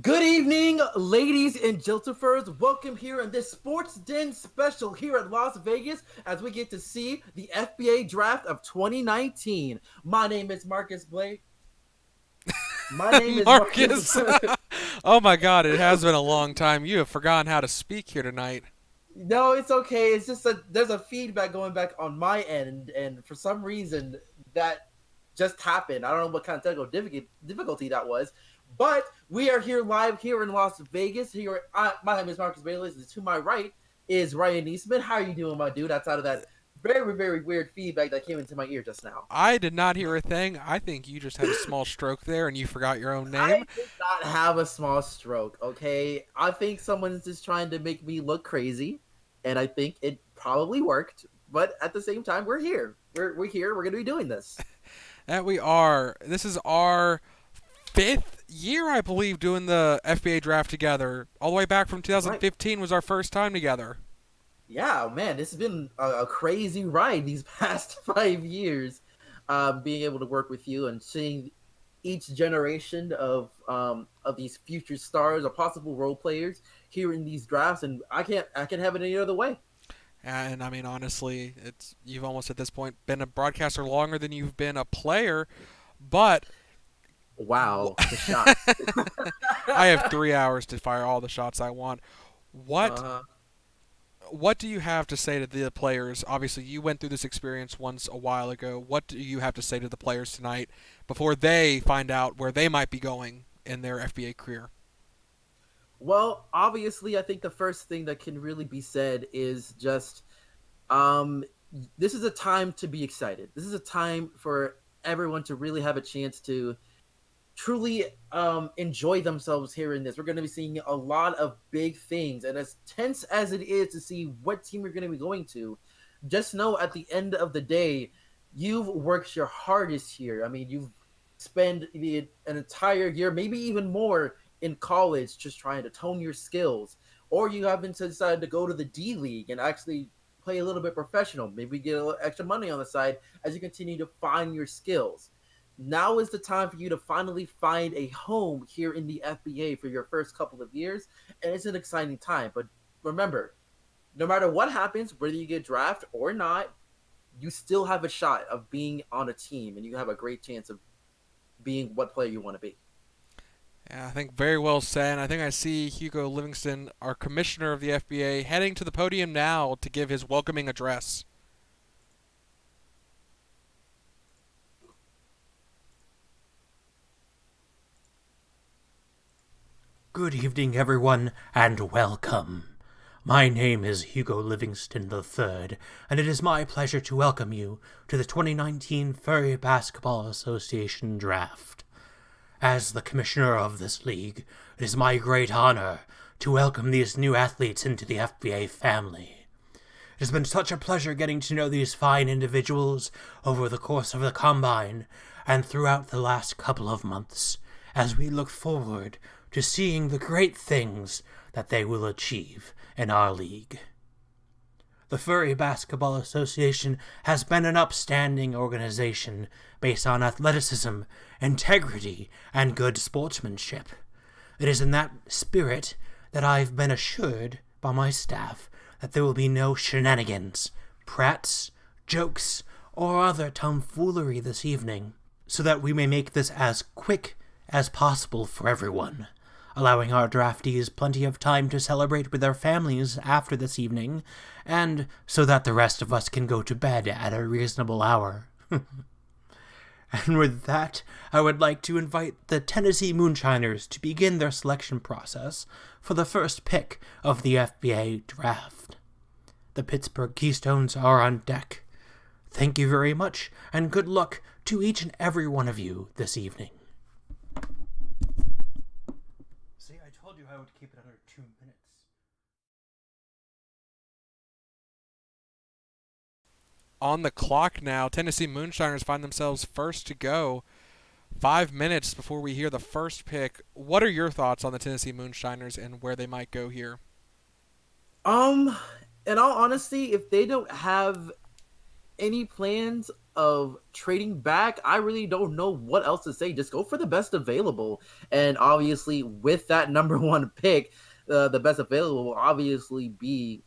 Good evening, ladies and gentlemen. Welcome here in this Sports Den special here at Las Vegas as we get to see the FBA Draft of 2019. My name is Marcus Blake. My name is Marcus. Marcus. Oh my God, it has been a long time. You have forgotten how to speak here tonight. No, it's okay. It's just there's a feedback going back on my end, and for some reason that just happened. I don't know what kind of technical difficulty that was, but we are here live here in Las Vegas. Here, my name is Marcus Bayless. To my right is Ryan Eastman. How are you doing, my dude? Outside of that very weird feedback that came into my ear just now. I did not hear a thing. I think you just had a small stroke there and you forgot your own name. I did not have a small stroke, okay? I think someone's just trying to make me look crazy, and I think it probably worked. But at the same time, we're here. We're here. We're going to be doing this. That we are. This is our fifth year, I believe, doing the FBA draft together. All the way back from Right. 2015 was our first time together. Yeah, man, this has been a crazy ride these past 5 years. Being able to work with you and seeing each generation of these future stars or possible role players here in these drafts, and I can't have it any other way. And I mean, honestly, it's you've almost at this point been a broadcaster longer than you've been a player. But Wow, the shots. I have 3 hours to fire all the shots I want. What uh, what do you have to say to the players? Obviously, you went through this experience once a while ago. What do you have to say to the players tonight before they find out where they might be going in their FBA career? well, obviously, I think the first thing that can really be said is just um, this is a time to be excited. This is a time for everyone to really have a chance to truly enjoy themselves here in this. We're going to be seeing a lot of big things, and as tense as it is to see what team you're going to be going to, just know at the end of the day, you've worked your hardest here. I mean, you've spent an entire year, maybe even more, in college just trying to tone your skills, or you haven't decided to go to the D League and actually play a little bit professional, maybe get a little extra money on the side as you continue to find your skills. Now is the time for you to finally find a home here in the FBA for your first couple of years, and it's an exciting time. But remember, no matter what happens, whether you get drafted or not, you still have a shot of being on a team, and you have a great chance of being what player you want to be. Yeah, I think very well said. I think I see Hugo Livingston, our commissioner of the FBA, heading to the podium now to give his welcoming address. Good evening, everyone, and welcome. My name is Hugo Livingston III, and it is my pleasure to welcome you to the 2019 Furry Basketball Association Draft. As the commissioner of this league, it is my great honor to welcome these new athletes into the FBA family. It has been such a pleasure getting to know these fine individuals over the course of the combine and throughout the last couple of months, as we look forward to seeing the great things that they will achieve in our league. The Furry Basketball Association has been an upstanding organization based on athleticism, integrity, and good sportsmanship. It is in that spirit that I've been assured by my staff that there will be no shenanigans, prats, jokes, or other tomfoolery this evening, so that we may make this as quick as possible for everyone, allowing our draftees plenty of time to celebrate with their families after this evening, and so that the rest of us can go to bed at a reasonable hour. And with that, I would like to invite the Tennessee Moonshiners to begin their selection process for the first pick of the FBA draft. The Pittsburgh Keystones are on deck. Thank you very much, and good luck to each and every one of you this evening. See, I told you I would keep it under 2 minutes. On the clock now, Tennessee Moonshiners find themselves first to go. 5 minutes before we hear the first pick. What are your thoughts on the Tennessee Moonshiners and where they might go here? Um, in all honesty, if they don't have any plans of trading back, I really don't know what else to say. Just go for the best available. And obviously, with that number one pick, the best available will obviously be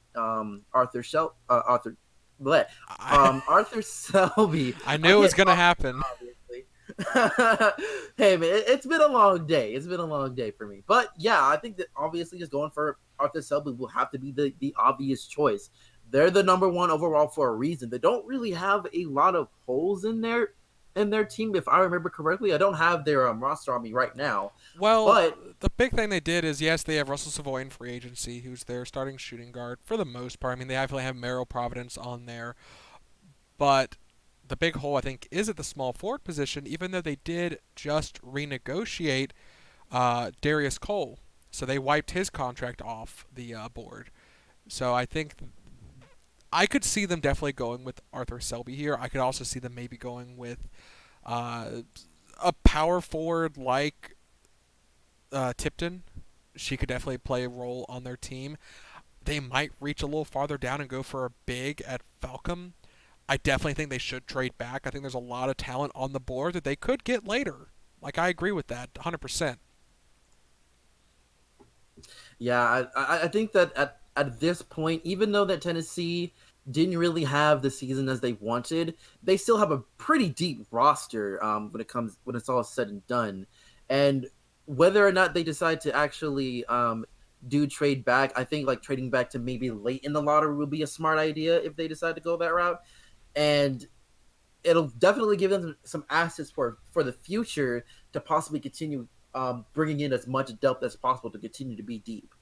bleh, I, Arthur Selby. I I knew it was can't gonna talk, happen. obviously. Hey man, it's been a long day. It's been a long day for me. But yeah, I think that obviously just going for Arthur Selby will have to be the obvious choice. They're the number one overall for a reason. They don't really have a lot of holes in their team, if I remember correctly. I don't have their roster on me right now, Well, but the big thing they did is yes, they have Russell Savoy in free agency, who's their starting shooting guard for the most part. I mean, they definitely have Merrill Providence on there, but the big hole I think is at the small forward position. Even though they did just renegotiate Darius Cole, so they wiped his contract off the board. So I think I could see them definitely going with Arthur Selby here. I could also see them maybe going with uh, a power forward like Tipton. She could definitely play a role on their team. They might reach a little farther down and go for a big at Falcom. I definitely think they should trade back. I think there's a lot of talent on the board that they could get later. Like, I agree with that 100%. yeah, I think that at this point, even though that Tennessee didn't really have the season as they wanted, they still have a pretty deep roster when it's all said and done. And whether or not they decide to actually do trade back, I think like trading back to maybe late in the lottery would be a smart idea if they decide to go that route. And it'll definitely give them some assets for the future to possibly continue bringing in as much depth as possible to continue to be deep.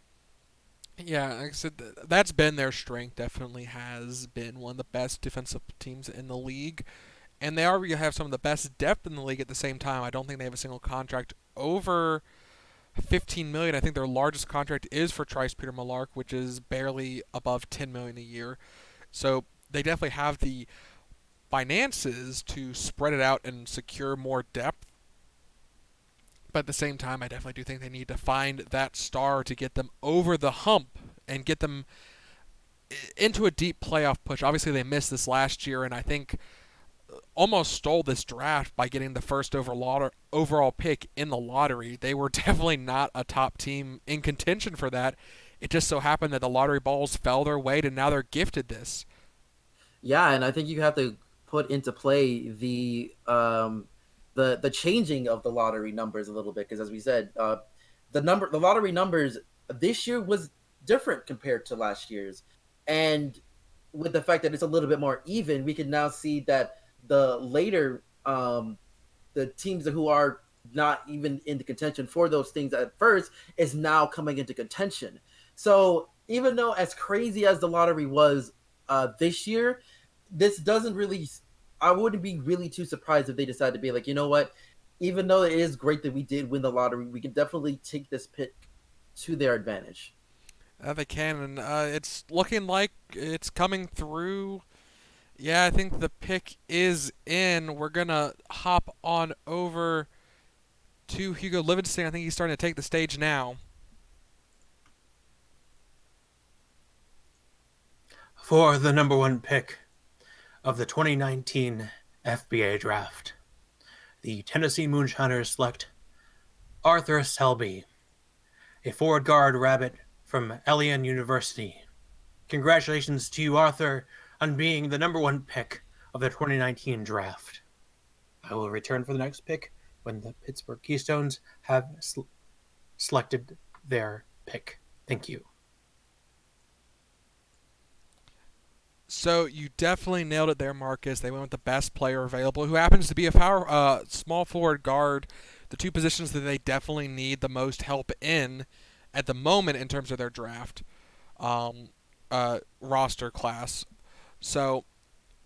Yeah, like I said, that's been their strength. Definitely has been one of the best defensive teams in the league, and they already have some of the best depth in the league. At the same time, I don't think they have a single contract over 15 million. I think their largest contract is for Trice Peter Malark, which is barely above 10 million a year. So they definitely have the finances to spread it out and secure more depth. But at the same time, I definitely do think they need to find that star to get them over the hump and get them into a deep playoff push. Obviously, they missed this last year, and I think almost stole this draft by getting the first overall pick in the lottery. They were definitely not a top team in contention for that. It just so happened that the lottery balls fell their way, and now they're gifted this. Yeah, and I think you have to put into play the changing of the lottery numbers a little bit because, as we said, the lottery numbers this year was different compared to last year's, and with the fact that it's a little bit more even, we can now see that the later the teams who are not even in the contention for those things at first is now coming into contention. So even though as crazy as the lottery was this year, this doesn't really. I wouldn't be really too surprised if they decide to be like, you know what, even though it is great that we did win the lottery, we can definitely take this pick to their advantage. They can, and it's looking like it's coming through. Yeah, I think the pick is in. We're gonna hop on over to Hugo Livingston. I think he's starting to take the stage now. For the number one pick of the 2019 FBA Draft, the Tennessee Moonshiners select Arthur Selby, a forward guard rabbit from Elian University. Congratulations to you, Arthur, on being the number one pick of the 2019 draft. I will return for the next pick when the Pittsburgh Keystones have selected their pick. Thank you. So you definitely nailed it there, Marcus. They went with the best player available, who happens to be a small forward guard, the two positions that they definitely need the most help in at the moment in terms of their draft um, roster class. So,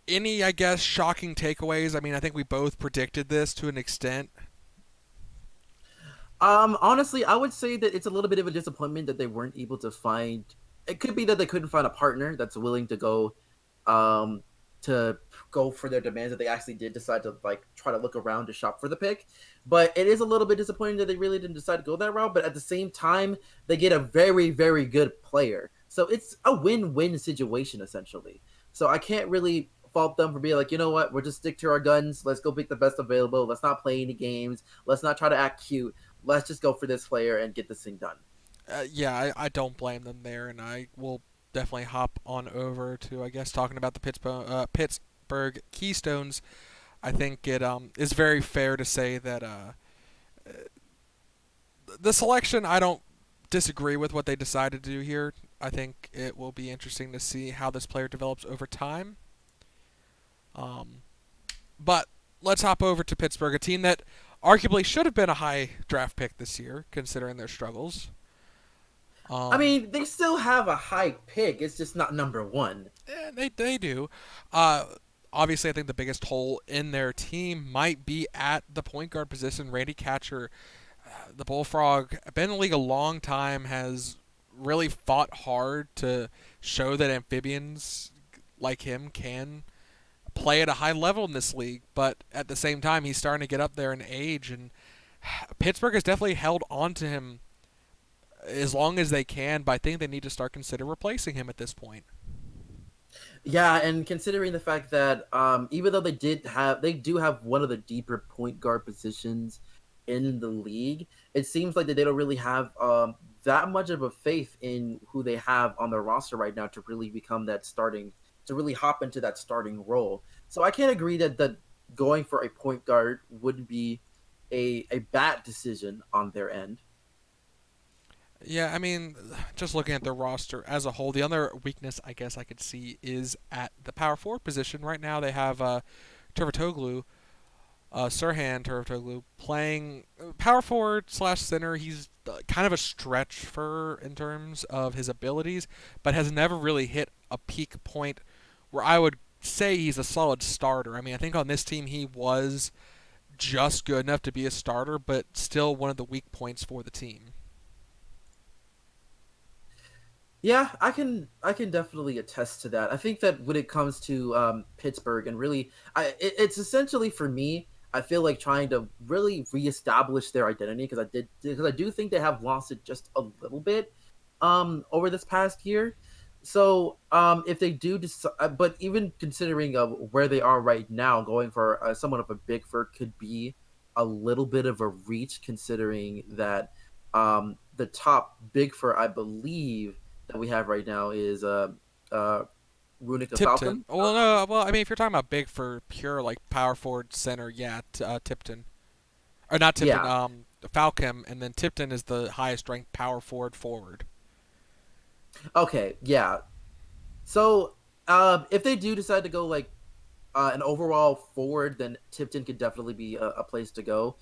any, I guess, shocking takeaways? I mean, I think we both predicted this to an extent. Honestly, I would say that it's a little bit of a disappointment that they weren't able to find. It could be that they couldn't find a partner that's willing um, to go for their demands. That they actually did decide to like try to look around to shop for the pick. But it is a little bit disappointing that they really didn't decide to go that route. But at the same time, they get a very, very good player. So it's a win-win situation essentially. So I can't really fault them for being like, you know what, we'll just stick to our guns. Let's go pick the best available. Let's not play any games. Let's not try to act cute. Let's just go for this player and get this thing done. Yeah, I don't blame them there, and I will definitely hop on over to, I guess, talking about the Pittsburgh Keystones. I think it is very fair to say that the selection, I don't disagree with what they decided to do here. I think it will be interesting to see how this player develops over time. Um, but let's hop over to Pittsburgh, a team that arguably should have been a high draft pick this year, considering their struggles. I Um, mean, they still have a high pick. It's just not number one. they do. Uh, Obviously, I think the biggest hole in their team might be at the point guard position. Randy Catcher, the Bullfrog, been in the league a long time, has really fought hard to show that amphibians like him can play at a high level in this league. But at the same time, he's starting to get up there in age, and Pittsburgh has definitely held on to him as long as they can. But I think they need to start considering replacing him at this point. Yeah, and considering the fact that even though they do have one of the deeper point guard positions in the league, it seems like that they don't really have that much of a faith in who they have on their roster right now to really become that starting to really hop into that starting role. So I can't agree that going for a point guard would be a bad decision on their end. Yeah, I mean, just looking at the roster as a whole, the other weakness I guess I could see is at the power forward position. Right now, they have Turvotoglu, Sirhan Turvotoglu, playing power forward slash center. He's kind of a stretch for in terms of his abilities, but has never really hit a peak point where I would say he's a solid starter. I mean, I think on this team he was just good enough to be a starter, but still one of the weak points for the team. Yeah, I can definitely attest to that. I think that when it comes to Pittsburgh and really, it's essentially for me. I feel like trying to really reestablish their identity because I do think they have lost it just a little bit over this past year. So if they do, but even considering where they are right now, going for somewhat of a big for could be a little bit of a reach, considering that the top big for I believe that we have right now is uh Runica Tipton. Falcon. Well, no. Well, I mean, if you're talking about big for pure like power forward center, yeah, Tipton or not Tipton. Yeah. Falcon, and then Tipton is the highest ranked power forward forward. Okay. Yeah. So if they do decide to go like an overall forward, then Tipton could definitely be a place to go.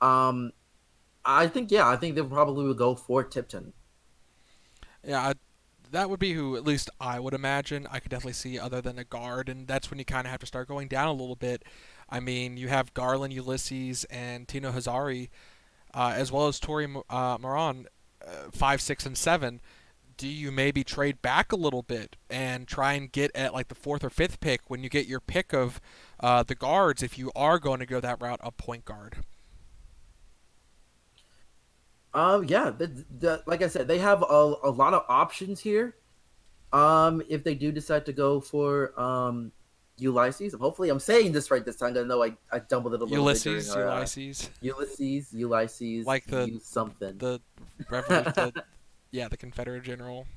Um, I think they probably would go for Tipton. Yeah, that would be who at least I would imagine. I could definitely see other than a guard, and that's when you kind of have to start going down a little bit. I mean, you have Garland, Ulysses, and Tino Hazari, as well as Tori Moran, 5, 6, and 7. Do you maybe trade back a little bit and try and get at like the fourth or fifth pick when you get your pick of the guards if you are going to go that route of point guard? Yeah, like I said, they have a lot of options here. If they do decide to go for Ulysses, hopefully I'm saying this right this time. I know I stumbled it a little bit during Ulysses, our Ulysses, Ulysses, like you something. the revolution, the Confederate general.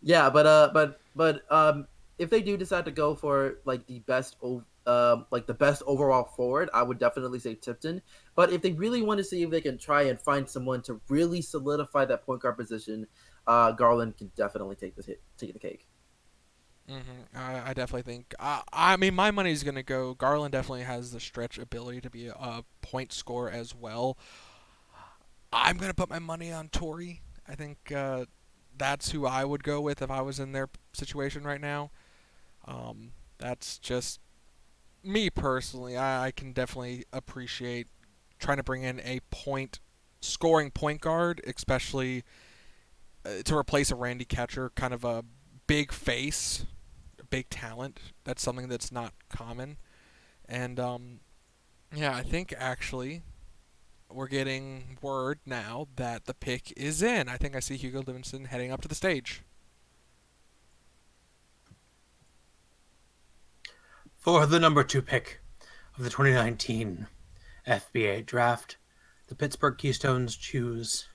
Yeah, if they do decide to go for like like the best overall forward, I would definitely say Tipton. But if they really want to see if they can try and find someone to really solidify that point guard position, Garland can definitely take the cake. I definitely think. I mean, my money's gonna go. Garland definitely has the stretch ability to be a point scorer as well. I'm gonna put my money on Tory. I think that's who I would go with if I was in their situation right now. That's just me personally. I can definitely appreciate trying to bring in a point scoring point guard, especially to replace a Randy Catcher, kind of a big face, a big talent. That's something that's not common. And yeah, I think actually we're getting word now that the pick is in. I think I see Hugo Livingston heading up to the stage. For the number 2 pick of the 2019 FBA Draft, the Pittsburgh Keystones choose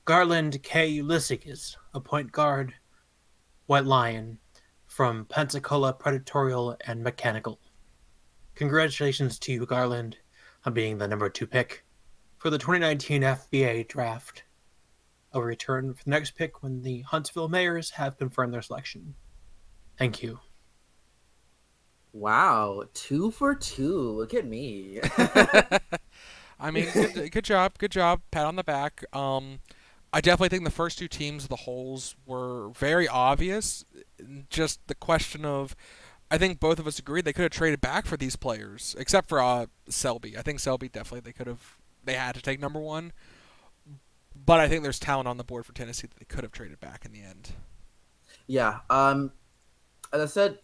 Garland K. Ulysses, a point guard, White Lion, from Pensacola Predatorial and Mechanical. Congratulations to you, Garland, on being the number 2 pick for the 2019 FBA Draft. I'll return for the next pick when the Huntsville Mayors have confirmed their selection. Thank you. Wow, 2 for 2. Look at me. I mean, good job, good job. Pat on the back. I definitely think the first two teams, the holes, were very obvious. Just the question of, I think both of us agree they could have traded back for these players, except for Selby. I think Selby definitely they had to take number one. But I think there's talent on the board for Tennessee that they could have traded back in the end. Yeah. As I said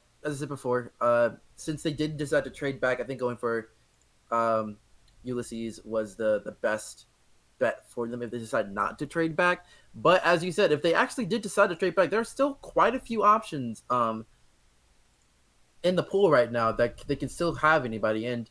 before, since they did decide to trade back, I think going for Ulysses was the best bet for them if they decide not to trade back. But as you said, if they actually did decide to trade back, there are still quite a few options in the pool right now that they can still have anybody. And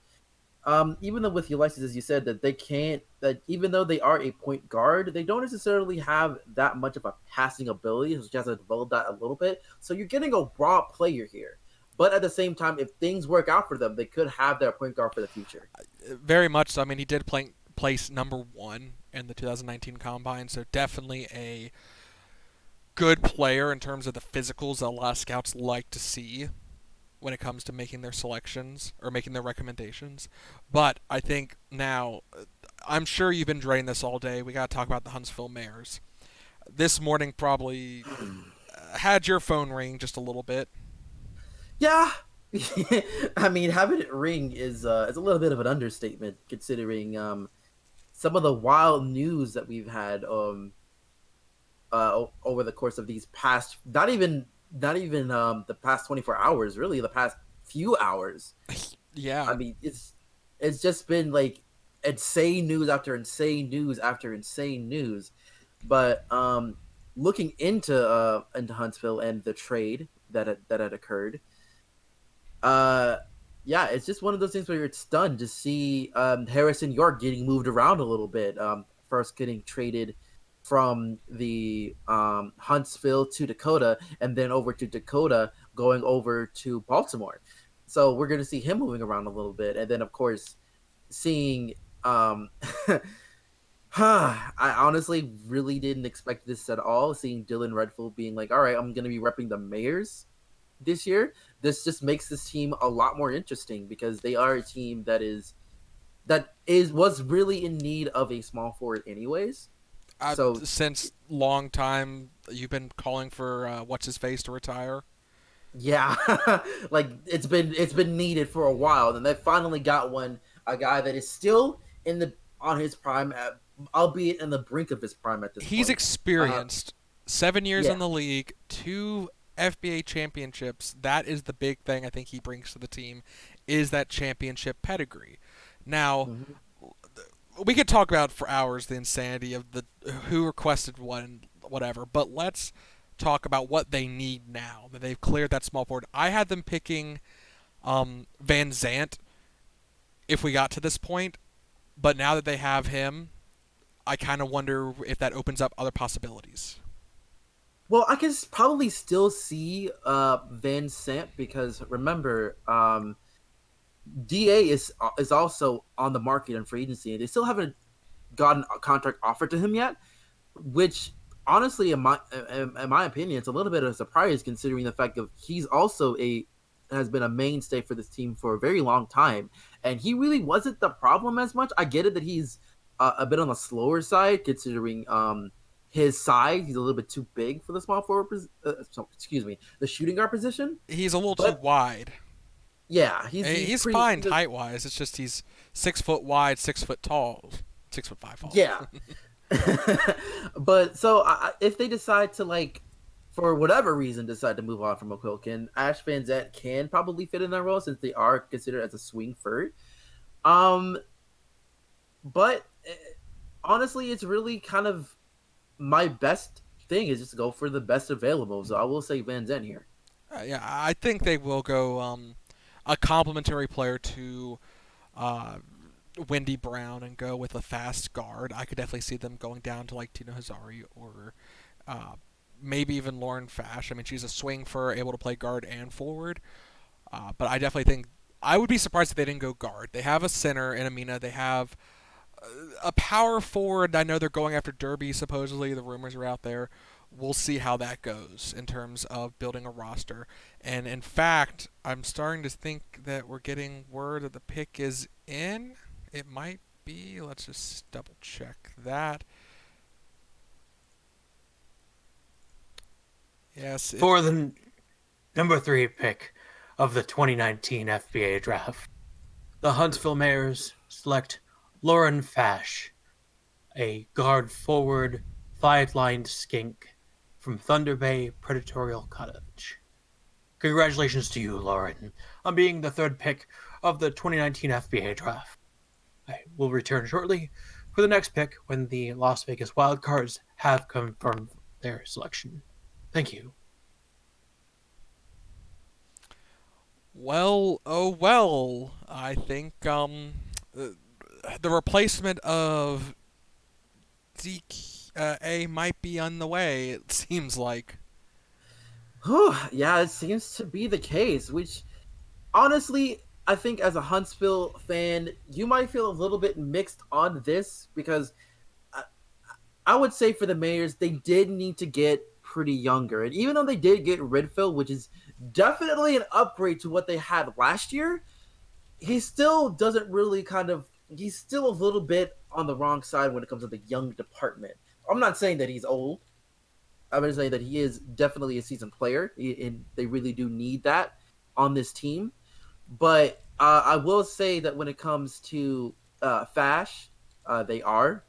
even though with Ulysses, as you said, that even though they are a point guard, they don't necessarily have that much of a passing ability, so just has to develop that a little bit. So you're getting a raw player here. But at the same time, if things work out for them, they could have their point guard for the future. Very much so. I mean, he did place number one in the 2019 Combine, so definitely a good player in terms of the physicals that a lot of scouts like to see when it comes to making their selections or making their recommendations. But I think now, I'm sure you've been dreading this all day. We got to talk about the Huntsville Mayors. This morning probably had your phone ring just a little bit. Yeah. I mean, having it ring is a little bit of an understatement considering some of the wild news that we've had over the course of these past not even the past 24 hours, really the past few hours. Yeah. I mean, it's just been like insane news after insane news after insane news. But looking into Huntsville and the trade that had occurred, uh yeah, it's just one of those things where you're stunned to see Harrison York getting moved around a little bit. First getting traded from the Huntsville to Dakota, and then over to Dakota, going over to Baltimore. So we're going to see him moving around a little bit, and then of course seeing. I honestly really didn't expect this at all. Seeing Dylan Redfield being like, "All right, I'm going to be repping the Mayors this year." This just makes this team a lot more interesting because they are a team was really in need of a small forward, anyways. So Since long time, you've been calling for what's his face to retire. yeah, like it's been needed for a while, and they finally got a guy that is still in the on his prime, albeit in the brink of his prime at this He's point. experienced. 7 years Yeah. in the league, two FBA championships. That is the big thing I think he brings to the team, is that championship pedigree. Now, Mhm. we could talk about for hours the insanity of the who requested one, whatever. But let's talk about what they need now that they've cleared that small forward. I had them picking Van Zant if we got to this point, but now that they have him, I kind of wonder if that opens up other possibilities. Well, I can probably still see Van Sant because remember, Da is also on the market in free agency, and they still haven't gotten a contract offered to him yet. Which honestly, in my opinion, it's a little bit of a surprise considering the fact that he's also a has been a mainstay for this team for a very long time, and he really wasn't the problem as much. I get it that he's a bit on the slower side considering his size. He's a little bit too big for the small forward. Excuse me, the shooting guard position. He's a little too But wide. yeah, He's fine height wise. It's just he's 6 foot wide, 6 foot tall, 6'5" tall. yeah. But so if they decide to for whatever reason decide to move on from McQuilkin, Ash Van Zant can probably fit in that role since they are considered as a swing third. Um, but honestly, it's really kind of my best thing is just to go for the best available. So I will say Van Zant here. Yeah, I think they will go. a complementary player to uh, Wendy Brown and go with a fast guard. I could definitely see them going down to like Tina Hazari or uh, maybe even Lauren Fash. I mean, she's a swing for able to play guard and forward. But I definitely think I would be surprised if they didn't go guard. They have a center in Amina. They have a power forward. I know they're going after Derby. Supposedly, the rumors are out there. We'll see how that goes in terms of building a roster. And in fact, I'm starting to think that we're getting word that the pick is in. It might be. Let's just double check that. Yes, it. For the number 3 pick of the 2019 FBA Draft, the Huntsville Mares select Lauren Fash, a guard forward, 5-lined skink from Thunder Bay Predatorial College. Congratulations to you, Lauren, on being the 3rd pick of the 2019 FBA Draft. I will return shortly for the next pick when the Las Vegas Wildcards have confirmed their selection. Thank you. Well, oh well. I think the replacement of DA might be on the way. It seems like. Whew, yeah, it seems to be the case, which honestly, I think as a Huntsville fan, you might feel a little bit mixed on this because I, I would say for the Mayors, they did need to get pretty younger. And even though they did get Redfield, which is definitely an upgrade to what they had last year, he still doesn't really he's still a little bit on the wrong side when it comes to the young department. I'm not saying that he's old. I'm going to say that he is definitely a seasoned player, and they really do need that on this team. But I will say that when it comes to Fash, they are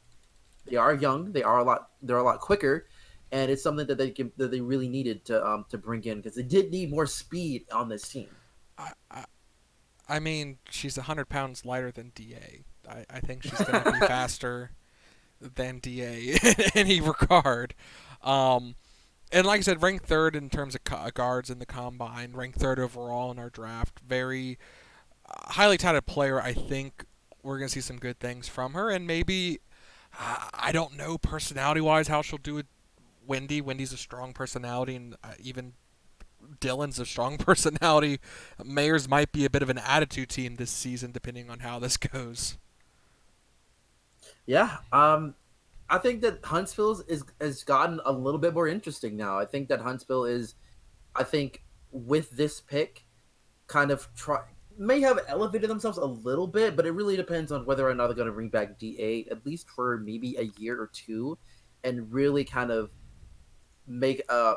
young. They're a lot quicker, and it's something that they really needed to bring in because they did need more speed on this team. I, I, I mean, she's 100 pounds lighter than DA. I think she's going to be faster than DA in any regard. Um, and like I said, ranked third in terms of guards in the combine, ranked third overall in our draft. Very highly touted player. I think we're going to see some good things from her, and maybe I don't know personality wise how she'll do with Wendy. Wendy's a strong personality, and even Dylan's a strong personality. Mayors might be a bit of an attitude team this season, depending on how this goes. Yeah, I think that Huntsville's is has gotten a little bit more interesting now. I think that Huntsville is, I think, with this pick, kind of may have elevated themselves a little bit, but it really depends on whether or not they're going to bring back Da at least for maybe a year or two, and make a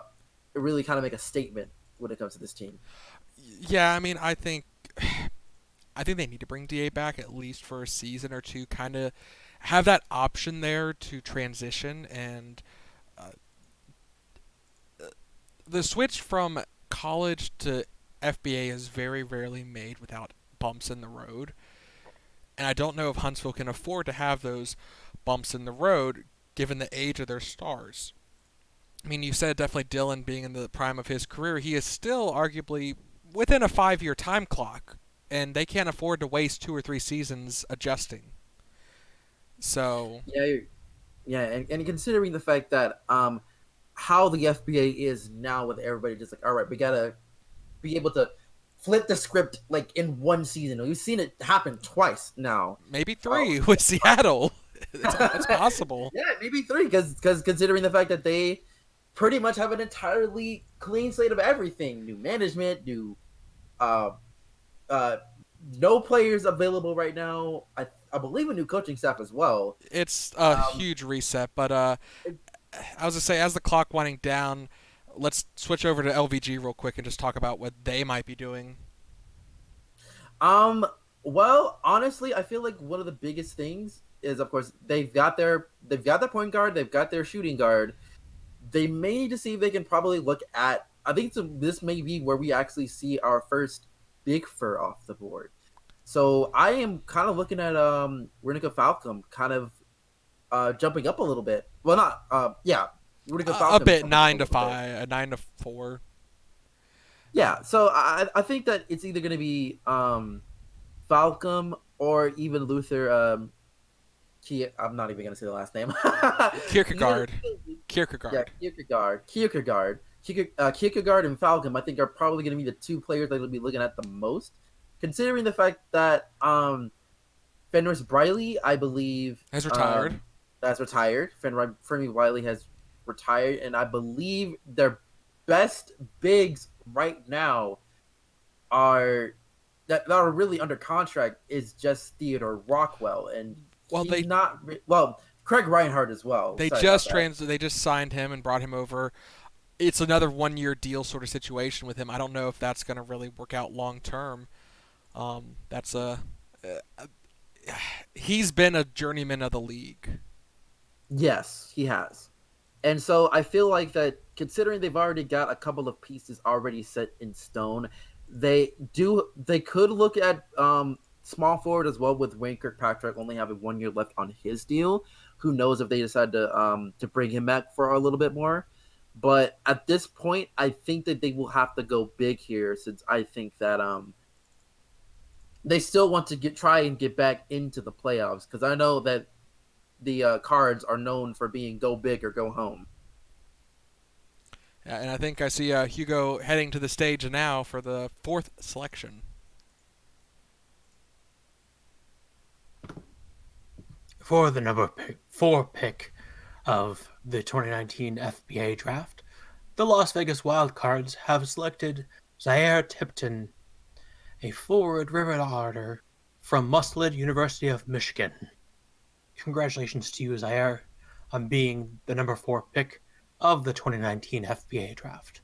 really kind of make a statement when it comes to this team. Yeah, I mean, I think they need to bring Da back at least for a season or two, kind of have that option there to transition. And uh, the switch from college to FBA is very rarely made without bumps in the road. And I don't know if Huntsville can afford to have those bumps in the road given the age of their stars. I mean, you said definitely Dylan being in the prime of his career, he is still arguably within a 5 year time clock, and they can't afford to waste 2 or 3 seasons adjusting. So, Yeah, yeah, and considering the fact that how the FBA is now with everybody just like, all right, we gotta be able to flip the script like in one season. We've seen it happen twice now. maybe Oh, 3 with Seattle. It's possible. yeah, maybe three because considering the fact that they pretty much have an entirely clean slate of everything, new management, new uh uh no players available right now. I believe a new coaching staff as well. It's a Um, huge reset, but I was to say, as the clock winding down, let's switch over to LVG real quick and just talk about what they might be doing. um, well, honestly, I feel like one of the biggest things is, of course, they've got their point guard, they've got their shooting guard. They may need to see if they can probably look at. I think this may be where we actually see our first big fur off the board. So I am kind of looking at Renica Falcom kind of jumping up a little bit. Well, not yeah, Renica A Falcom bit jumping up a nine to little bit. five, 9 to 4. Yeah, so I think that it's either going to be Falcom or even Luther. I'm not even going to say the last name. Kierkegaard. Either, yeah, Kierkegaard. Kierkegaard and Falcom. I think are probably going to be the two players that we'll be looking at the most, considering the fact that Fenris Briley, I believe, Has retired. has retired. Fenrir Wiley has retired, and I believe their best bigs right now are that are really under contract is just Theodore Rockwell, and Well, he's not well. Craig Reinhardt as well. Sorry about that. they just signed him and brought him over. It's another 1 year deal sort of situation with him. I don't know if that's going to really work out long term. That's a he's been a journeyman of the league. Yes, he has. And so I feel like that considering they've already got a couple of pieces already set in stone, they could look at small forward as well with Wayne Kirkpatrick only having 1 year left on his deal. Who knows if they decide to bring him back for a little bit more. But at this point, I think that they will have to go big here since I think that they still want to try and get back into the playoffs because I know that the Cards are known for being go big or go home. And I think I see Hugo heading to the stage now for the fourth selection. For the number 4 pick of the 2019 FBA Draft, the Las Vegas Wildcards have selected Zaire Tipton, a forward river from Muslid University of Michigan. Congratulations to you, Zaire, on being the number 4 pick of the 2019 FBA Draft.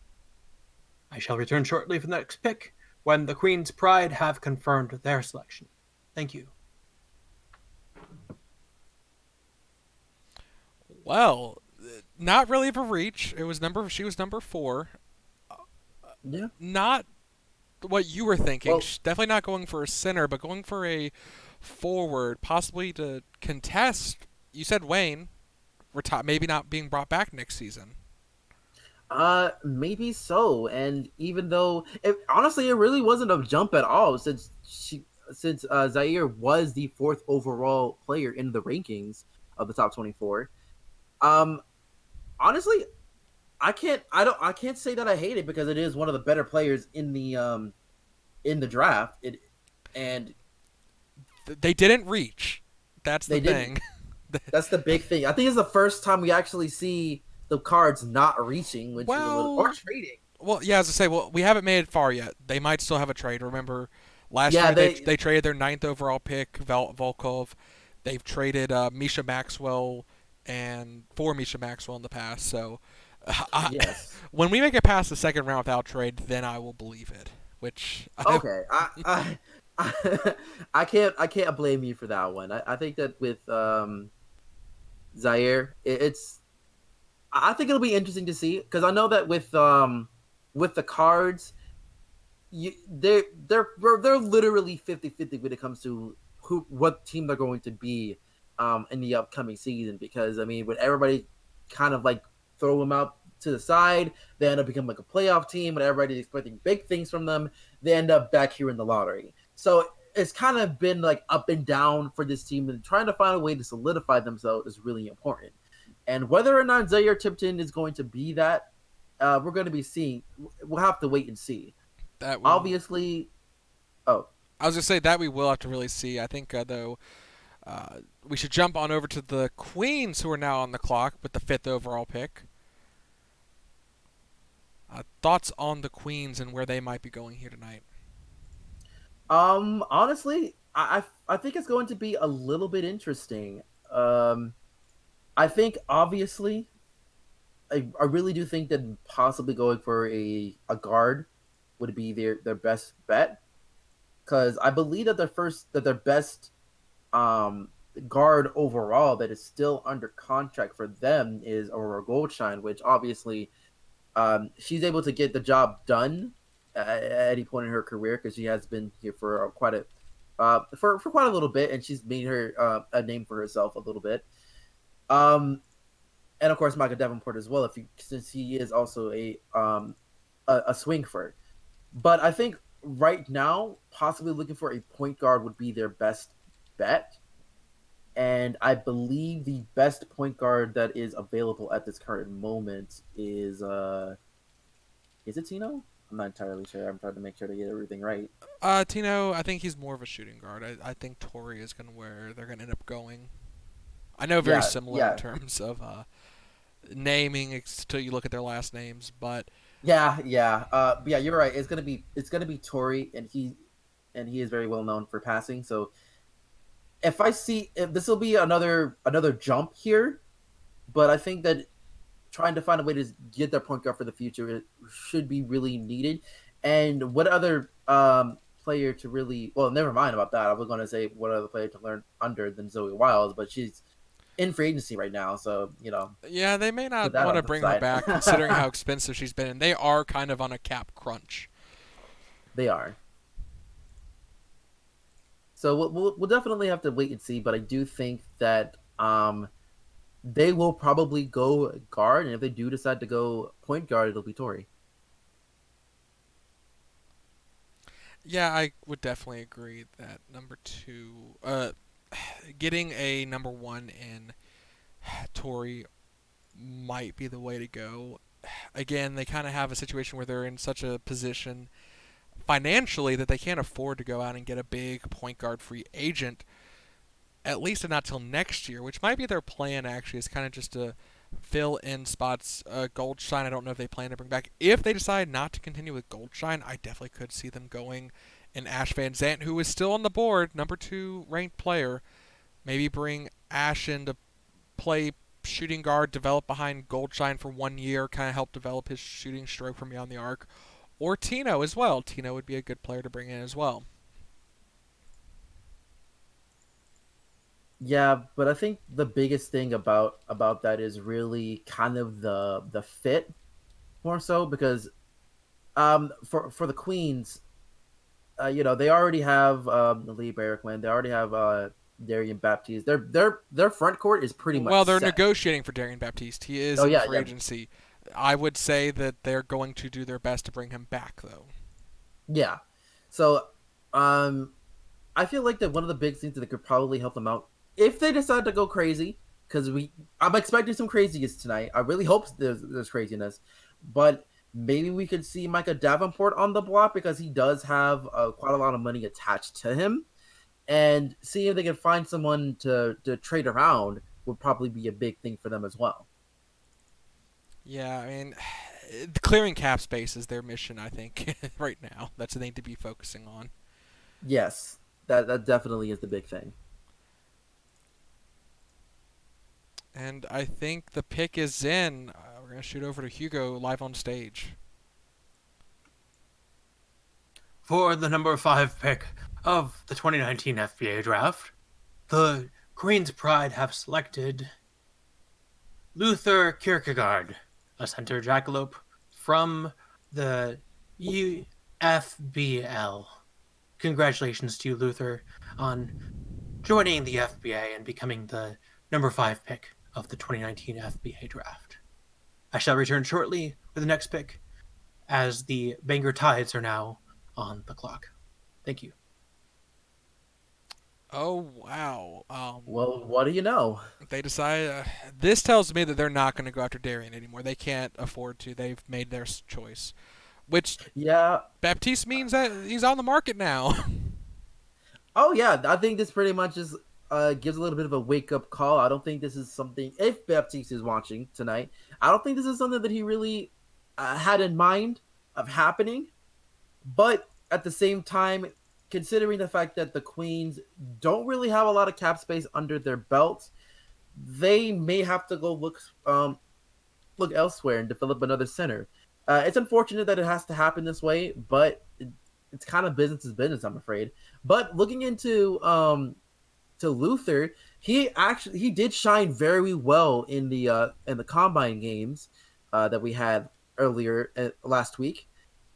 I shall return shortly for the next pick when the Queen's Pride have confirmed their selection. Thank you. Well, not really of a reach. It was number she was number 4. Yeah. Not what you were thinking. Well, Definitely not going for a center, but going for a forward, possibly to contest. You said Wayne, maybe not being brought back next season. maybe so. And even though, honestly, it really wasn't a jump at all since Zaire was the fourth overall player in the rankings of the top 24. Um, honestly, I can't say that I hate it because it is one of the better players in the draft. And They didn't reach. That's the they didn't. thing. That's the big thing. I think it's the first time we actually see the Cards not reaching, which is a little or well, trading. yeah, as I say, well, we haven't made it far yet. They might still have a trade. Remember, last Yeah, year they they traded their ninth overall pick, Volkov. They've traded Misha Maxwell and for Misha Maxwell in the past. So, I, yes. when we make it past the second round without trade, then I will believe it. Which Okay, I can't blame you for that one. I think that with Zaire, it's I think it'll be interesting to see because I know that with the Cards, they're literally 50-50 when it comes to what team they're going to be in the upcoming season because I mean with everybody kind of like throw them out to the side, they end up becoming like a playoff team and everybody's expecting big things from them. They end up back here in the lottery. So it's kind of been like up and down for this team and trying to find a way to solidify themselves is really important. And whether or not Zaire Tipton is going to be that, we're going to be seeing. We'll have to wait and see. that we, Obviously, oh I was gonna say that we will have to really see. I think though, we should jump on over to the Queens, who are now on the clock with the fifth overall pick. Thoughts on the Queens and where they might be going here tonight? honestly, I think it's going to be a little bit interesting. Um, I think obviously, I really do think that possibly going for a guard would be their best bet because I believe that their best um guard overall that is still under contract for them is Aurora Goldshine, which obviously she's able to get the job done at any point in her career because she has been here for quite a for quite a little bit, and she's made her a name for herself a little bit. And of course Michael Davenport as well, if since he is also a swing for. But I think right now, possibly looking for a point guard would be their best bet. And I believe the best point guard that is available at this current moment is it Tino? I'm not entirely sure. I'm trying to make sure to get everything right. Tino, I think he's more of a shooting guard. I think Tori is going to where they're going to end up going. I know very Yeah, similar in yeah, terms of naming until you look at their last names, but but yeah. You're right. It's gonna be Tori, and he is very well known for passing. So if this will be another jump here, but I think that trying to find a way to get their point guard for the future should be really needed. And what other player to really well, never mind about that. I was going to say what other player to learn under than Zoe Wiles, but she's in free agency right now, so yeah, they may put not that want on to the bring her side. back considering how expensive she's been, and they are kind of on a cap crunch. They are. So we'll definitely have to wait and see, but I do think that they will probably go guard, and if they do decide to go point guard, it'll be Tori. Yeah, I would definitely agree that number two, getting a number one in Tori might be the way to go. Again, they kind of have a situation where they're in such a position financially that they can't afford to go out and get a big point guard free agent, at least not till next year, which might be their plan actually, is kind of just to fill in spots. Goldstein, I don't know if they plan to bring back. If they decide not to continue with Goldstein, I definitely could see them going in Ash Van Zant, who is still on the board, number two ranked player. Maybe bring Ash in to play shooting guard, develop behind Goldstein for 1 year, kind of help develop his shooting stroke from beyond the arc. Or Tino as well. Tino would be a good player to bring in as well. Yeah, but I think the biggest thing about that is really kind of the fit more so because for the Queens, they already have Lee Berrickman, they already have Darian Baptiste. Their front court is pretty much Well, they're set. negotiating for Darian Baptiste. He is Oh in yeah, free yeah, agency. I would say that they're going to do their best to bring him back, though. yeah. So um I feel like that one of the big things that could probably help them out if they decide to go crazy, because I'm expecting some craziness tonight. I really hope there's craziness, but maybe we could see Micah Davenport on the block because he does have quite a lot of money attached to him, and see if they can find someone to trade around would probably be a big thing for them as well. Yeah, I mean, clearing cap space is their mission, I think, right now. That's the thing to be focusing on. Yes, that definitely is the big thing. And I think the pick is in. We're going to shoot over to Hugo live on stage. For the number 5 pick of the 2019 FBA Draft, the Queen's Pride have selected Luther Kierkegaard, a center jackalope from the UFBL. Congratulations to you, Luther, on joining the FBA and becoming the number 5 pick of the 2019 FBA Draft. I shall return shortly with the next pick, as the Bangor Tides are now on the clock. Thank you. Oh, wow. Well, what do you know? They decide. This tells me that they're not going to go after Darian anymore. They can't afford to. They've made their choice. Which Yeah. Baptiste means that he's on the market now. Oh yeah, I think this pretty much is gives a little bit of a wake up call. I don't think this is something. If Baptiste is watching tonight, I don't think this is something that he really had in mind of happening. But at the same time, considering the fact that the Queens don't really have a lot of cap space under their belts, they may have to go look elsewhere and develop another center. It's unfortunate that it has to happen this way, but it's kind of business is business, I'm afraid. But looking into to Luther, he did shine very well in the combine games that we had earlier last week,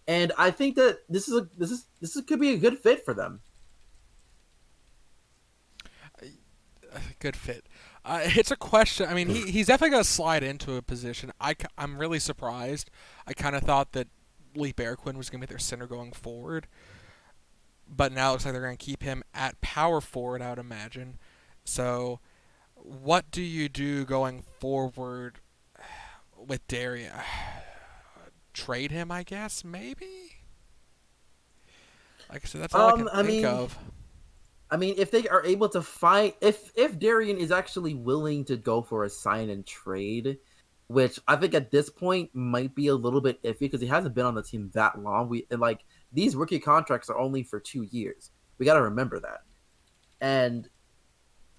and I think that this could be a good fit for them. Good fit. It's a question. I mean, he's definitely going to slide into a position. I'm really surprised. I kind of thought that Lee Bearquin was going to be their center going forward. But now it looks like they're going to keep him at power forward, I would imagine. So, what do you do going forward with Darian? Trade him, I guess, maybe? Like I said, that's all I can I think mean, of. if they are able to find, if Darian is actually willing to go for a sign and trade, which I think at this point might be a little bit iffy because he hasn't been on the team that long. Like these rookie contracts are only for 2 years. We got to remember that. And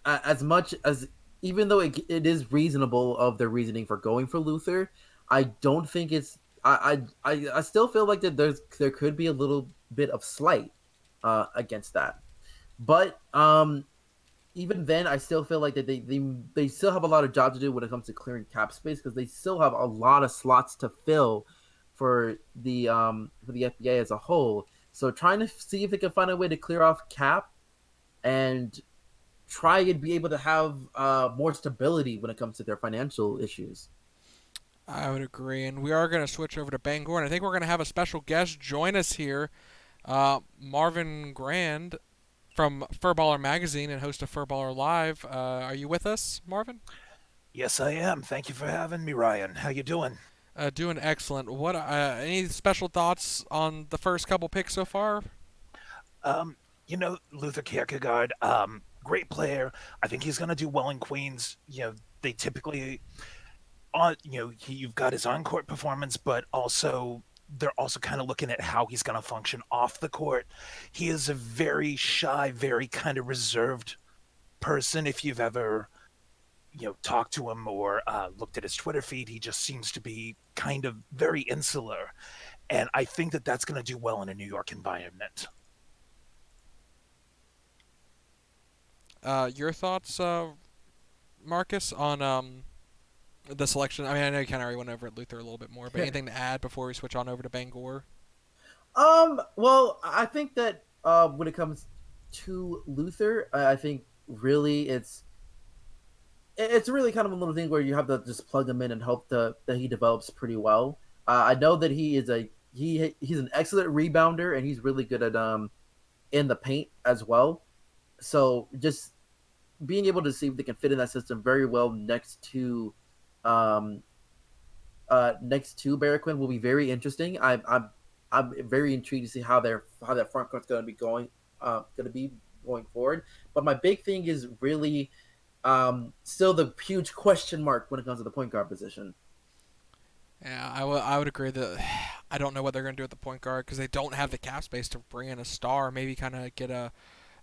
as much as, even though it is reasonable of their reasoning for going for Luther, I don't think it's. I still feel like that there could be a little bit of slight against that. But even then, I still feel like that they still have a lot of job to do when it comes to clearing cap space because they still have a lot of slots to fill for the FBA as a whole. So trying to see if they can find a way to clear off cap and try and be able to have more stability when it comes to their financial issues. I would agree. And we are going to switch over to Bangor, and I think we're going to have a special guest join us here, Marvin Grand from Furballer Magazine and host of Furballer Live. Are you with us, Marvin? Yes, I am. Thank you for having me, Ryan. How you doing? Doing excellent. What any special thoughts on the first couple picks so far? Luther Kierkegaard, great player. I think he's going to do well in Queens. They typically, you've got his on-court performance, but also they're also kind of looking at how he's going to function off the court. He is a very shy, very kind of reserved person. If you've ever, talked to him or looked at his Twitter feed, he just seems to be kind of very insular. And I think that that's going to do well in a New York environment. Your thoughts, Marcus, on the selection? I mean, I know you kind of already went over at Luther a little bit more, but anything to add before we switch on over to Bangor? Well, I think that when it comes to Luther, I think really it's really kind of a little thing where you have to just plug him in and hope that he develops pretty well. I know that he's an excellent rebounder and he's really good at in the paint as well. So just being able to see if they can fit in that system very well next to Barraquin will be very interesting. I'm very intrigued to see how that front court's going to be going forward. But my big thing is really still the huge question mark when it comes to the point guard position. Yeah, I would agree that I don't know what they're going to do at the point guard because they don't have the cap space to bring in a star. Maybe kind of get a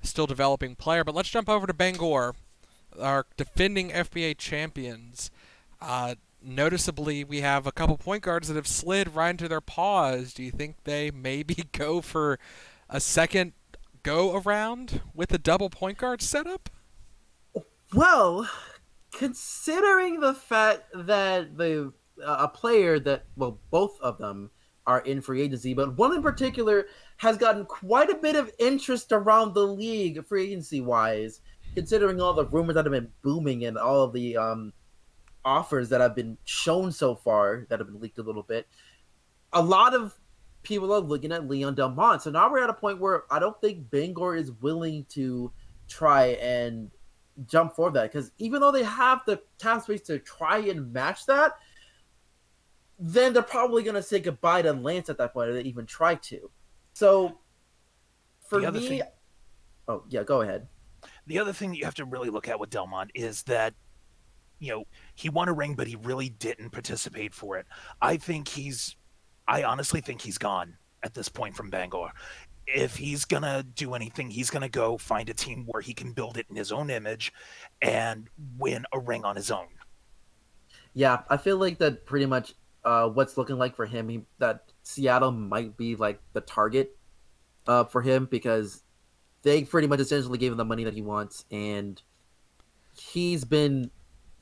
still developing player. But let's jump over to Bangor, our defending FBA champions. Noticeably, we have a couple point guards that have slid right into their paws. Do you think they maybe go for a second go around with a double point guard setup? Well, considering the fact that a player that, well, both of them are in free agency, but one in particular has gotten quite a bit of interest around the league free agency wise, considering all the rumors that have been booming and all of the offers that have been shown so far that have been leaked a little bit. A lot of people are looking at Leon Delmont. So now we're at a point where I don't think Bangor is willing to try and jump for that, because even though they have the cap space to try and match that, then they're probably going to say goodbye to Lance at that point if they even try to. So for me, oh yeah, go ahead. The other thing that you have to really look at with Delmont is that, he won a ring, but he really didn't participate for it. I honestly think he's gone at this point from Bangor. If he's going to do anything, he's going to go find a team where he can build it in his own image and win a ring on his own. Yeah, I feel like that pretty much what's looking like for him, that Seattle might be like the target for him, because they pretty much essentially gave him the money that he wants, and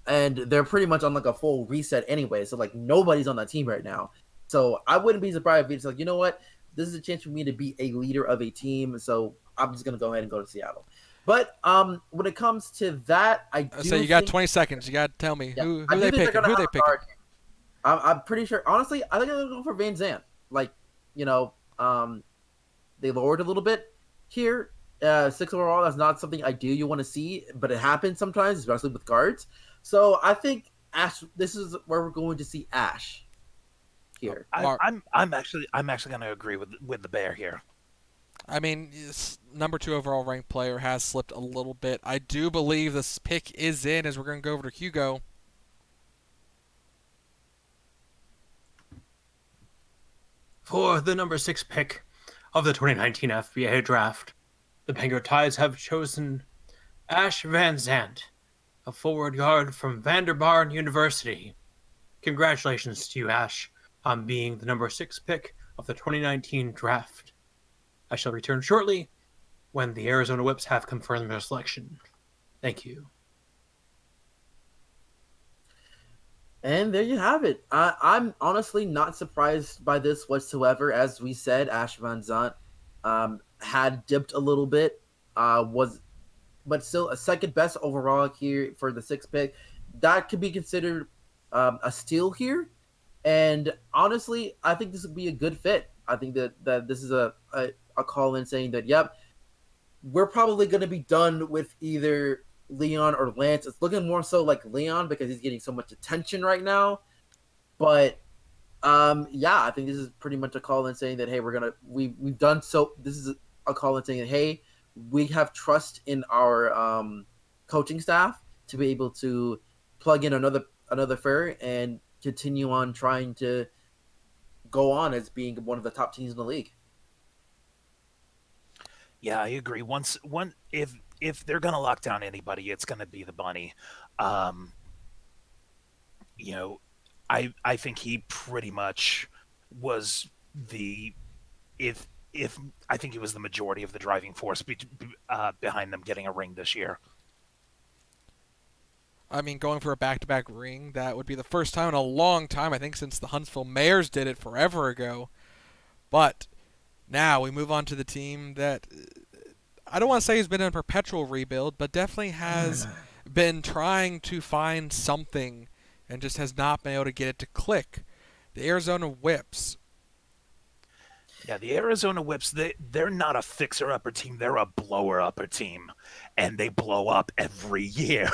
they're pretty much on like a full reset anyway. So like nobody's on that team right now. So I wouldn't be surprised if he's like, you know what, this is a chance for me to be a leader of a team. So I'm just gonna go ahead and go to Seattle. But when it comes to that, I do. So you got 20 seconds. You got to tell me who they picking. Who they picking? I'm pretty sure. Honestly, I think I'm gonna go for Van Zandt. Like you know, they lowered a little bit here. Six overall, that's not something ideal you want to see, but it happens sometimes, especially with guards. So I think Ash. This is where we're going to see Ash Oh, here. Mark. I'm actually going to agree with the bear here. I mean, number 2 overall ranked player has slipped a little bit. I do believe this pick is in, as we're going to go over to Hugo. For the number 6 pick of the 2019 FBA Draft, the Bangor Tides have chosen Ash Van Zandt, a forward guard from Vanderbilt University. Congratulations to you, Ash, on being the number 6 pick of the 2019 draft. I shall return shortly when the Arizona Whips have confirmed their selection. Thank you. And there you have it. I'm honestly not surprised by this whatsoever. As we said, Ash Van Zant had dipped a little bit, was but still a second best overall here for the sixth pick. That could be considered a steal here. And honestly, I think this would be a good fit. I think that this is a call in saying that, yep, we're probably going to be done with either Leon or Lance. It's looking more so like Leon because he's getting so much attention right now. But yeah, I think this is pretty much a call in saying that, hey, we've done so. This is a call in saying that, hey, we have trust in our coaching staff to be able to plug in another fur and continue on trying to go on as being one of the top teams in the league. Yeah, I agree. If they're going to lock down anybody, it's going to be the bunny. Um, you know, I think he pretty much was the if I think he was the majority of the driving force behind them getting a ring this year. I mean, going for a back-to-back ring, that would be the first time in a long time, I think, since the Huntsville Mares did it forever ago. But now we move on to the team that I don't want to say has been in a perpetual rebuild, but definitely has been trying to find something and just has not been able to get it to click. The Arizona Whips. Yeah, the Arizona Whips, they're not a fixer-upper team. They're a blower-upper team. And they blow up every year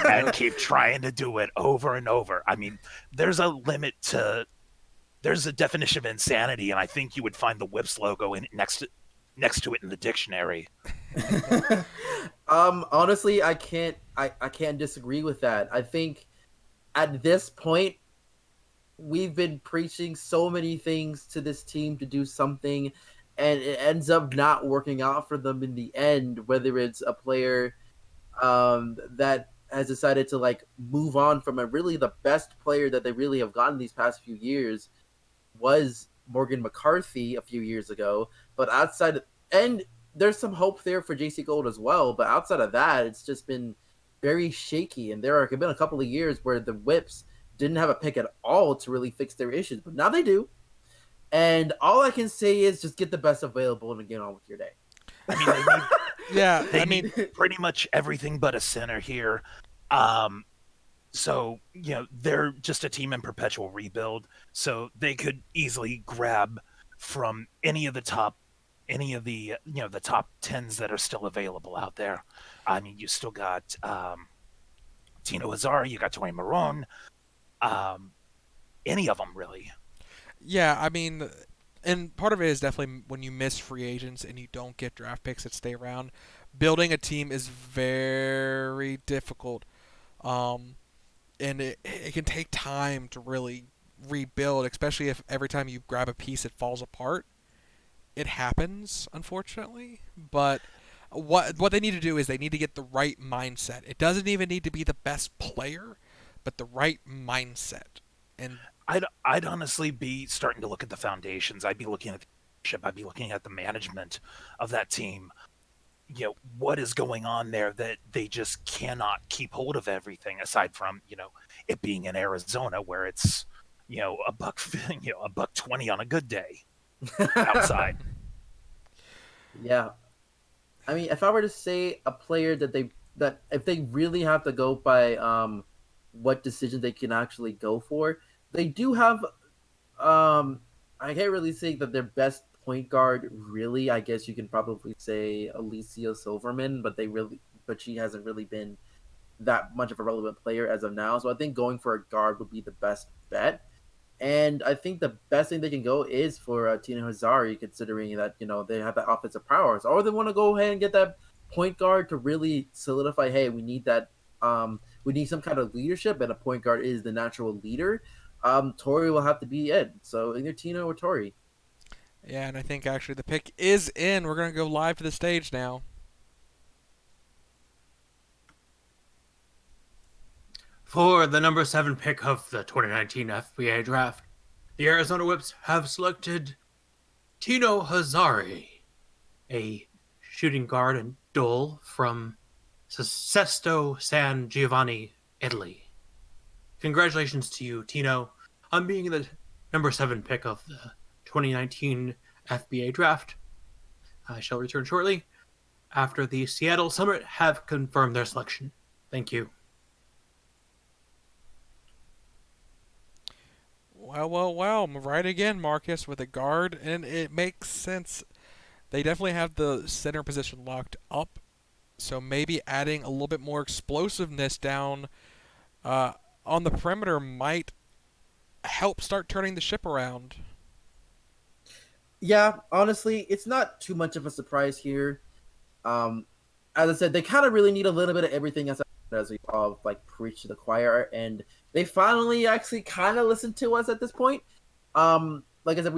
and keep trying to do it over and over. I mean, there's a limit to there's a definition of insanity, and I think you would find the Whips logo next to it in the dictionary. Honestly, I can't disagree with that. I think at this point we've been preaching so many things to this team to do something, and it ends up not working out for them in the end, whether it's a player that has decided to like move on from a really the best player that they really have gotten these past few years was Morgan McCarthy a few years ago. But outside of, and there's some hope there for JC Gold as well, but outside of that, it's just been very shaky. And there have been a couple of years where the Whips didn't have a pick at all to really fix their issues, but now they do. And all I can say is just get the best available and get on with your day. I mean, they need Yeah, they I mean, need pretty much everything but a center here. Um, so they're just a team in perpetual rebuild. So they could easily grab from any of the the top tens that are still available out there. I mean, you still got Tino Hazara, you got Tony Marone, um, any of them really. yeah, I mean, and part of it is definitely when you miss free agents and you don't get draft picks that stay around. Building a team is very difficult, um, and it can take time to really rebuild, especially if every time you grab a piece it falls apart. It happens, unfortunately, but what they need to do is they need to get the right mindset. It doesn't even need to be the best player, but the right mindset. And I'd honestly be starting to look at the foundations. I'd be looking at the leadership. I'd be looking at the management of that team. What is going on there that they just cannot keep hold of everything aside from it being in Arizona where it's a buck a buck 20 on a good day outside. Yeah, I mean, if I were to say a player that if they really have to go by what decision they can actually go for, they do have um I can't really say that their best point guard really. I guess you can probably say Alicia Silverman, but she hasn't really been that much of a relevant player as of now. So I think going for a guard would be the best bet. And I think the best thing they can go is for Tina Hazari, considering that they have that offensive powers, or they want to go ahead and get that point guard to really solidify. Hey, we need that. We need some kind of leadership, and a point guard is the natural leader. Tori will have to be it. So either Tina or Tori. Yeah, and I think actually the pick is in. We're gonna go live to the stage now. For the number 7 pick of the 2019 FBA Draft, the Arizona Whips have selected Tino Hazari, a shooting guard and duel from Sesto San Giovanni, Italy. Congratulations to you, Tino, on being the number 7 pick of the 2019 FBA Draft. I shall return shortly after the Seattle Summit have confirmed their selection. Thank you. Well. I'm right again, Marcus, with a guard, and it makes sense. They definitely have the center position locked up, so maybe adding a little bit more explosiveness down uh, on the perimeter might help start turning the ship around. Yeah, honestly, it's not too much of a surprise here. Um, as I said, they kind of really need a little bit of everything as we all like preach to the choir, and they finally actually kind of listen to us at this point. Like I said,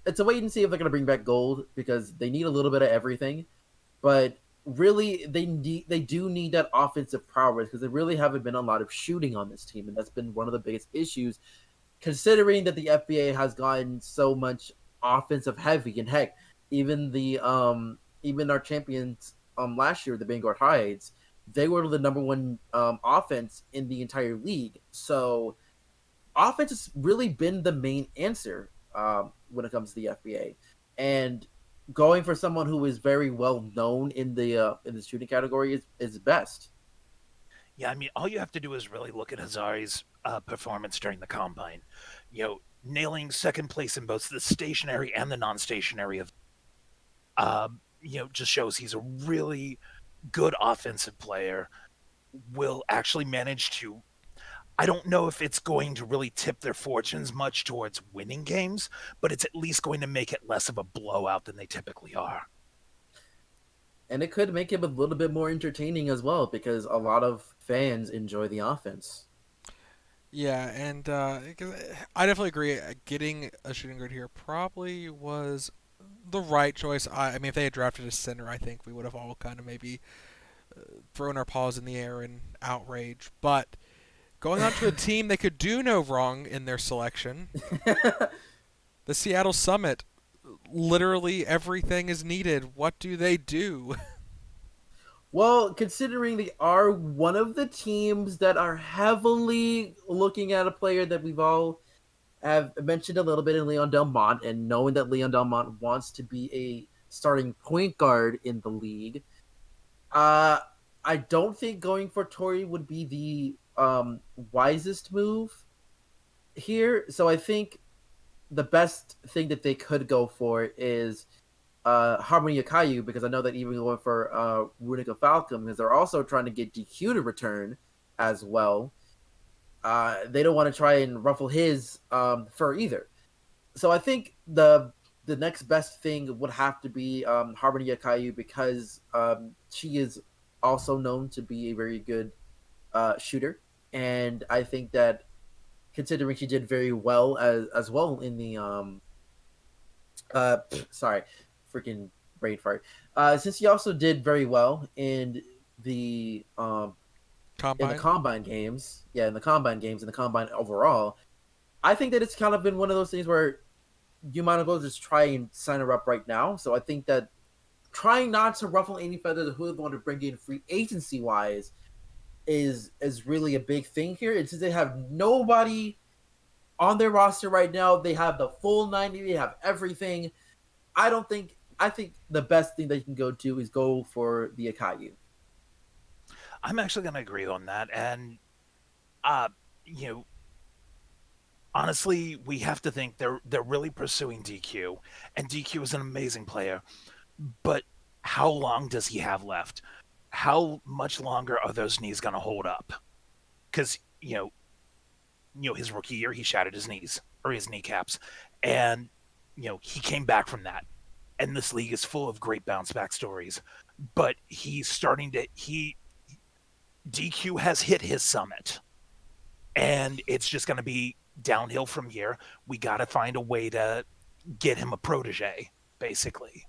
it's a wait and see if they're gonna bring back gold because they need a little bit of everything, but really they do need that offensive prowess because they really haven't been a lot of shooting on this team, and that's been one of the biggest issues considering that the FBA has gotten so much offensive heavy, and heck, even our champions last year, the Vanguard Hides, they were the number one offense in the entire league. So offense has really been the main answer when it comes to the FBA, and going for someone who is very well known in the shooting category is best. Yeah, I mean, all you have to do is really look at Hazari's performance during the combine. Nailing second place in both the stationary and the non-stationary of, just shows he's a really good offensive player. Will actually manage to. I don't know if it's going to really tip their fortunes much towards winning games, but it's at least going to make it less of a blowout than they typically are. And it could make him a little bit more entertaining as well because a lot of fans enjoy the offense. Yeah, and I definitely agree. Getting a shooting guard here probably was the right choice. I mean, if they had drafted a center, I think we would have all kind of maybe thrown our paws in the air in outrage. But going on to a team that could do no wrong in their selection, the Seattle Summit. Literally everything is needed. What do they do? Well, considering they are one of the teams that are heavily looking at a player that we've all have mentioned a little bit in Leon Delmont, and knowing that Leon Delmont wants to be a starting point guard in the league, uh, I don't think going for Tori would be the wisest move here. So I think the best thing that they could go for is Harmony Akayu, because I know that even going for Runica Falcon, because they're also trying to get DQ to return as well. They don't want to try and ruffle his fur either. So I think the next best thing would have to be Harmony Akayu because she is also known to be a very good shooter, and I think that considering she did very well as well in the sorry, freaking brain fart. Since he also did very well the um in the Combine? combine games, yeah, in the combine games, in the combine overall, I think that it's kind of been one of those things where you might as well just try and sign her up right now. So I think that trying not to ruffle any feathers of who they want to bring in free agency wise is really a big thing here. And since they have nobody on their roster right now, they have the full 90, they have everything. I think the best thing they can go do is go for the Akayu. I'm actually going to agree on that. And, uh, you know, honestly, we have to think they're really pursuing DQ, and DQ is an amazing player. But how long does he have left? How much longer are those knees going to hold up? Because his rookie year he shattered his knees or his kneecaps, and he came back from that. And this league is full of great bounce back stories. But he's starting to he DQ has hit his summit, and it's just going to be downhill from here. We got to find a way to get him a protege, basically.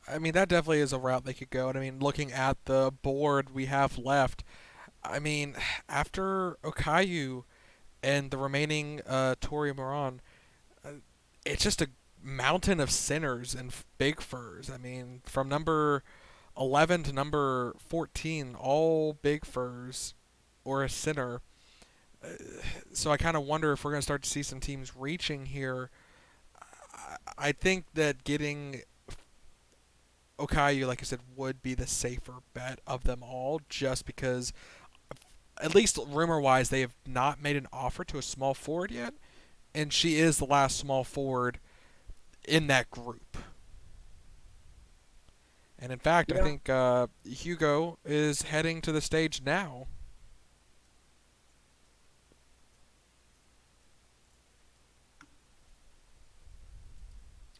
I mean, that definitely is a route they could go. And I mean, looking at the board we have left, I mean, after Okayu and the remaining Tori Moran, uh, it's just a mountain of sinners and big furs. I mean, from number 11 to number 14, all big furs or a sinner. Uh, so I kind of wonder if we're going to start to see some teams reaching here. I think that getting Okayu, like I said, would be the safer bet of them all, just because, at least rumor wise, they have not made an offer to a small forward yet, and she is the last small forward in that group. And in fact, I Yeah. think Hugo is heading to the stage now.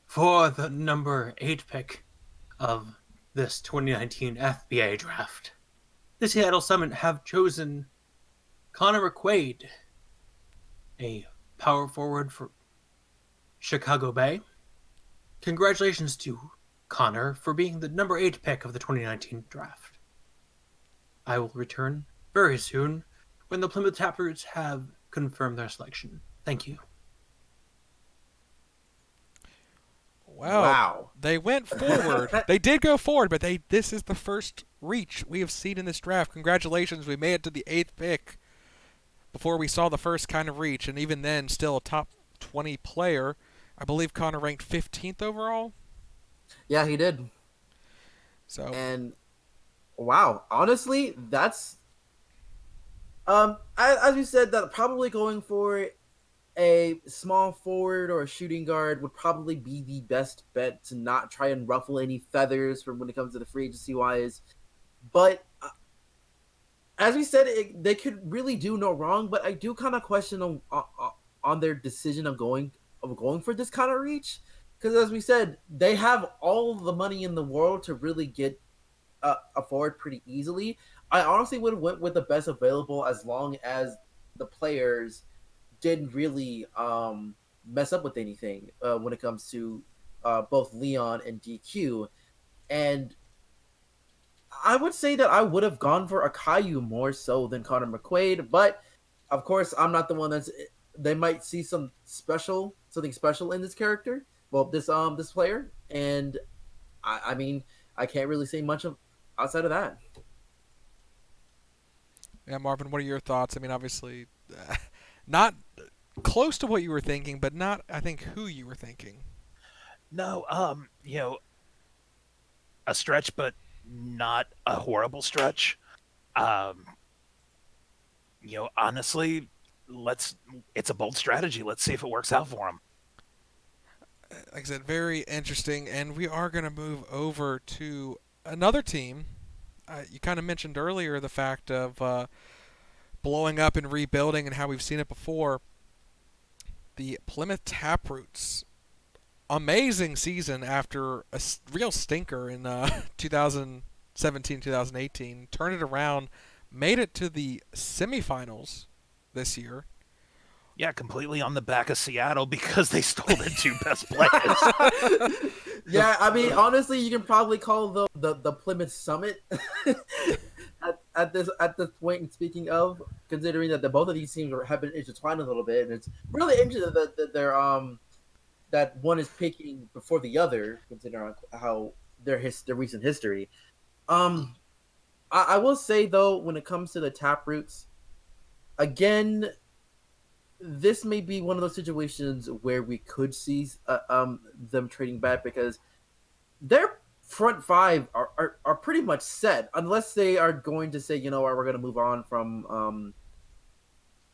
For the number 8 pick of this 2019 FBA draft, the Seattle Summit have chosen Connor McQuaid, a power forward for Chicago Bay. Congratulations to Connor for being the number 8 pick of the 2019 draft. I will return very soon when the Plymouth Taproots have confirmed their selection. Thank you. Well, Wow. they went forward. They did go forward, but this is the first reach we have seen in this draft. Congratulations, we made it to the 8th pick before we saw the first kind of reach, and even then, still a top 20 player. I believe Connor ranked 15th overall. Yeah, he did. So, And wow, honestly, that's as we said, that probably going for a small forward or a shooting guard would probably be the best bet to not try and ruffle any feathers from when it comes to the free agency wise. But as we said, they could really do no wrong. But I do kind of question on their decision of going for this kind of reach, because as we said, they have all the money in the world to really get a forward pretty easily. I honestly would have went with the best available as long as the players didn't really mess up with anything when it comes to both Leon and DQ. And I would say that I would have gone for Akayu more so than Connor McQuaid, but of course I'm not the one that's. They might see something special in this character. Well, this player, and I mean I can't really say much of outside of that. yeah, Marvin, what are your thoughts? I mean, obviously, not close to what you were thinking, but not, I think, who you were thinking. No, a stretch, but not a horrible stretch. Um, honestly, let's. It's a bold strategy. Let's see if it works out for him. Like I said, very interesting. And we are going to move over to another team. You kind of mentioned earlier the fact of blowing up and rebuilding and how we've seen it before. The Plymouth Taproots. Amazing season after a real stinker in 2017 2018. Turned it around, made it to the semifinals this year. Yeah, completely on the back of Seattle because they stole their two best players. Yeah, I mean, honestly, you can probably call the Plymouth Summit at this point. And speaking of, considering that both of these teams have been intertwined a little bit, and it's really interesting that they're that one is picking before the other, considering how their recent history. Um, I will say though, when it comes to the Taproots, again, this may be one of those situations where we could see them trading back because their front five are pretty much set unless they are going to say, you know what, we're going to move on from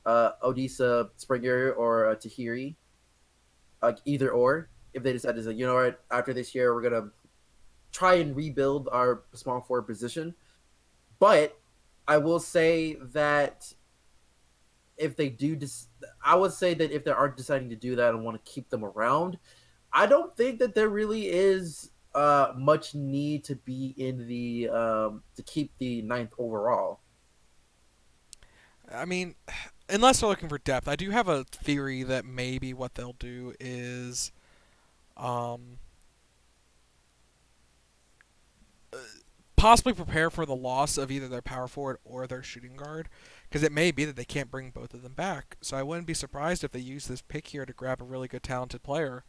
Odessa Springer or Tahiri, like either or. If they decide to say, you know what, after this year we're gonna try and rebuild our small forward position, but I will say that if they do, I would say that if they are deciding to do that and want to keep them around, I don't think that there really is much need to be in the to keep the ninth overall. I mean, unless they're looking for depth, I do have a theory that maybe what they'll do is um, possibly prepare for the loss of either their power forward or their shooting guard, because it may be that they can't bring both of them back. So I wouldn't be surprised if they use this pick here to grab a really good, talented player.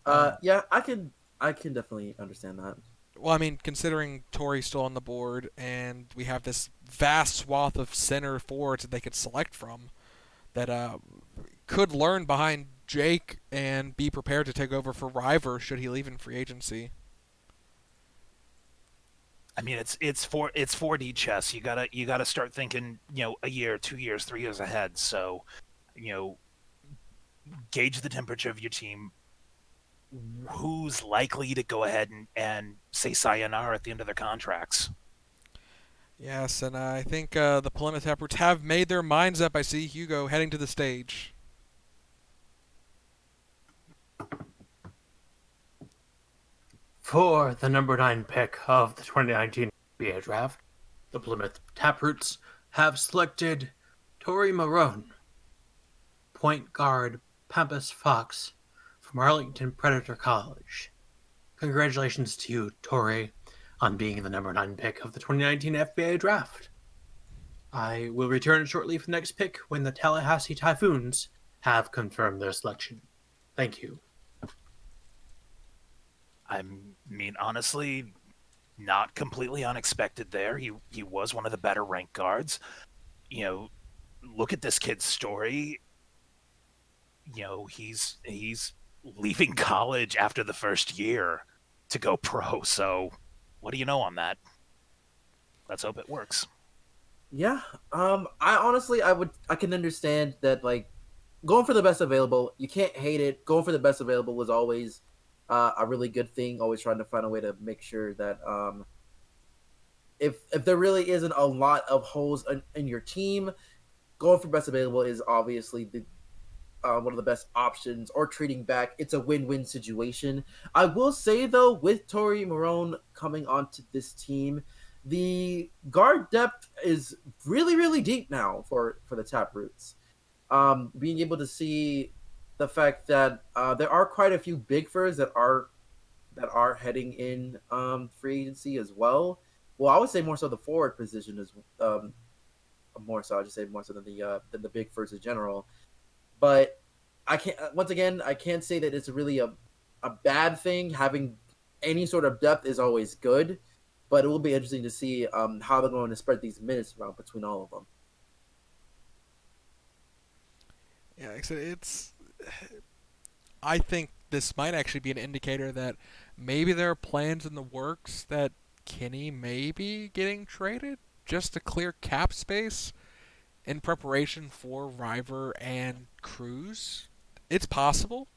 Um, Yeah, I can definitely understand that. well, I mean, considering Torrey's still on the board and we have this vast swath of center forwards that they could select from that could learn behind Jake and be prepared to take over for River should he leave in free agency. I mean, it's 4D chess. You gotta start thinking, a year, 2 years, 3 years ahead. So, you know, gauge the temperature of your team. Who's likely to go ahead and say sayonara at the end of their contracts? Yes, and I think the Plymouth Taproots have made their minds up. I see Hugo heading to the stage. For the number 9 pick of the 2019 FBA Draft, the Plymouth Taproots have selected Tori Marone, point guard Pampas Fox from Arlington Predator College. Congratulations to you, Tori, on being the number 9 pick of the 2019 FBA Draft. I will return shortly for the next pick when the Tallahassee Typhoons have confirmed their selection. Thank you. I mean, honestly, not completely unexpected there. He was one of the better ranked guards. You know, look at this kid's story. He's leaving college after the first year to go pro. So, what do you know on that? Let's hope it works. Yeah, I honestly I can understand that like going for the best available. You can't hate it. Going for the best available was always a really good thing. Always trying to find a way to make sure that if there really isn't a lot of holes in your team, going for best available is obviously the one of the best options. Or trading back, it's a win-win situation. I will say though, with Tori Marone coming onto this team, the guard depth is really deep now for the Taproots. Being able to see the fact that there are quite a few big furs that are heading in free agency as well. Well, I would say more so the forward position is more so. I just say more so than the big furs in general. But I can't. Once again, I can't say that it's really a bad thing. Having any sort of depth is always good, but it will be interesting to see how they're going to spread these minutes around between all of them. Yeah, it's. I think this might actually be an indicator that maybe there are plans in the works that Kenny may be getting traded just to clear cap space in preparation for River and Cruz. It's possible.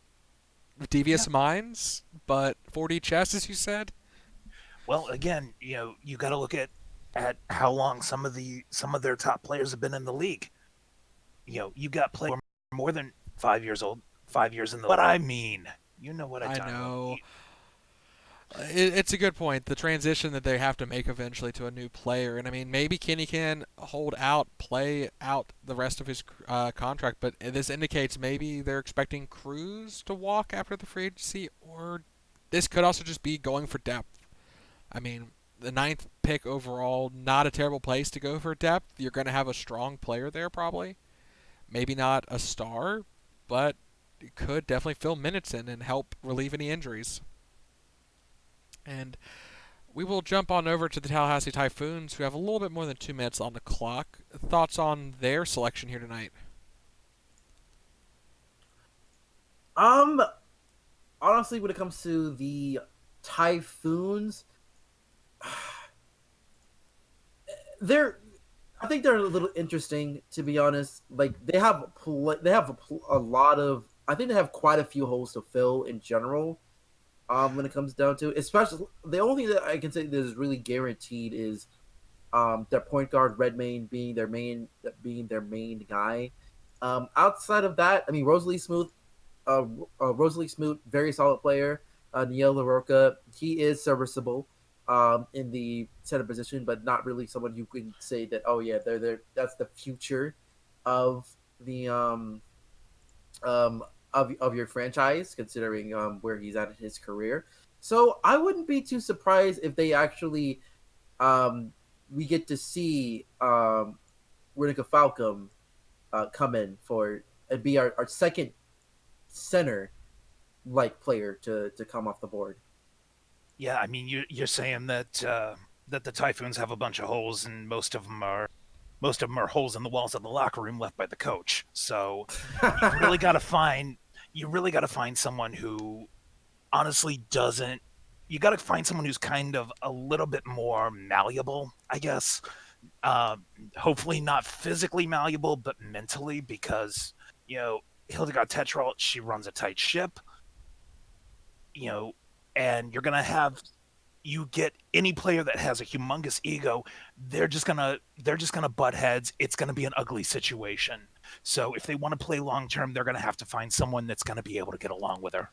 Yeah. Devious minds, but 4D chess, as you said. Well, again, you got to look at how long some of their top players have been in the league. You got players more than 5 years old, 5 years in the. What I mean, you know what I'm I talking about. know. It's a good point. The transition that they have to make eventually to a new player, and I mean, maybe Kenny can hold out, play out the rest of his contract, but this indicates maybe they're expecting Cruz to walk after the free agency, or this could also just be going for depth. I mean, the ninth pick overall, not a terrible place to go for depth. You're going to have a strong player there, probably. Maybe not a star, but it could definitely fill minutes in and help relieve any injuries. And we will jump on over to the Tallahassee Typhoons, who have a little bit more than 2 minutes on the clock. Thoughts on their selection here tonight? Um, Honestly, when it comes to the Typhoons, they're I think they're a little interesting, to be honest. Like they have a lot of. I think they have quite a few holes to fill in general. When it comes down to it. Especially the only thing that I can say that is really guaranteed is their point guard Redmayne being their main guy. Outside of that, I mean uh, Rosalie Smoot, very solid player. Neil LaRocca, he is serviceable in the center position, but not really someone you can say that, oh yeah, they're there. That's the future of the um, of your franchise, considering where he's at in his career. So I wouldn't be too surprised if they actually we get to see Rudica Falcom come in for and be our second center like player to come off the board. Yeah, I mean, you're saying that that the Typhoons have a bunch of holes, and most of them are holes in the walls of the locker room left by the coach. So you've really got to find you really got to find someone who honestly doesn't. You got to find someone who's kind of a little bit more malleable, I guess. Uh, Hopefully not physically malleable, but mentally, because you know Hildegard Tetrol, she runs a tight ship. You know, and you get any player that has a humongous ego, they're just gonna butt heads. It's gonna be an ugly situation. So if they want to play long term, they're gonna have to find someone that's gonna be able to get along with her.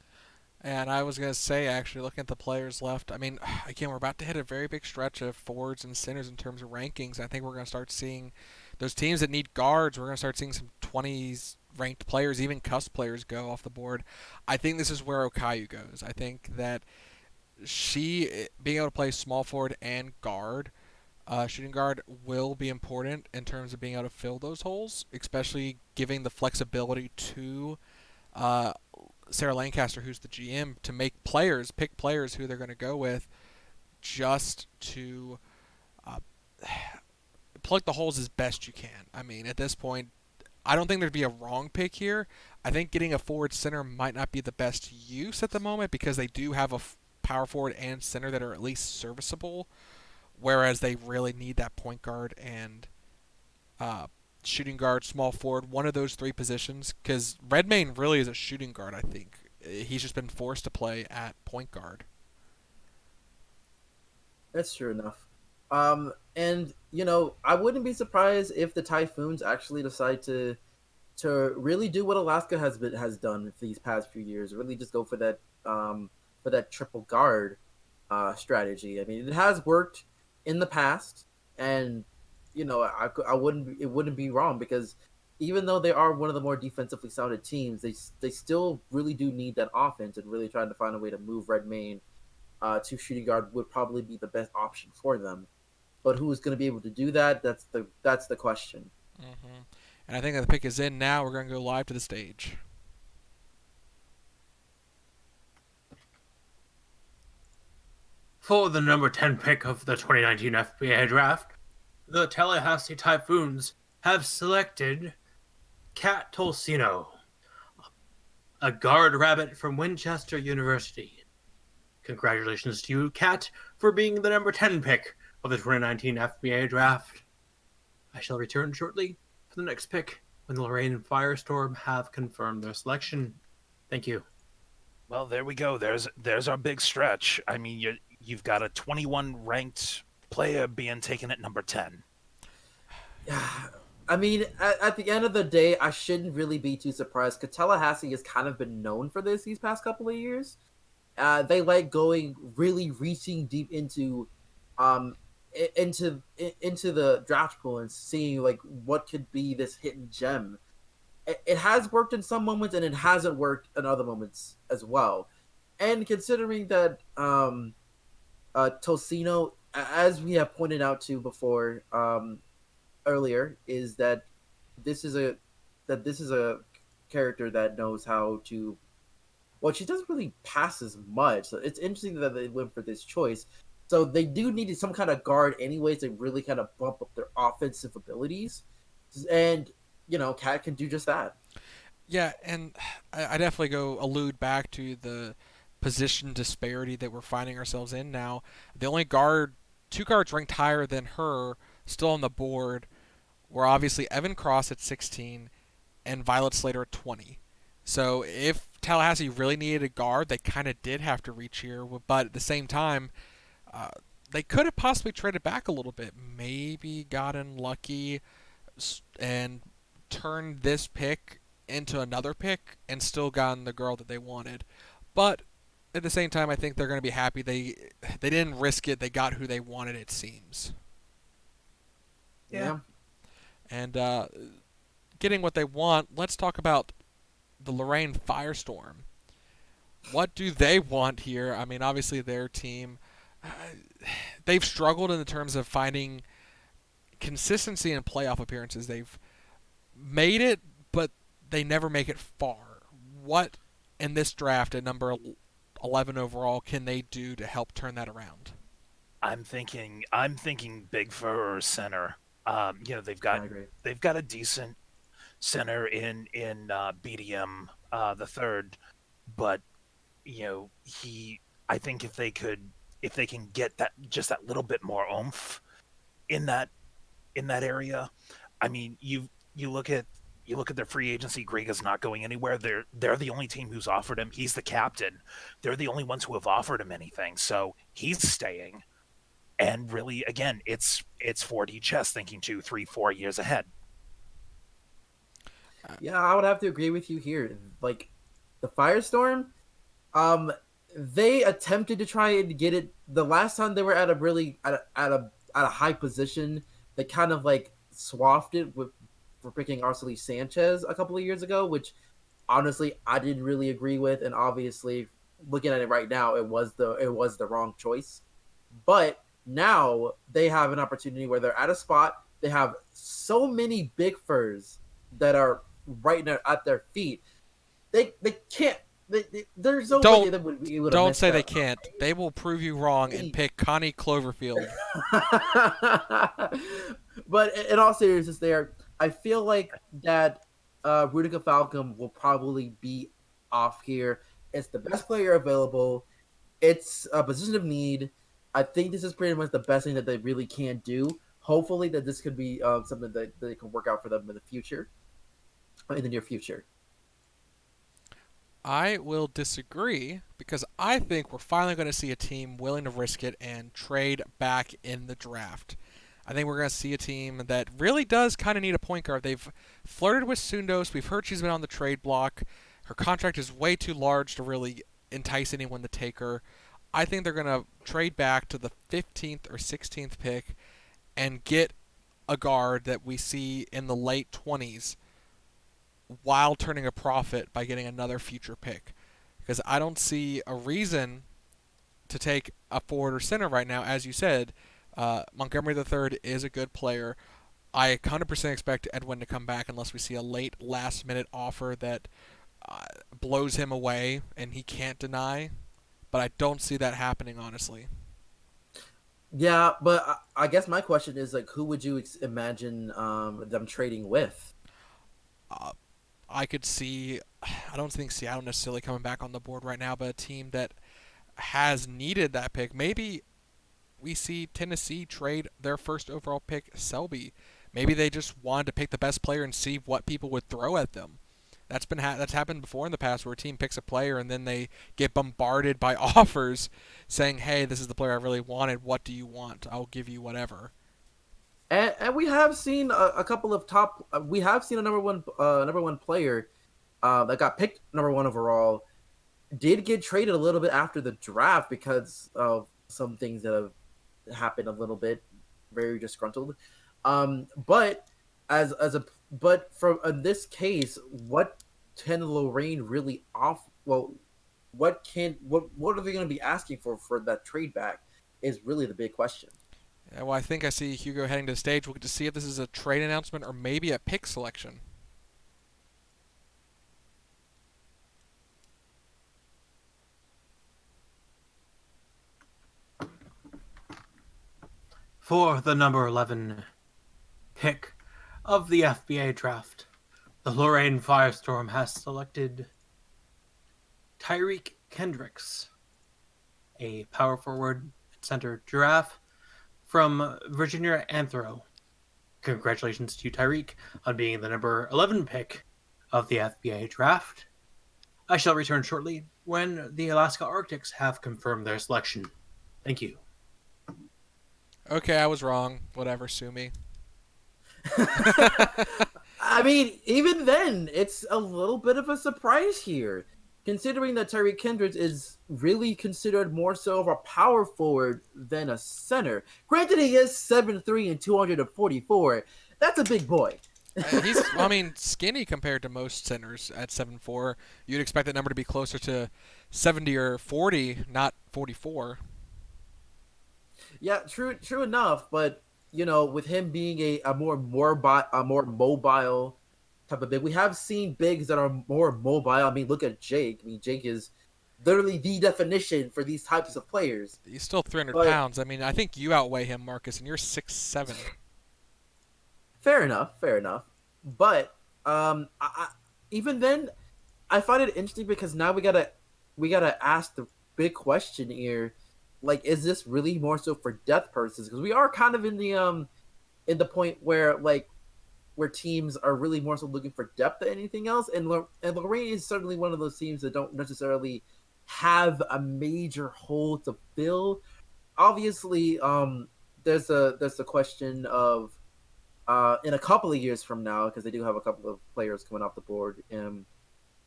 And I was going to say, actually, looking at the players left, I mean, again, we're about to hit a very big stretch of forwards and centers in terms of rankings. I think we're going to start seeing those teams that need guards. We're going to start seeing some 20s ranked players, even cuss players, go off the board. I think this is where Okayu goes. I think that she being able to play small forward and guard, shooting guard, will be important in terms of being able to fill those holes, especially giving the flexibility to uh, Sarah Lancaster, who's the GM, to pick players who they're going to go with, just to uh, plug the holes as best you can. I mean, at this point, I don't think there'd be a wrong pick here. I think getting a forward center might not be the best use at the moment because they do have a power forward and center that are at least serviceable, whereas they really need that point guard and uh, shooting guard, small forward, one of those three positions. Because Redmayne really is a shooting guard, I think. He's just been forced to play at point guard. That's true enough. And I wouldn't be surprised if the Typhoons actually decide to really do what Alaska has done these past few years. Really, just go for that triple guard strategy. I mean, it has worked in the past, and I wouldn't it wouldn't be wrong because even though they are one of the more defensively sounded teams, they still really do need that offense and really trying to find a way to move Redmayne to shooting guard would probably be the best option for them. But who's going to be able to do that? That's the question. Mm-hmm. And I think that the pick is in now. We're going to go live to the stage. For the number 10 pick of the 2019 FBA Draft, the Tallahassee Typhoons have selected Kat Tolsino, a guard rabbit from Winchester University. Congratulations to you, Kat, for being the number 10 pick of the 2019 FBA Draft. I shall return shortly for the next pick when Lorraine and Firestorm have confirmed their selection. Thank you. Well, there we go. There's our big stretch. I mean, you've got a 21 ranked player being taken at number 10. I mean, at the end of the day, I shouldn't really be too surprised because Tallahassee has kind of been known for this these past couple of years. They like going really reaching deep um, into the draft pool and seeing like what could be this hidden gem. It has worked in some moments and it hasn't worked in other moments as well. And considering that Tocino, as we have pointed out to before earlier, is that this is a this is a character that knows how to. Well, she doesn't really pass as much, so it's interesting that they went for this choice. So they do need some kind of guard, anyways, to really kind of bump up their offensive abilities, and Cat can do just that. Yeah, and I definitely go allude back to the position disparity that we're finding ourselves in now. The only two guards ranked higher than her, still on the board, were obviously Evan Cross at 16 and Violet Slater at 20. So if Tallahassee really needed a guard, they kind of did have to reach here. But at the same time, uh, they could have possibly traded back a little bit. Maybe gotten lucky and turned this pick into another pick and still gotten the girl that they wanted. But at the same time, I think they're going to be happy they didn't risk it. They got who they wanted. It seems. Yeah. Yeah. And getting what they want, let's talk about the Lorraine Firestorm. What do they want here? I mean, obviously their team, uh, they've struggled in the terms of finding consistency in playoff appearances. They've made it, but they never make it far. What in this draft at number 11 overall can they do to help turn that around? I'm thinking big for center. They've got I agree. a decent center in BDM the third, but he I think if they can get that just that little bit more oomph in that area. I mean, you look at their free agency. Greg is not going anywhere. They're the only team who's offered him. He's the captain. They're the only ones who have offered him anything. So he's staying. And really, again, it's 4D chess, thinking 2, 3, 4 years ahead. Yeah, I would have to agree with you here. Like the Firestorm, um, they attempted to try and get it the last time they were at a really at a high position. They kind of like swapped it with for picking Arceli Sanchez a couple of years ago, which honestly I didn't really agree with, and obviously looking at it right now, it was the wrong choice. But now they have an opportunity where they're at a spot. They have so many big furs that are right now at their feet. They can't. There's no way Don't they would be able to don't mess say they up. can't. They will prove you wrong and pick Connie Cloverfield. But in all seriousness, there, I feel like that Rudica Falcom will probably be off here. It's the best player available. It's a position of need. I think this is pretty much the best thing that they really can do. Hopefully, that this could be something that they can work out for them in the future, in the near future. I will disagree because I think we're finally going to see a team willing to risk it and trade back in the draft. I think we're going to see a team that really does kind of need a point guard. They've flirted with Sundos. We've heard she's been on the trade block. Her contract is way too large to really entice anyone to take her. I think they're going to trade back to the 15th or 16th pick and get a guard that we see in the late 20s while turning a profit by getting another future pick. Because I don't see a reason to take a forward or center right now. As you said, Montgomery III is a good player. I 100% expect Edwin to come back unless we see a late last minute offer that blows him away and he can't deny. But I don't see that happening, honestly. Yeah, but I guess my question is like, who would you imagine them trading with? Uh, I could see. I don't think Seattle necessarily coming back on the board right now, but a team that has needed that pick. Maybe we see Tennessee trade their first overall pick, Selby. Maybe they just wanted to pick the best player and see what people would throw at them. That's happened before in the past where a team picks a player and then they get bombarded by offers saying, "Hey, this is the player I really wanted. What do you want? I'll give you whatever." And we have seen a couple of top. We have seen a number one player that got picked number one overall did get traded a little bit after the draft because of some things that have happened a little bit, very disgruntled. But as a but from in this case, what can Lorraine really off? Well, what are they going to be asking for that trade back is really the big question. Yeah, well, I think I see Hugo heading to the stage. We'll get to see if this is a trade announcement or maybe a pick selection. For the number 11 pick of the FBA draft, the Lorraine Firestorm has selected Tyreek Kendricks, a power forward center giraffe from Virginia Anthro. Congratulations to you, Tyreek, on being the number 11 pick of the FBA draft. I shall return shortly when the Alaska Arctics have confirmed their selection. Thank you. Okay, I was wrong. Whatever, sue me. I mean, even then, it's a little bit of a surprise here, considering that Tyreek Kendricks is really considered more so of a power forward than a center. Granted, he is 7'3" and 244. That's a big boy. He's, I mean, skinny compared to most centers at 7'4". You'd expect that number to be closer to 70 or 40, not 44. Yeah, true enough. But with him being a more mobile type of big, we have seen bigs that are more mobile. I mean, look at Jake. I mean, Jake is literally the definition for these types of players. He's still 300 But pounds. I mean, I think you outweigh him, Marcus, and you're 6'7". fair enough, fair enough. But even then, I find it interesting because now we gotta ask the big question here. Like, is this really more so for depth purposes? Because we are kind of in the point where where teams are really more so looking for depth than anything else. And Lorraine is certainly one of those teams that don't necessarily have a major hole to fill. Obviously, there's a question of in a couple of years from now, because they do have a couple of players coming off the board.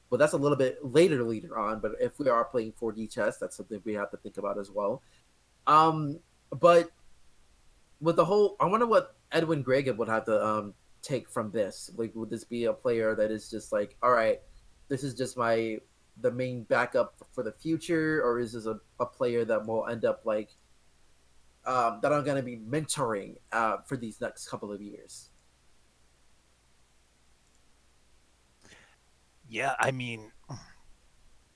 But that's a little bit later on. But if we are playing 4D chess, that's something we have to think about as well. But with the whole, I wonder what Edwin Gregan would have to take from this. Like, would this be a player that is just like, all right, this is just the main backup for the future, or is this a player that will end up that I'm going to be mentoring for these next couple of years? Yeah, I mean,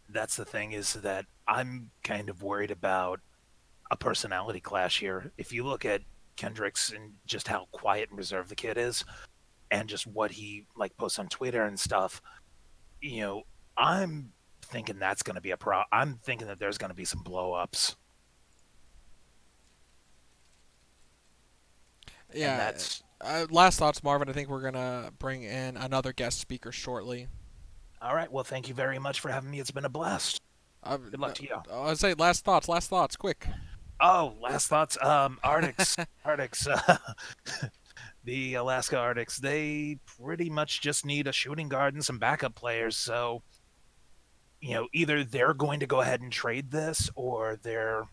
that's the thing is that I'm kind of worried about a personality clash here. If you look at Kendricks and just how quiet and reserved the kid is, and just what he posts on Twitter and stuff, you know, I'm thinking that's going to be a pro. I'm thinking that there's going to be some blow ups, and Yeah. that's Last thoughts, Marvin. I think we're gonna bring in another guest speaker shortly. all right. Well, thank you very much for having me. It's been a blast. Good luck to you. I say last thoughts. Last thoughts. Quick. Oh, last thoughts. Arctics. The Alaska Arctics. They pretty much just need a shooting guard and some backup players. So, either they're going to go ahead and trade this, or they're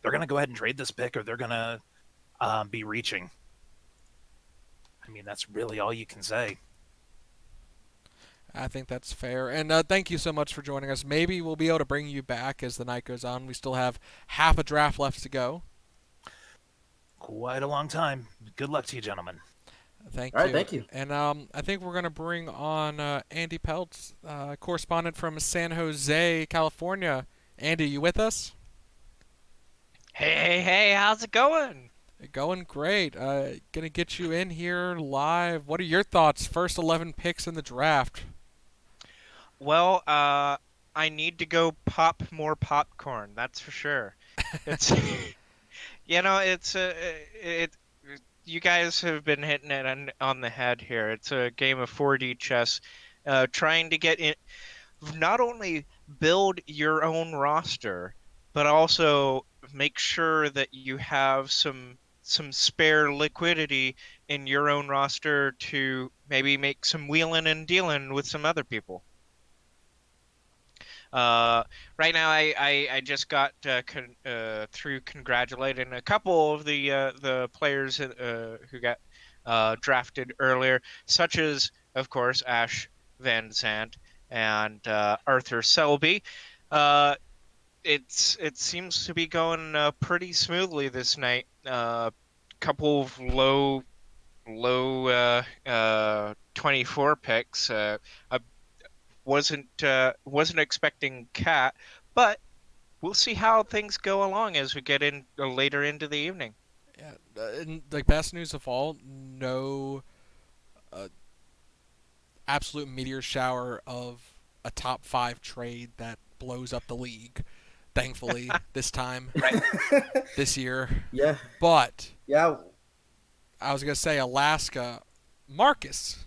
going to go ahead and trade this pick, or they're going to be reaching. I mean, that's really all you can say. I think that's fair. And thank you so much for joining us. Maybe we'll be able to bring you back as the night goes on. We still have half a draft left to go. Quite a long time. Good luck to you, gentlemen. Thank All right, you. thank you. And I think we're going to bring on Andy Peltz, correspondent from San Jose, California. Andy, you with us? Hey, how's it going? Going great. Gonna get you in here live. What are your thoughts? First 11 picks in the draft. Well, I need to go pop more popcorn, that's for sure. It's, it's it. You guys have been hitting it on the head here. It's a game of 4D chess, trying to get in, not only build your own roster, but also make sure that you have some spare liquidity in your own roster to maybe make some wheeling and dealing with some other people. Right now, I just got through congratulating a couple of the players who got drafted earlier, such as, of course, Ash Van Zandt and Arthur Selby. It seems to be going pretty smoothly this night. Couple of low 24 picks. I wasn't expecting Cat, but we'll see how things go along as we get in later into the evening. Yeah, and the best news of all, no absolute meteor shower of a top 5 trade that blows up the league. Thankfully, this time, Right. this year. Yeah, But yeah. I was gonna say Alaska. Marcus,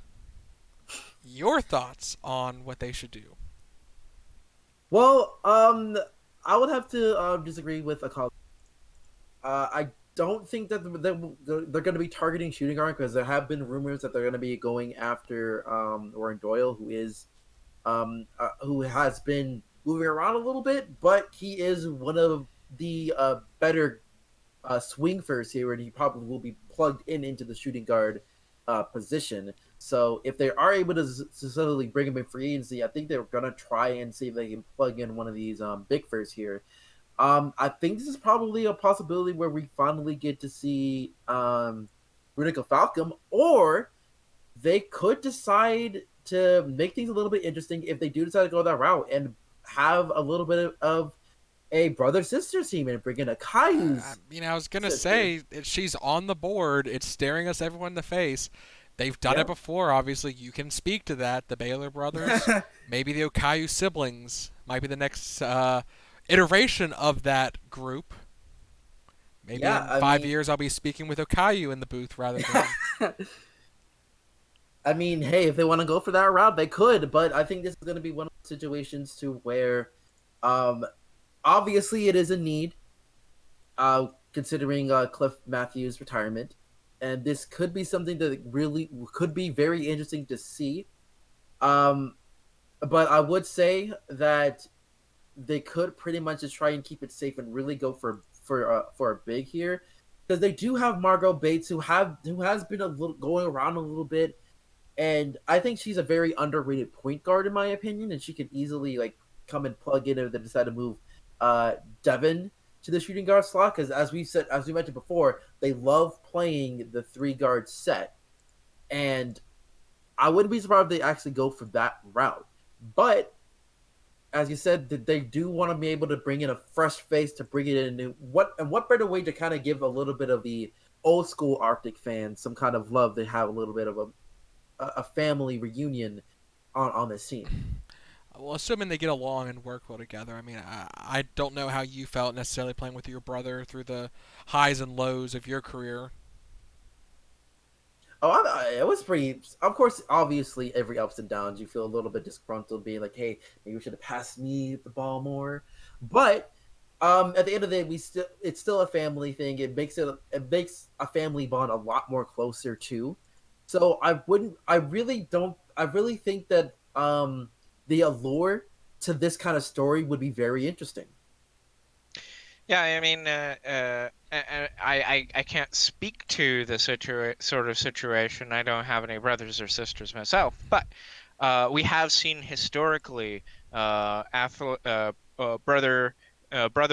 your thoughts on what they should do? Well, I would have to disagree with a colleague. I don't think that they're going to be targeting shooting guard because there have been rumors that they're going to be going after Warren Doyle, who has been moving around a little bit, but he is one of the better swing here, and he probably will be plugged into the shooting guard position. So if they are able to suddenly bring him in free agency, I think they're gonna try and see if they can plug in one of these big firsts here. I think this is probably a possibility where we finally get to see Rudica Falcom, or they could decide to make things a little bit interesting if they do decide to go that route and have a little bit of a brother sister team and bring in a Caillou's I was gonna sister. say she's on the board. It's staring us everyone in the face. They've done it Yep. before. Obviously, you can speak to that. The Baylor brothers, maybe the Okayu siblings, might be the next iteration of that group. Maybe Yeah, in I 5 years, I'll be speaking with Okayu in the booth rather than. I mean, hey, if they want to go for that route, they could, but I think this is going to be one of the situations to where, um, obviously it is a need, considering Cliff Matthews' retirement, and this could be something that really could be very interesting to see. Um, but I would say that they could pretty much just try and keep it safe and really go for a big here because they do have Margot Bates who has been a little going around a little bit, and I think she's a very underrated point guard in my opinion, and she could easily like come and plug in if they decide to move uh Devin to the shooting guard slot because as we mentioned before, they love playing the three guard set, and I wouldn't be surprised if they actually go for that route. But as you said, that they do want to be able to bring in a fresh face to bring it in. What better way to kind of give a little bit of the old school Arctic fans some kind of love? They have a little bit of a family reunion on this team. Well, assuming they get along and work well together. I mean, I don't know how you felt necessarily playing with your brother through the highs and lows of your career. It was pretty. Of course, obviously, every ups and downs, you feel a little bit disgruntled, being like, "Hey, maybe you should have passed me the ball more." But at the end of the day, it's still a family thing. It makes a family bond a lot more closer too. So I wouldn't. I really don't. I really think that the allure to this kind of story would be very interesting. Yeah, I mean, I can't speak to the sort of situation. I don't have any brothers or sisters myself, but we have seen historically brother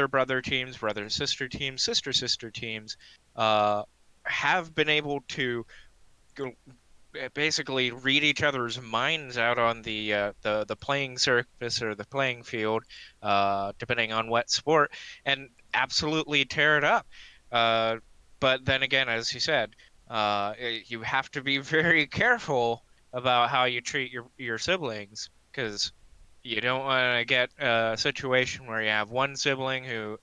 brother teams, brother sister teams uh, have been able to go basically read each other's minds out on the playing surface or the playing field, depending on what sport, and absolutely tear it up. Uh, but then again, as you said, you have to be very careful about how you treat your siblings because you don't want to get a situation where you have one sibling who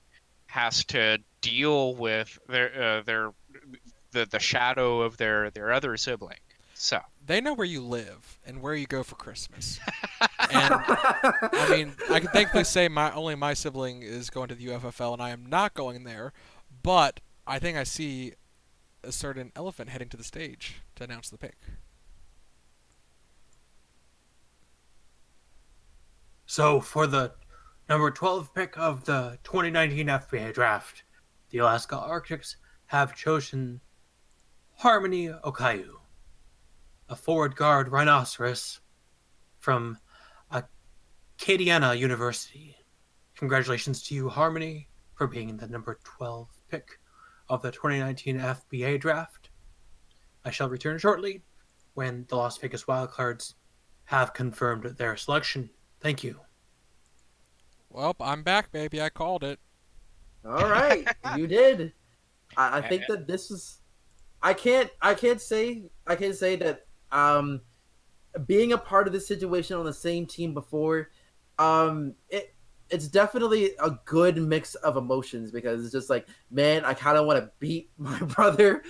has to deal with the shadow of their other sibling. So, They know where you live and where you go for Christmas. And I mean, I can thankfully say my sibling is going to the UFFL and I am not going there, but I think I see a certain elephant heading to the stage to announce the pick. So for the number 12 pick of the 2019 FBA Draft, the Alaska Arctics have chosen Harmony Okayu, a forward guard rhinoceros from Acadiana University. Congratulations to you, Harmony, for being the number 12 pick of the 2019 FBA Draft. I shall return shortly when the Las Vegas Wildcards have confirmed their selection. Thank you. Well, I'm back, baby. I called it. All right, you did. I uh, think that this is. I can't say that being a part of this situation on the same team before, it's definitely a good mix of emotions because it's just like, man, I kind of want to beat my brother.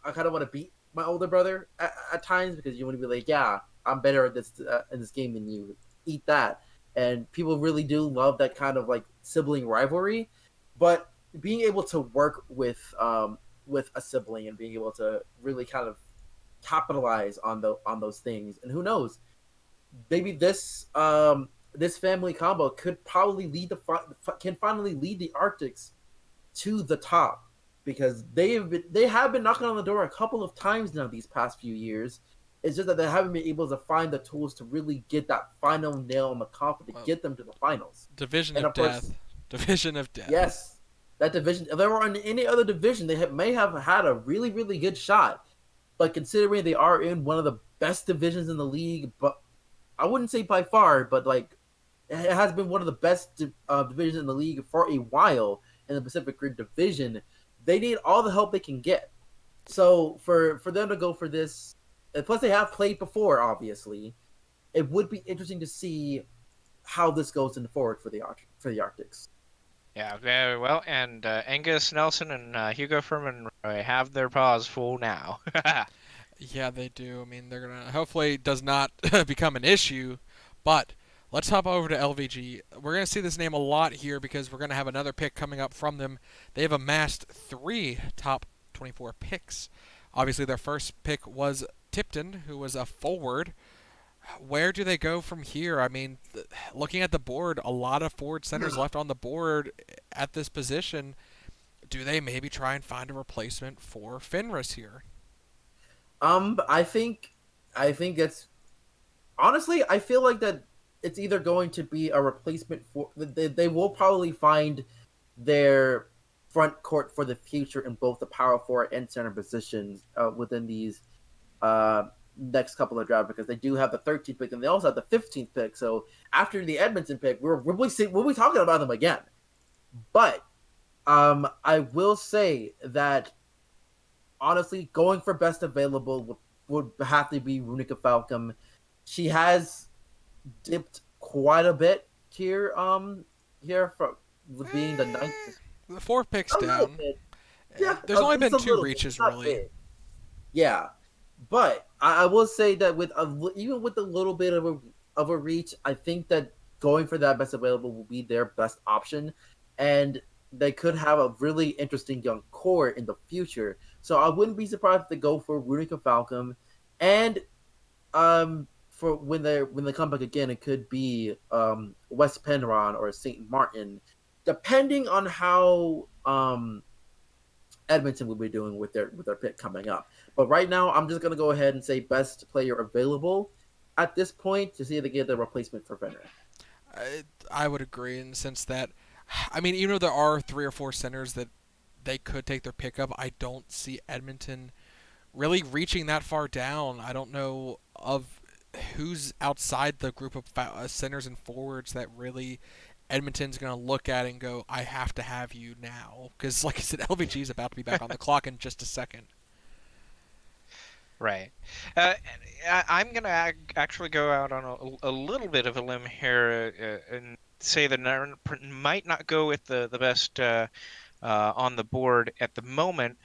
I kind of want to beat my older brother at times because you want to be like, yeah, I'm better at this in this game than you. Eat that, and people really do love that kind of like sibling rivalry. But being able to work with a sibling and being able to really kind of capitalize on those things, and who knows, maybe this family combo could probably can finally lead the Arctics to the top because they have been knocking on the door a couple of times now these past few years. It's just that they haven't been able to find the tools to really get that final nail in the coffin to Well, get them to the finals. Division And of of course, Death. Division of Death. yes, that division. If they were in any other division, may have had a really good shot. But considering they are in one of the best divisions in the league, but I wouldn't say by far, but like it has been one of the best divisions in the league for a while in the Pacific Rim division. They need all the help they can get. So for them to go for this, and plus they have played before, obviously, it would be interesting to see how this goes in forward for the Arctics. Yeah, very well. And Angus Nelson and Hugo Furman have their paws full now. Yeah, they do. I mean, they're gonna hopefully it does not become an issue, but let's hop over to LVG. We're gonna see this name a lot here because we're gonna have another pick coming up from them. They have amassed 3 top 24 picks. Obviously, their first pick was Tipton, who was a forward. Where do they go from here? I mean, looking at the board, a lot of forward centers left on the board at this position. Do they maybe try and find a replacement for Fenris here? I think it's honestly, I feel like that it's either going to be a replacement for they will probably find their front court for the future in both the power forward and center positions within these uh, next couple of drafts because they do have the 13th pick and they also have the 15th pick. So after the Edmonton pick, we'll be talking about them again. But I will say that honestly, going for best available would have to be Runica Falcom. She has dipped quite a bit here. Here for being the ninth, The 4 picks a little down. bit. Yeah, There's only just been a two little bit. reaches It's not really. big. Yeah, but I will say that even with a little bit of a reach, I think that going for that best available will be their best option, and they could have a really interesting young core in the future. So I wouldn't be surprised if they go for Runica Falcom, and for when they come back again, it could be West Penron or Saint Martin, depending on how Edmonton will be doing with their pick coming up. But right now, I'm just gonna go ahead and say best player available at this point to see if they get the replacement for Venner. I would agree in the sense that, I mean, even though there are 3 or 4 centers that they could take their pick of, I don't see Edmonton really reaching that far down. I don't know of who's outside the group of centers and forwards that really Edmonton's going to look at and go, I have to have you now. Because, like I said, LVG is about to be back on the clock in just a second. Right. I'm going to actually go out on a little bit of a limb here and say that I might not go with the best on the board at the moment,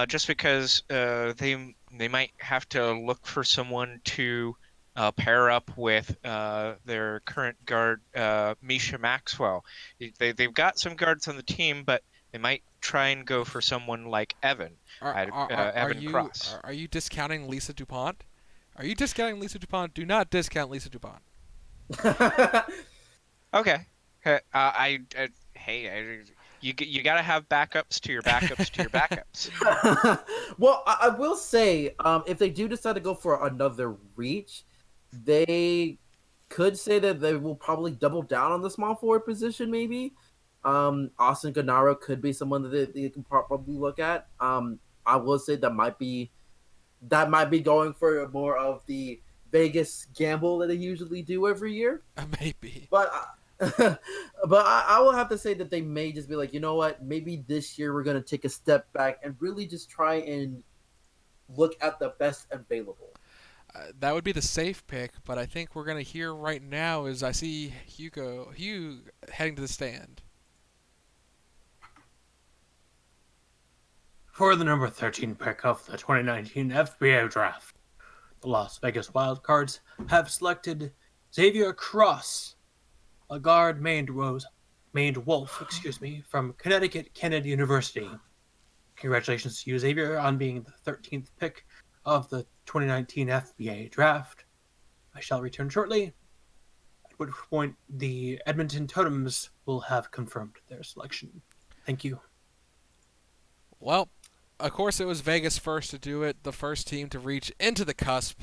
just because they might have to look for someone to pair up with their current guard, Misha Maxwell. They've got some guards on the team, but they might try and go for someone like Evan, Evan Cross. Are you discounting Lisa DuPont? Are you discounting Lisa DuPont? Do not discount Lisa DuPont. Okay. Hey, you got to have backups to your backups to your backups. Well, I will say, if they do decide to go for another reach, they could say that they will probably double down on the small forward position. Maybe Austin Gennaro could be someone that they can probably look at. I will say that might be going for more of the Vegas gamble that they usually do every year. Maybe. But I will have to say that they may just be like, you know what? Maybe this year we're gonna take a step back and really just try and look at the best available. That would be the safe pick, but I think we're going to hear right now is I see Hugh heading to the stand. for the number 13 pick of the 2019 FBA Draft, the Las Vegas Wildcards have selected Xavier Cross, a guard named Wolf, from Connecticut Kennedy University. Congratulations to you, Xavier, on being the 13th pick of the 2019 FBA Draft. I shall return shortly, at which point the Edmonton Totems will have confirmed their selection. Thank you. Well, of course, it was Vegas first to do it, the first team to reach into the cusp,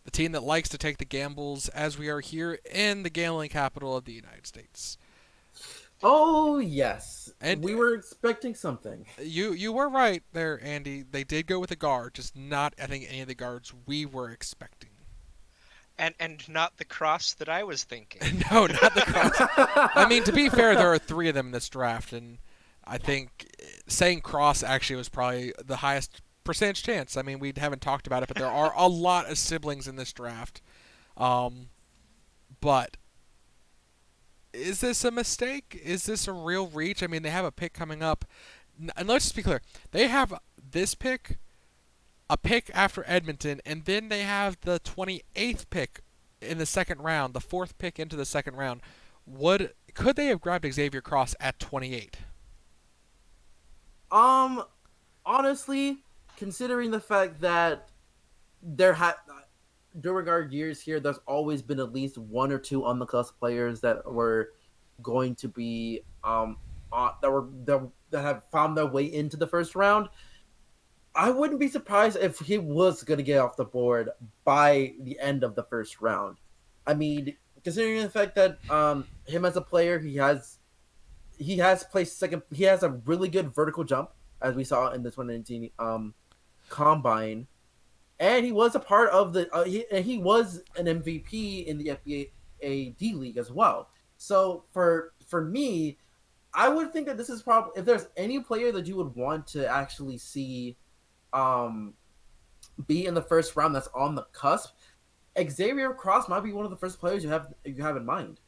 the team that likes to take the gambles, as we are here in the gambling capital of the United States. Oh yes, And we were expecting something. you were right there, Andy. They did go with a guard, just not, I think, any of the guards we were expecting. And not the cross that I was thinking. No, not the cross. I mean, to be fair, there are 3 of them in this draft, and I think saying cross actually was probably the highest percentage chance. I mean, we haven't talked about it, but there are a lot of siblings in this draft. But is this a mistake? Is this a real reach? I mean, they have a pick coming up. And let's just be clear. They have this pick, a pick after Edmonton, and then they have the 28th pick in the second round, the 4th pick into the second round. Could they have grabbed Xavier Cross at 28? Honestly, considering the fact that during our years here, there's always been at least 1 or 2 on the cusp players that were going to be that have found their way into the first round. I wouldn't be surprised if he was going to get off the board by the end of the first round. I mean, considering the fact that him as a player, he has placed second. He has a really good vertical jump, as we saw in the 2019 combine, and he was a part of the. He was an MVP in the FBA D League as well. So for me, I would think that this is probably, if there's any player that you would want to actually see be in the first round that's on the cusp, Xavier Cross might be one of the first players you have in mind.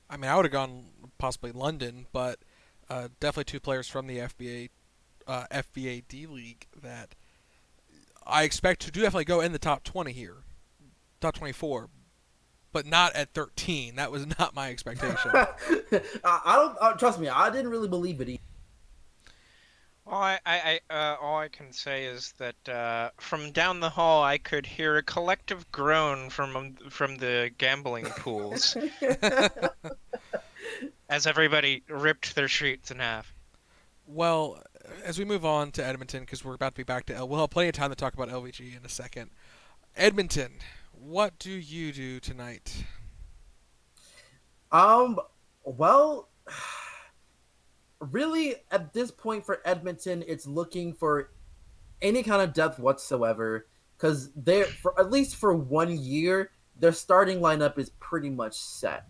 I mean, I would have gone possibly London, but definitely 2 players from the FBA D League that I expect to definitely go in the top 20 here, top 24, but not at 13. That was not my expectation. I don't trust me. I didn't really believe it either. All I can say is that from down the hall, I could hear a collective groan from the gambling pools as everybody ripped their sheets in half. Well, as we move on to Edmonton, because we're about to be back to we'll have plenty of time to talk about LVG in a second. Edmonton, what do you do tonight? Well, really, at this point for Edmonton, it's looking for any kind of depth whatsoever, because they're, for at least for 1 year, their starting lineup is pretty much set.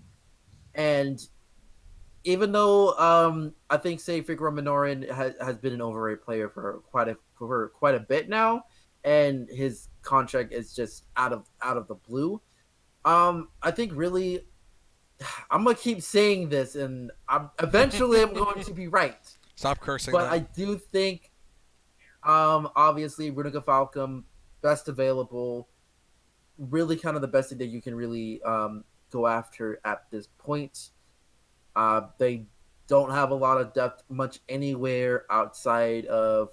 And even though I think, say, Figueroa Minoran has been an overrated player for quite a bit now, and his contract is just out of the blue. I think really, I'm gonna keep saying this, and eventually I'm going to be right. Stop cursing. But then. I do think, obviously, Rudiger Falcom, best available, really kind of the best thing that you can really go after at this point. They don't have a lot of depth much anywhere outside of,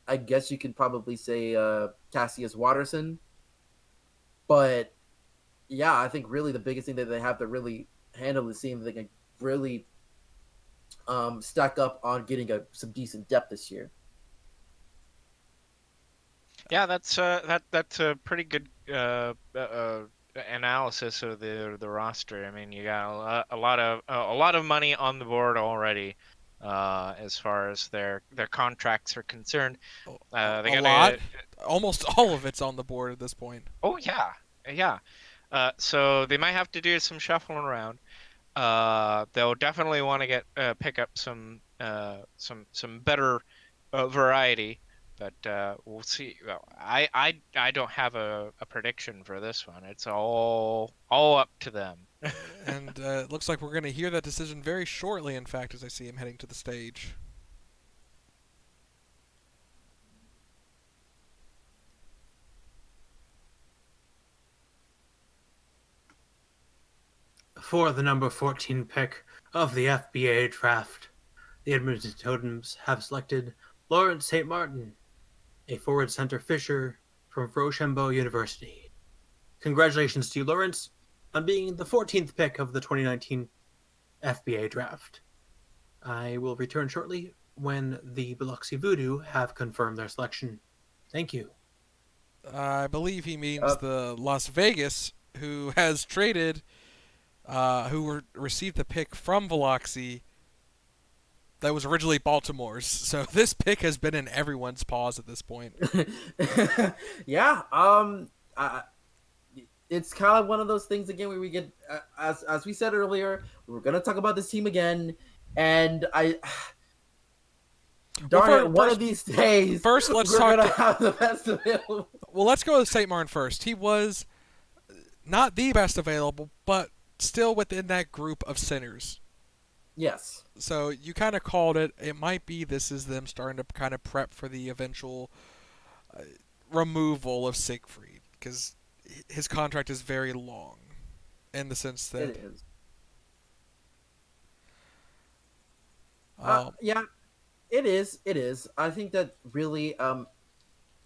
I guess you could probably say, Cassius Watterson. But yeah, I think really the biggest thing that they have to really handle is seeing if they can really stack up on getting some decent depth this year. Yeah, that's a pretty good analysis of the roster. I mean, you got a lot of money on the board already, as far as their contracts are concerned. They a got lot. Almost all of it's on the board at this point. Oh yeah, yeah. So they might have to do some shuffling around. They'll definitely want to pick up some better variety. But we'll see. Well, I don't have a prediction for this one. It's all up to them. And it looks like we're going to hear that decision very shortly, in fact, as I see him heading to the stage. For the number 14 pick of the FBA draft, the Edmonton Totems have selected Lawrence St. Martin, a forward center fisher from Rochambeau University. Congratulations to you, Lawrence, on being the 14th pick of the 2019 FBA draft. I will return shortly when the Biloxi Voodoo have confirmed their selection. Thank you. I believe he means Uh, the Las Vegas, who has traded, received the pick from Biloxi that was originally Baltimore's. So this pick has been in everyone's paws at this point. yeah. It's kind of one of those things again where we get, as we said earlier, we're gonna talk about this team again, and darn it, one of these days, first let's we're talk gonna to, have the best available. well, let's go with St. Martin first. He was not the best available, but still within that group of sinners. Yes. So you kind of called it. It might be this is them starting to kind of prep for the eventual removal of Siegfried, because his contract is very long in the sense that It is. um, Yeah, it is. It is. I think that really,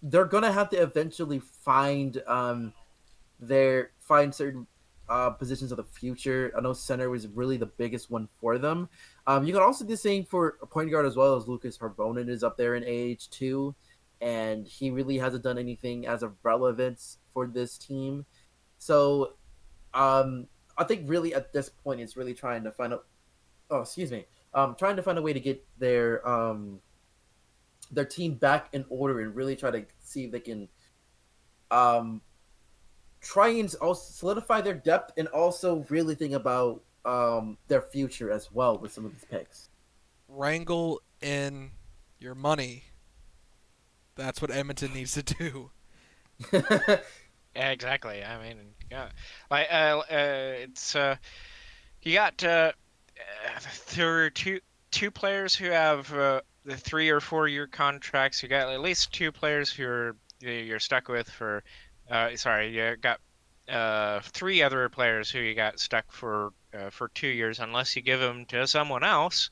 they're gonna have to eventually find certain positions of the future. I know center was really the biggest one for them. You can also do the same for a point guard as well, as Lucas Harbonen is up there in age too, and he really hasn't done anything as of relevance for this team. So I think really at this point it's really trying to find out. Oh, excuse me. Trying to find a way to get their team back in order and really try to see if they can um try and also solidify their depth and also really think about their future as well with some of these picks. wrangle in your money. That's what Edmonton needs to do. Yeah, exactly. I mean, yeah, like it's you got there are two players who have the 3 or 4 year contracts. You got at least two players who you're stuck with for. Sorry, you got three other players who you got stuck for 2 years, unless you give them to someone else,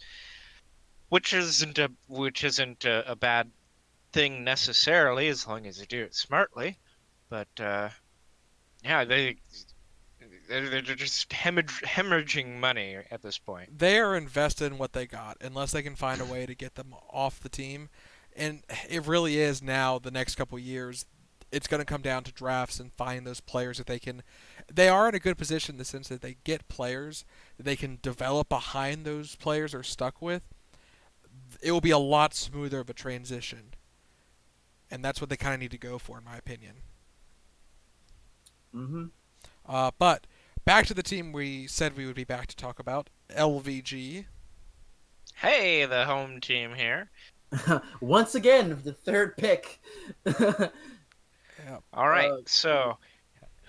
which isn't a bad thing necessarily, as long as you do it smartly. But yeah, they're just hemorrhaging money at this point. They are invested in what they got unless they can find a way to get them off the team. And it really is now the next couple of years. It's going to come down to drafts and finding those players that they can. They are in a good position in the sense that they get players that they can develop behind those players they're stuck with. It will be a lot smoother of a transition. And that's what they kind of need to go for, in my opinion. Mm-hmm. But back to the team we said we would be back to talk about, LVG. Hey, the home team here. Once again, the third pick. Yeah. All right, Uh, so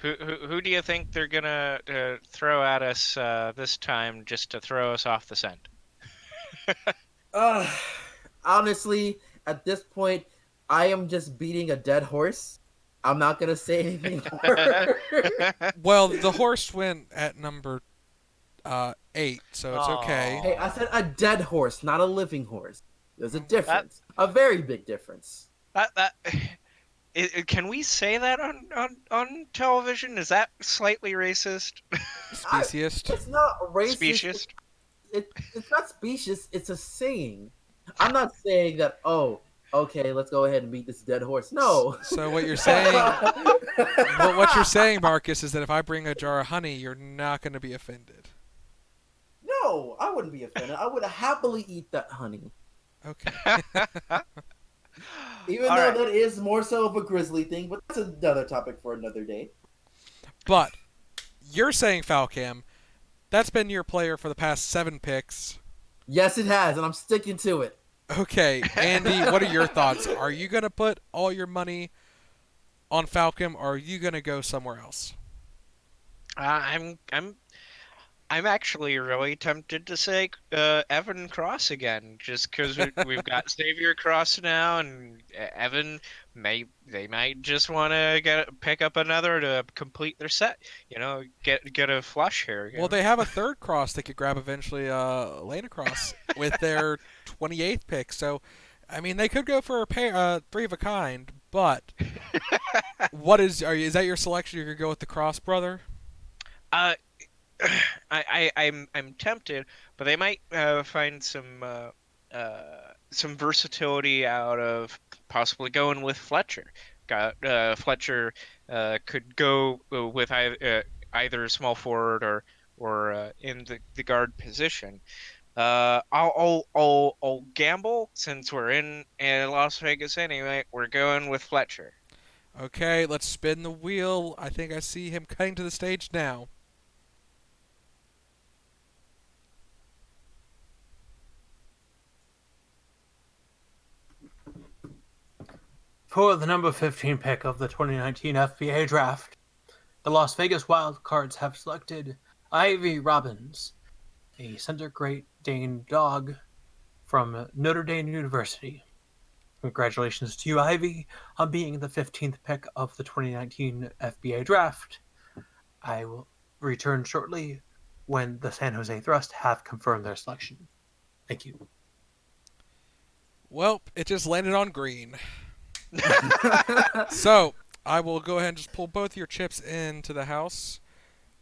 who do you think they're gonna throw at us this time, just to throw us off the scent? uh, honestly, at this point, I am just beating a dead horse. I'm not gonna say anything more. Well, the horse went at number 8, so it's okay. Hey, I said a dead horse, not a living horse. There's a difference, a very big difference. that can we say that on television? Is that slightly racist? Speciest. It's not racist. Specious? It's not specious. It's a saying. I'm not saying that. Oh, okay, let's go ahead and beat this dead horse. No. So what you're saying, what you're saying, Marcus, is that if I bring a jar of honey, you're not going to be offended. No, I wouldn't be offended. I would happily eat that honey. Okay. Even All though right. that is more so of a grizzly thing, but that's another topic for another day. But you're saying Falcam. That's been your player for the past 7 picks. Yes, it has, and I'm sticking to it. Okay, Andy, what are your thoughts? Are you going to put all your money on Falcam, or are you going to go somewhere else? I'm actually really tempted to say Evan Cross again, just because we've got Xavier Cross now, and Evan they might just want to pick up another to complete their set. Get a flush here. Well, they have a third cross they could grab eventually, Lane Cross, with their 28th pick. So, I mean, they could go for a pair, three of a kind. But is that your selection? You're gonna go with the Cross brother? Uh, I'm tempted, but they might find some versatility out of possibly going with Fletcher. Got Fletcher could go with either small forward or in the guard position. I'll gamble since we're in Las Vegas anyway. We're going with Fletcher. Okay, let's spin the wheel. I think I see him cutting to the stage now. For the number 15 pick of the 2019 FBA Draft, the Las Vegas Wildcards have selected Ivy Robbins, a center Great Dane dog from Notre Dame University. Congratulations to you, Ivy, on being the 15th pick of the 2019 FBA Draft. I will return shortly when the San Jose Thrust have confirmed their selection. Thank you. Well, it just landed on green. So, I will go ahead and just pull both your chips into the house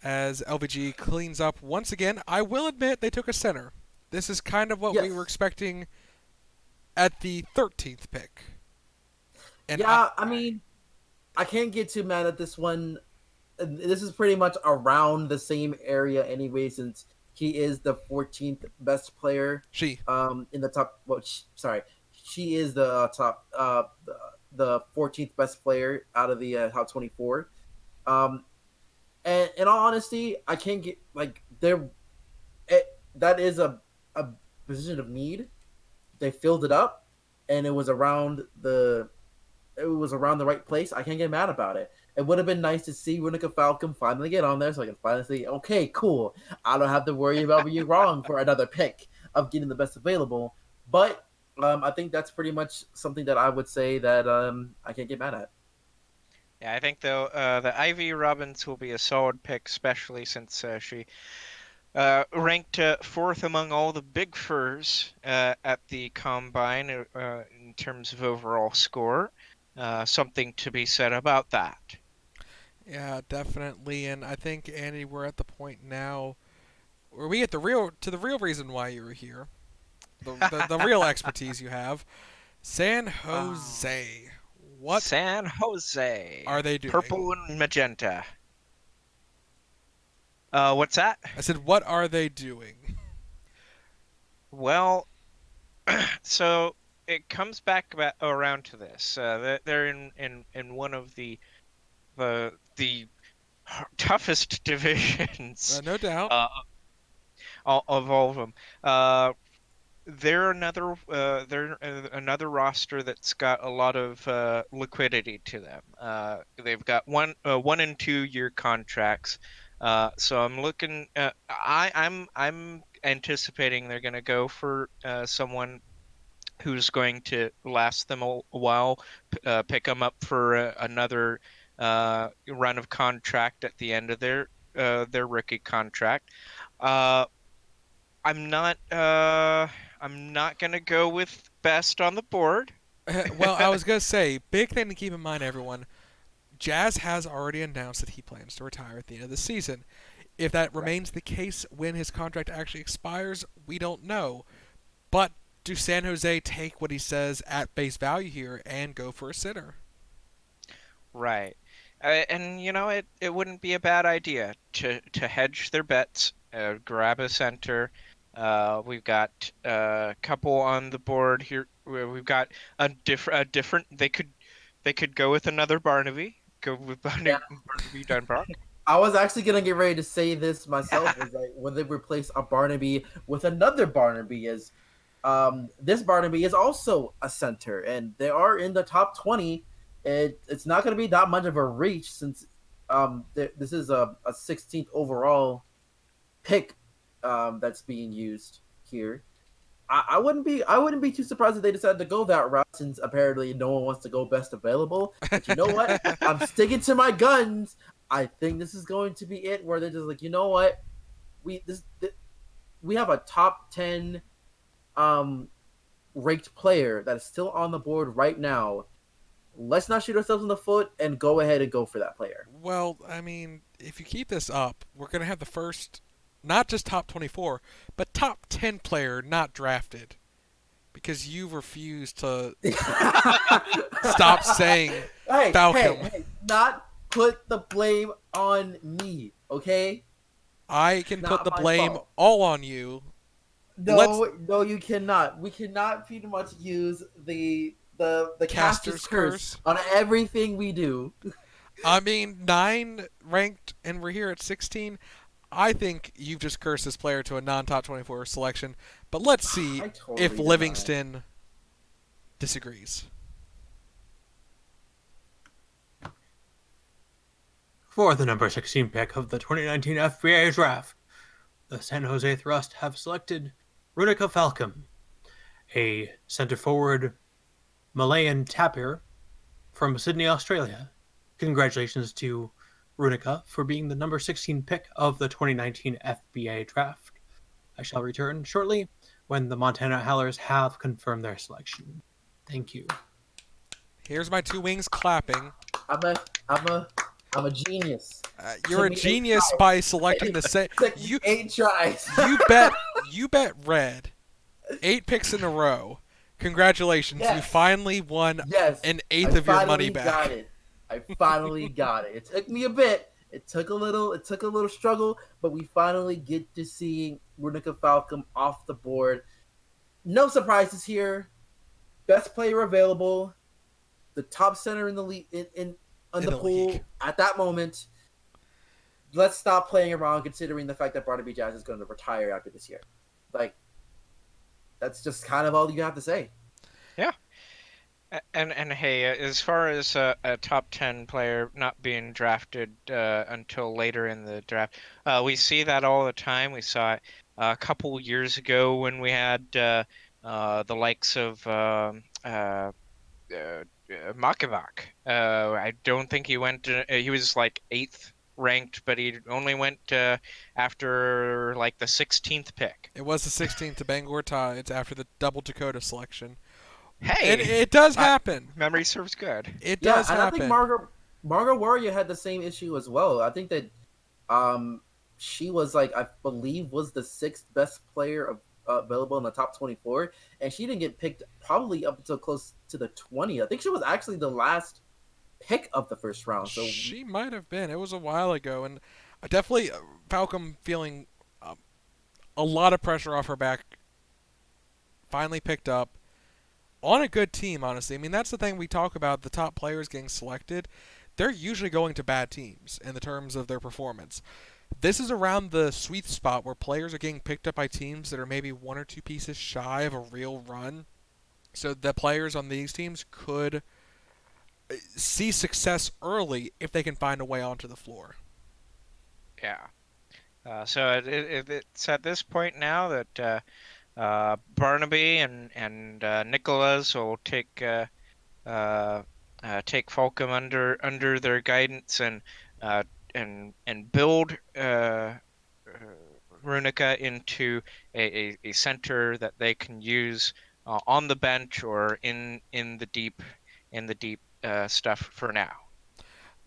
as LVG cleans up once again. I will admit they took a center. This is kind of what we Yes. were expecting at the 13th pick. And Yeah, I mean, I can't get too mad at this one. This is pretty much around the same area anyway, since he is the 14th best player. she. In the top. Well, sorry, she is the top. The 14th best player out of the top 24. Um, and in all honesty, I can't get like there. That is a position of need. They filled it up, and it was around the right place. I can't get mad about it. It would have been nice to see Runica Falcon finally get on there so I can finally say, okay, cool. I don't have to worry about being wrong for another pick of getting the best available. But I think that's pretty much something that I would say that I can't get mad at. Yeah, I think though the Ivy Robbins will be a solid pick, especially since she ranked fourth among all the big furs at the combine in terms of overall score. Something to be said about that. Yeah, definitely. And I think, Andy, we're at the point now where we get the real reason why you were here. The real expertise you have. San Jose. What San Jose. are they doing? Purple and magenta. What's that? I said, what are they doing? Well, so it comes back around to this. They're in one of the toughest divisions No doubt. of all of them. They're another roster that's got a lot of liquidity to them. They've got 1 and 2 year contracts. So I'm looking. I'm anticipating they're going to go for someone who's going to last them a while, pick them up for another run of contract at the end of their rookie contract. Uh, I'm not gonna go with best on the board. Well, I was going to say, big thing to keep in mind, everyone. Jazz has already announced that he plans to retire at the end of the season. If that remains the case when his contract actually expires, we don't know. But do San Jose take what he says at face value here and go for a center? Right. And it wouldn't be a bad idea to hedge their bets, grab a center. We've got a couple on the board here. We've got a different. They could go with another Barnaby. Go with Yeah. Barnaby Dunbar. I was actually gonna get ready to say this myself. Is like when they replace a Barnaby with another Barnaby, is this Barnaby is also a center, and they are in the top 20. It's not gonna be that much of a reach since this is a 16th overall pick that's being used here. I wouldn't be too surprised if they decided to go that route since apparently no one wants to go best available. But you know what? I'm sticking to my guns. I think this is going to be it where they're just like, you know what? We have a top 10 um ranked player that is still on the board right now. Let's not shoot ourselves in the foot and go ahead and go for that player. Well, I mean, if you keep this up, we're going to have the first, not just top 24, but top 10 player not drafted because you refuse to stop saying Hey, Falcom. hey, not put the blame on me, okay? I It's can put not the my blame fault. all on you. Let's No, you cannot. We cannot pretty much use the caster's caster's curse curse. on everything we do. I mean, 9 ranked, and we're here at 16. I think you've just cursed this player to a non-top 24 selection. But let's see I if totally deny it. Livingston disagrees. For the number 16 pick of the 2019 FBA Draft, the San Jose Thrust have selected Runica Falcom, a center forward Malayan tapir from Sydney, Australia. Congratulations to Runica for being the number 16 pick of the 2019 FBA Draft. I shall return shortly when the Montana Howlers have confirmed their selection. Thank you. Here's my 2 wings clapping. I'm a I'm a I'm a genius. You're a Took me 8 genius tries. by selecting the set. Took me 8 tries. You bet red. 8 picks in a row. Congratulations, you Yes. finally won Yes. an eighth I of your money finally back. got it. I finally got it. It took me a bit. It took a little struggle, but we finally get to see Runica Falcom off the board. No surprises here. Best player available, the top center in the league in the pool league. at that moment. Let's stop playing around considering the fact that Barnaby Jazz is going to retire after this year. Like, that's just kind of all you have to say. Yeah. And hey, as far as a top 10 player not being drafted until later in the draft, we see that all the time. We saw it a couple years ago when we had the likes of Makovac. I don't think he went. He was like 8th ranked, but he only went after like the 16th pick. It was the 16th to Bangor tie. It's after the double Dakota selection. And Hey, it does happen. memory serves good. It Yeah, does and I think happen. Margot Warrior had the same issue as well. I think that she was like, I believe, was the 6th best player available in the top 24, and she didn't get picked probably up until close to the 20th. I think she was actually the last pick of the first round. So She might have been. It was a while ago, and definitely Falcom feeling a lot of pressure off her back. Finally picked up on a good team, honestly. I mean, that's the thing we talk about, the top players getting selected. They're usually going to bad teams in the terms of their performance. This is around the sweet spot where players are getting picked up by teams that are maybe 1 or 2 pieces shy of a real run. So the players on these teams could see success early if they can find a way onto the floor. Yeah. So it's at this point now that Barnaby and Nicholas will take Falcom under their guidance and build Runica into a center that they can use on the bench or in the deep stuff for now.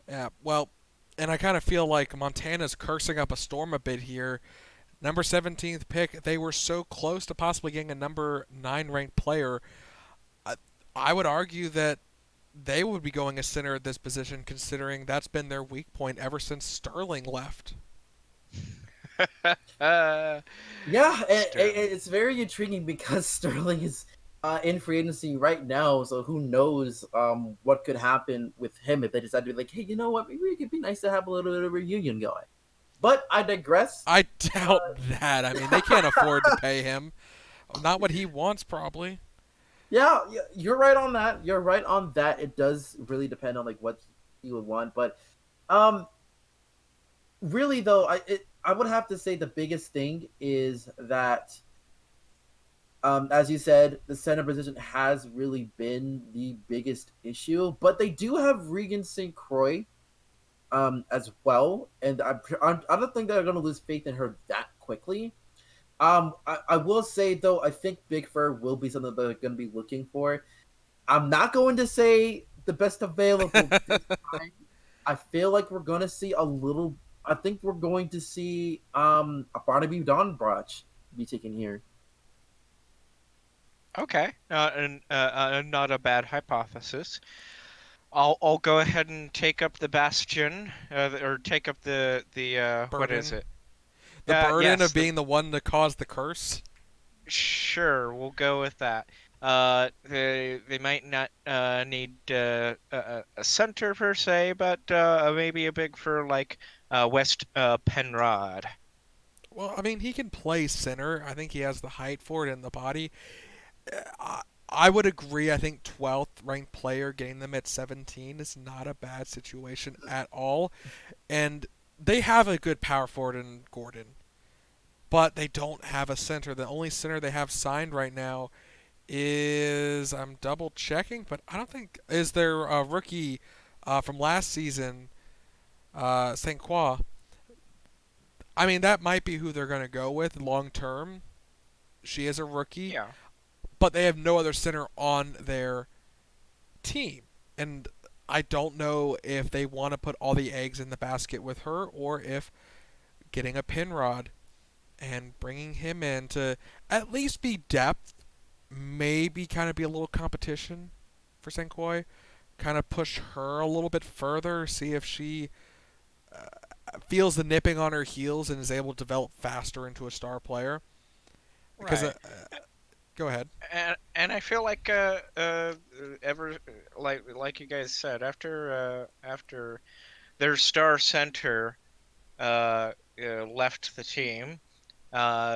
Yeah, well, and I kind of feel like Montana's cursing up a storm a bit here. Number 17th pick, they were so close to possibly getting a number 9 ranked player. I would argue that they would be going a center at this position, considering that's been their weak point ever since Sterling left. yeah, it's very intriguing because Sterling is in free agency right now. So who knows what could happen with him if they decide to be like, hey, you know what? Maybe it could be nice to have a little bit of a reunion going. But I digress. I doubt that. I mean, they can't afford to pay him. Not what he wants, probably. Yeah, you're right on that. You're right on that. It does really depend on like what he would want, but really though, I would have to say the biggest thing is that As you said, the center position has really been the biggest issue, but they do have Regan St. Croix as well, and I don't think they're going to lose faith in her that quickly. I will say though, I think Big Fur will be something that they're going to be looking for. I'm not going to say the best available this time. I feel like we're going to see a little. I think we're going to see a Barnaby Donbroch be taken here. Okay, and not a bad hypothesis. I'll go ahead and take up the Bastion, or take up the what is Burden. it? The burden of Yes, the being the one to cause the curse. sure, we'll go with that. They might not need a center per se, but maybe a big for like West Penrod. Well, I mean, he can play center. I think he has the height for it and the body. I, I would agree. I think 12th ranked player getting them at 17 is not a bad situation at all. And they have a good power forward in Gordon, but they don't have a center. The only center they have signed right now is, I'm double checking, but I don't think is their rookie from last season, Saint Croix. I mean, that might be who they're going to go with long term. She is a rookie, Yeah, but they have no other center on their team. And I don't know if they want to put all the eggs in the basket with her or if getting a Pinrod and bringing him in to at least be depth, maybe kind of be a little competition for Senkoi, kind of push her a little bit further, see if she feels the nipping on her heels and is able to develop faster into a star player. Because, right. go ahead. And I feel like ever like you guys said after their star center left the team,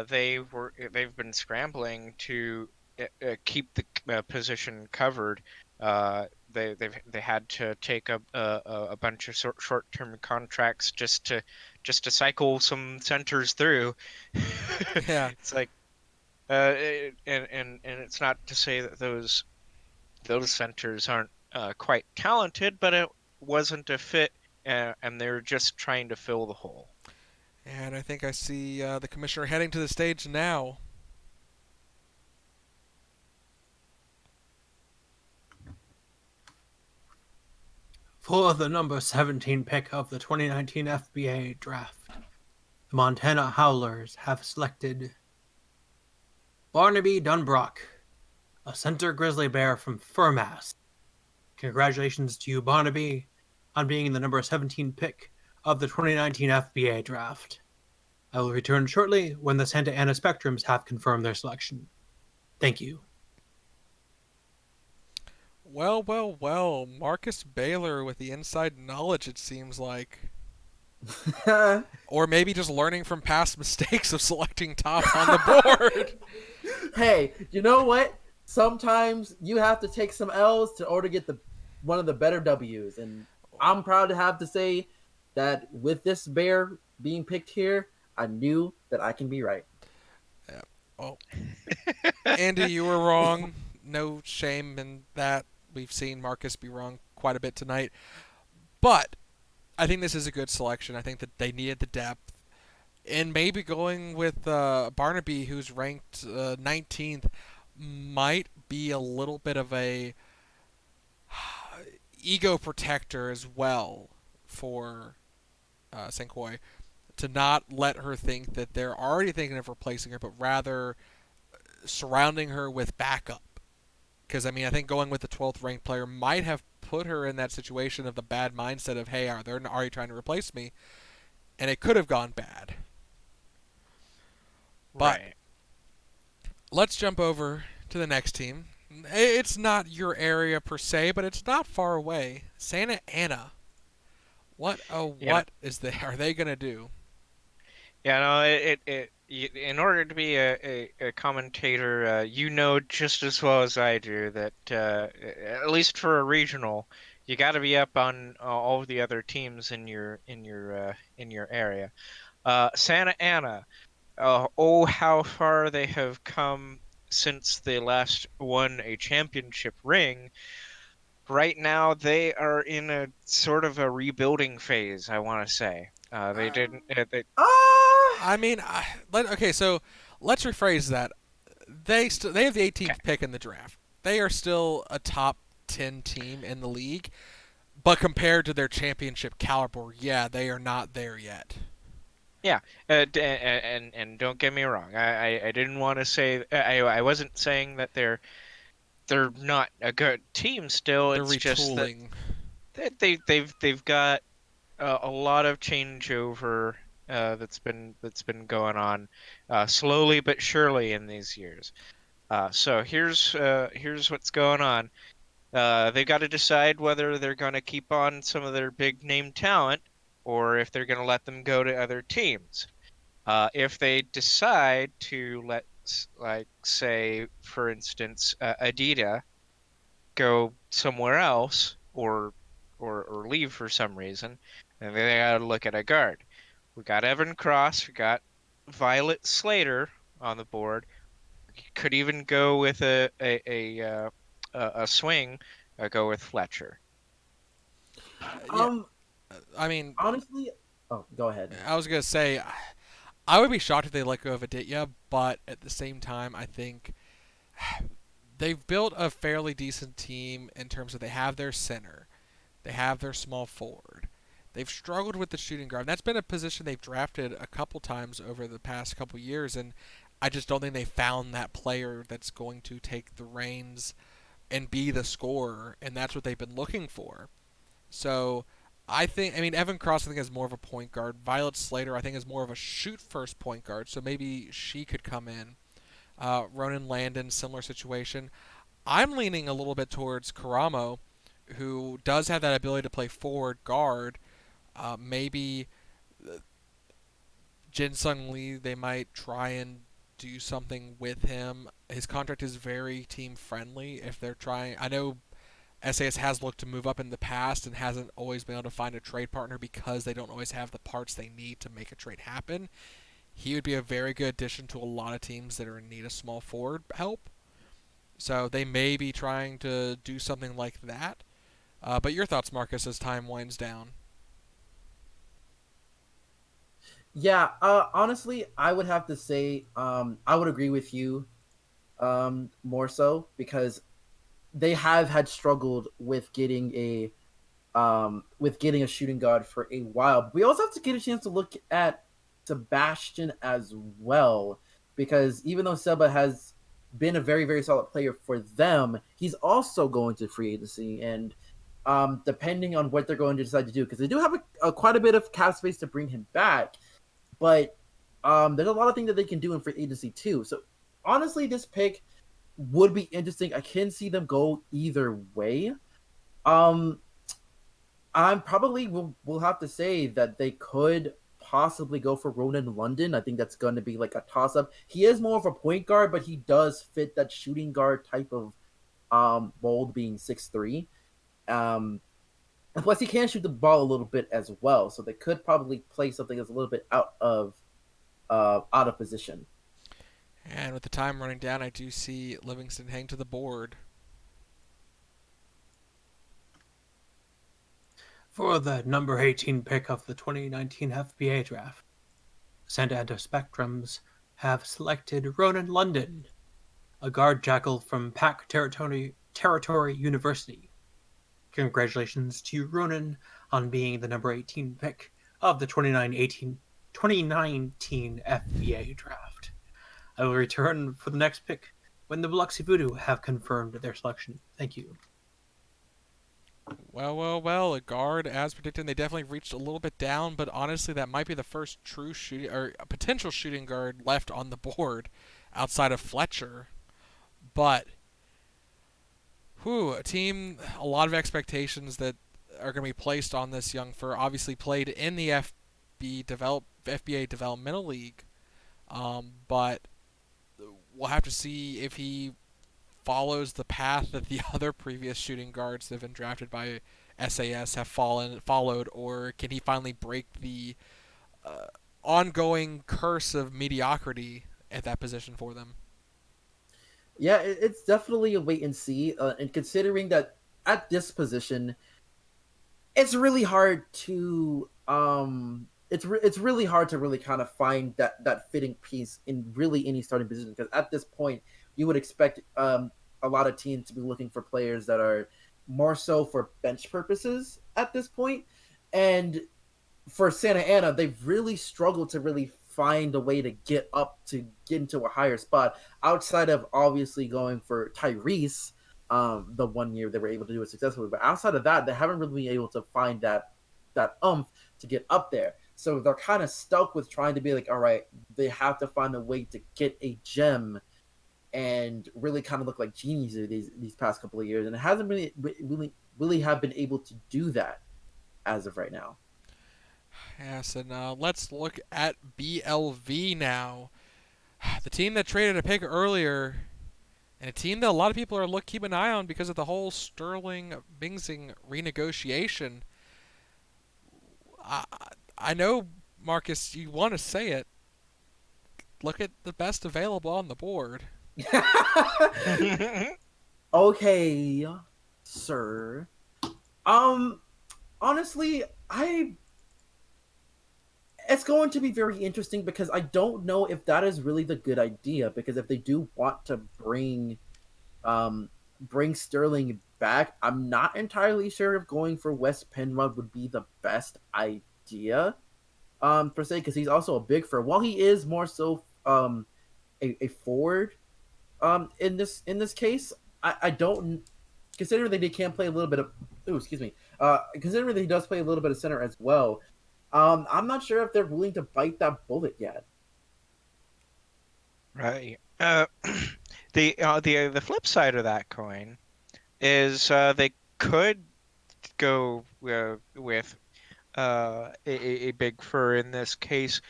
they've been scrambling to keep the position covered. They had to take a bunch of short-term contracts just to cycle some centers through. Yeah, It's like and it's not to say that those centers aren't quite talented, but it wasn't a fit, and they're just trying to fill the hole. and I think I see the commissioner heading to the stage now. For the number 17 pick of the 2019 FBA Draft, the Montana Howlers have selected Barnaby Dunbrock, a center grizzly bear from Furmass. Congratulations to you, Barnaby, on being the number 17 pick of the 2019 FBA Draft. I will return shortly when the Santa Ana Spectrums have confirmed their selection. Thank you. Well, well, well. Marcus Baylor with the inside knowledge, it seems like. Or maybe just learning from past mistakes of selecting top on the board. Hey, you know what? Sometimes you have to take some L's to order to get the one of the better W's, and I'm proud to have to say that with this bear being picked here, I knew that I can be right. Yeah. Oh, Andy, you were wrong. No shame in that. We've seen Marcus be wrong quite a bit tonight. But I think this is a good selection. I think that they needed the depth. And maybe going with Barnaby, who's ranked 19th, might be a little bit of a ego protector as well for Senkoi, to not let her think that they're already thinking of replacing her, but rather surrounding her with backup. Because, I mean, I think going with the 12th ranked player might have put her in that situation of the bad mindset of, hey, they're already trying to replace me, and it could have gone bad. But Right. let's jump over to the next team. It's not your area per se, but it's not far away. Santa Ana. What You know, what is they are they gonna do? yeah, no, in order to be a commentator, you know just as well as I do that at least for a regional, you got to be up on all of the other teams in your area. Santa Ana, oh, how far they have come since they last won a championship ring. Right now, they are in a sort of a rebuilding phase, I want to say. They didn't. They, Ah, I mean, okay, so let's rephrase that. They have the okay. 18th pick in the draft. They are still a top 10 team in the league, but compared to their championship caliber, yeah, they are not there yet. Yeah, and don't get me wrong. I didn't want to say I wasn't saying that they're not a good team still. They're It's just that retooling. they've got a lot of changeover that's been going on slowly but surely in these years. So here's what's going on. They've got to decide whether they're going to keep on some of their big name talent or if they're going to let them go to other teams. If they decide to let, like, say, for instance, Adidas go somewhere else or leave for some reason, then they got to look at a guard. We got Evan Cross, we got Violet Slater on the board. Could even go with a swing, go with Fletcher. Yeah, um, I mean, honestly, oh, go ahead. I was gonna say, I would be shocked if they let go of Aditya, but at the same time, I think they've built a fairly decent team in terms of they have their center, they have their small forward. They've struggled with the shooting guard. That's been a position they've drafted a couple times over the past couple years, and I just don't think they found that player that's going to take the reins and be the scorer, and that's what they've been looking for. So I mean, Evan Cross I think is more of a point guard. Violet Slater I think is more of a shoot first point guard, so maybe she could come in. Ronan Landon, similar situation. I'm leaning a little bit towards Karamo, who does have that ability to play forward guard. Maybe Jin Sung Lee, they might try and do something with him. His contract is very team friendly. If they're trying, I know SAS has looked to move up in the past and hasn't always been able to find a trade partner because they don't always have the parts they need to make a trade happen. He would be a very good addition to a lot of teams that are in need of small forward help. So they may be trying to do something like that. But your thoughts, Marcus, as time winds down? Yeah, honestly, I would have to say, I would agree with you, more so because they have had struggled with getting a shooting guard for a while. But we also have to get a chance to look at Sebastian as well, because even though Seba has been a very very solid player for them, he's also going to free agency, and depending on what they're going to decide to do, because they do have quite a bit of cap space to bring him back, but there's a lot of things that they can do in free agency too. So honestly, this pick would be interesting. I can see them go either way. Um, I'm probably will have to say that they could possibly go for Ronan London. I think that's going to be like a toss up. He is more of a point guard, but he does fit that shooting guard type of mold, being 6'3". Um, and plus he can shoot the ball a little bit as well, so they could probably play something that's a little bit out of position. And with the time running down, I do see Livingston hang to the board. For the number 18 pick of the 2019 FBA Draft, Santa Ana Spectrums have selected Ronan London, a guard jackal from Pac Territory University. Congratulations to Ronan on being the number 18 pick of the 2019 FBA Draft. I will return for the next pick when the Biloxi Voodoo have confirmed their selection. Thank you. Well, well, well, a guard, as predicted, they definitely reached a little bit down, but honestly, that might be the first true shooting or a potential shooting guard left on the board outside of Fletcher. But, whew, a team, a lot of expectations that are going to be placed on this young fur. Obviously, played in the FBA Developmental League, but we'll have to see if he follows the path that the other previous shooting guards that have been drafted by SAS have followed, or can he finally break the uh, ongoing curse of mediocrity at that position for them? Yeah, it's definitely a wait and see. And considering that at this position, it's really hard to it's really hard to really kind of find that fitting piece in really any starting position, because at this point you would expect a lot of teams to be looking for players that are more so for bench purposes at this point. And for Santa Ana, they've really struggled to really find a way to get into a higher spot outside of obviously going for Tyrese. The 1 year they were able to do it successfully, but outside of that, they haven't really been able to find that umph to get up there. So they're kind of stuck with trying to be like, all right, they have to find a way to get a gem and really kind of look like geniuses these past couple of years, and it hasn't really have been able to do that as of right now. Yes, and let's look at BLV now. The team that traded a pick earlier, and a team that a lot of people are keep an eye on because of the whole Sterling Bingsing renegotiation. I, I know, Marcus, you want to say it. Look at the best available on the board. Okay, sir. Um, honestly, I it's going to be very interesting because I don't know if that is really the good idea. Because if they do want to um bring Sterling back, I'm not entirely sure if going for West Penrod would be the best idea. Per se, because he's also a big for while he is more so a forward in this case. I don't, considering that he can play a little bit of, ooh, excuse me, considering that he does play a little bit of center as well. I'm not sure if they're willing to bite that bullet yet. Right. The flip side of that coin is they could go with a big fur in this case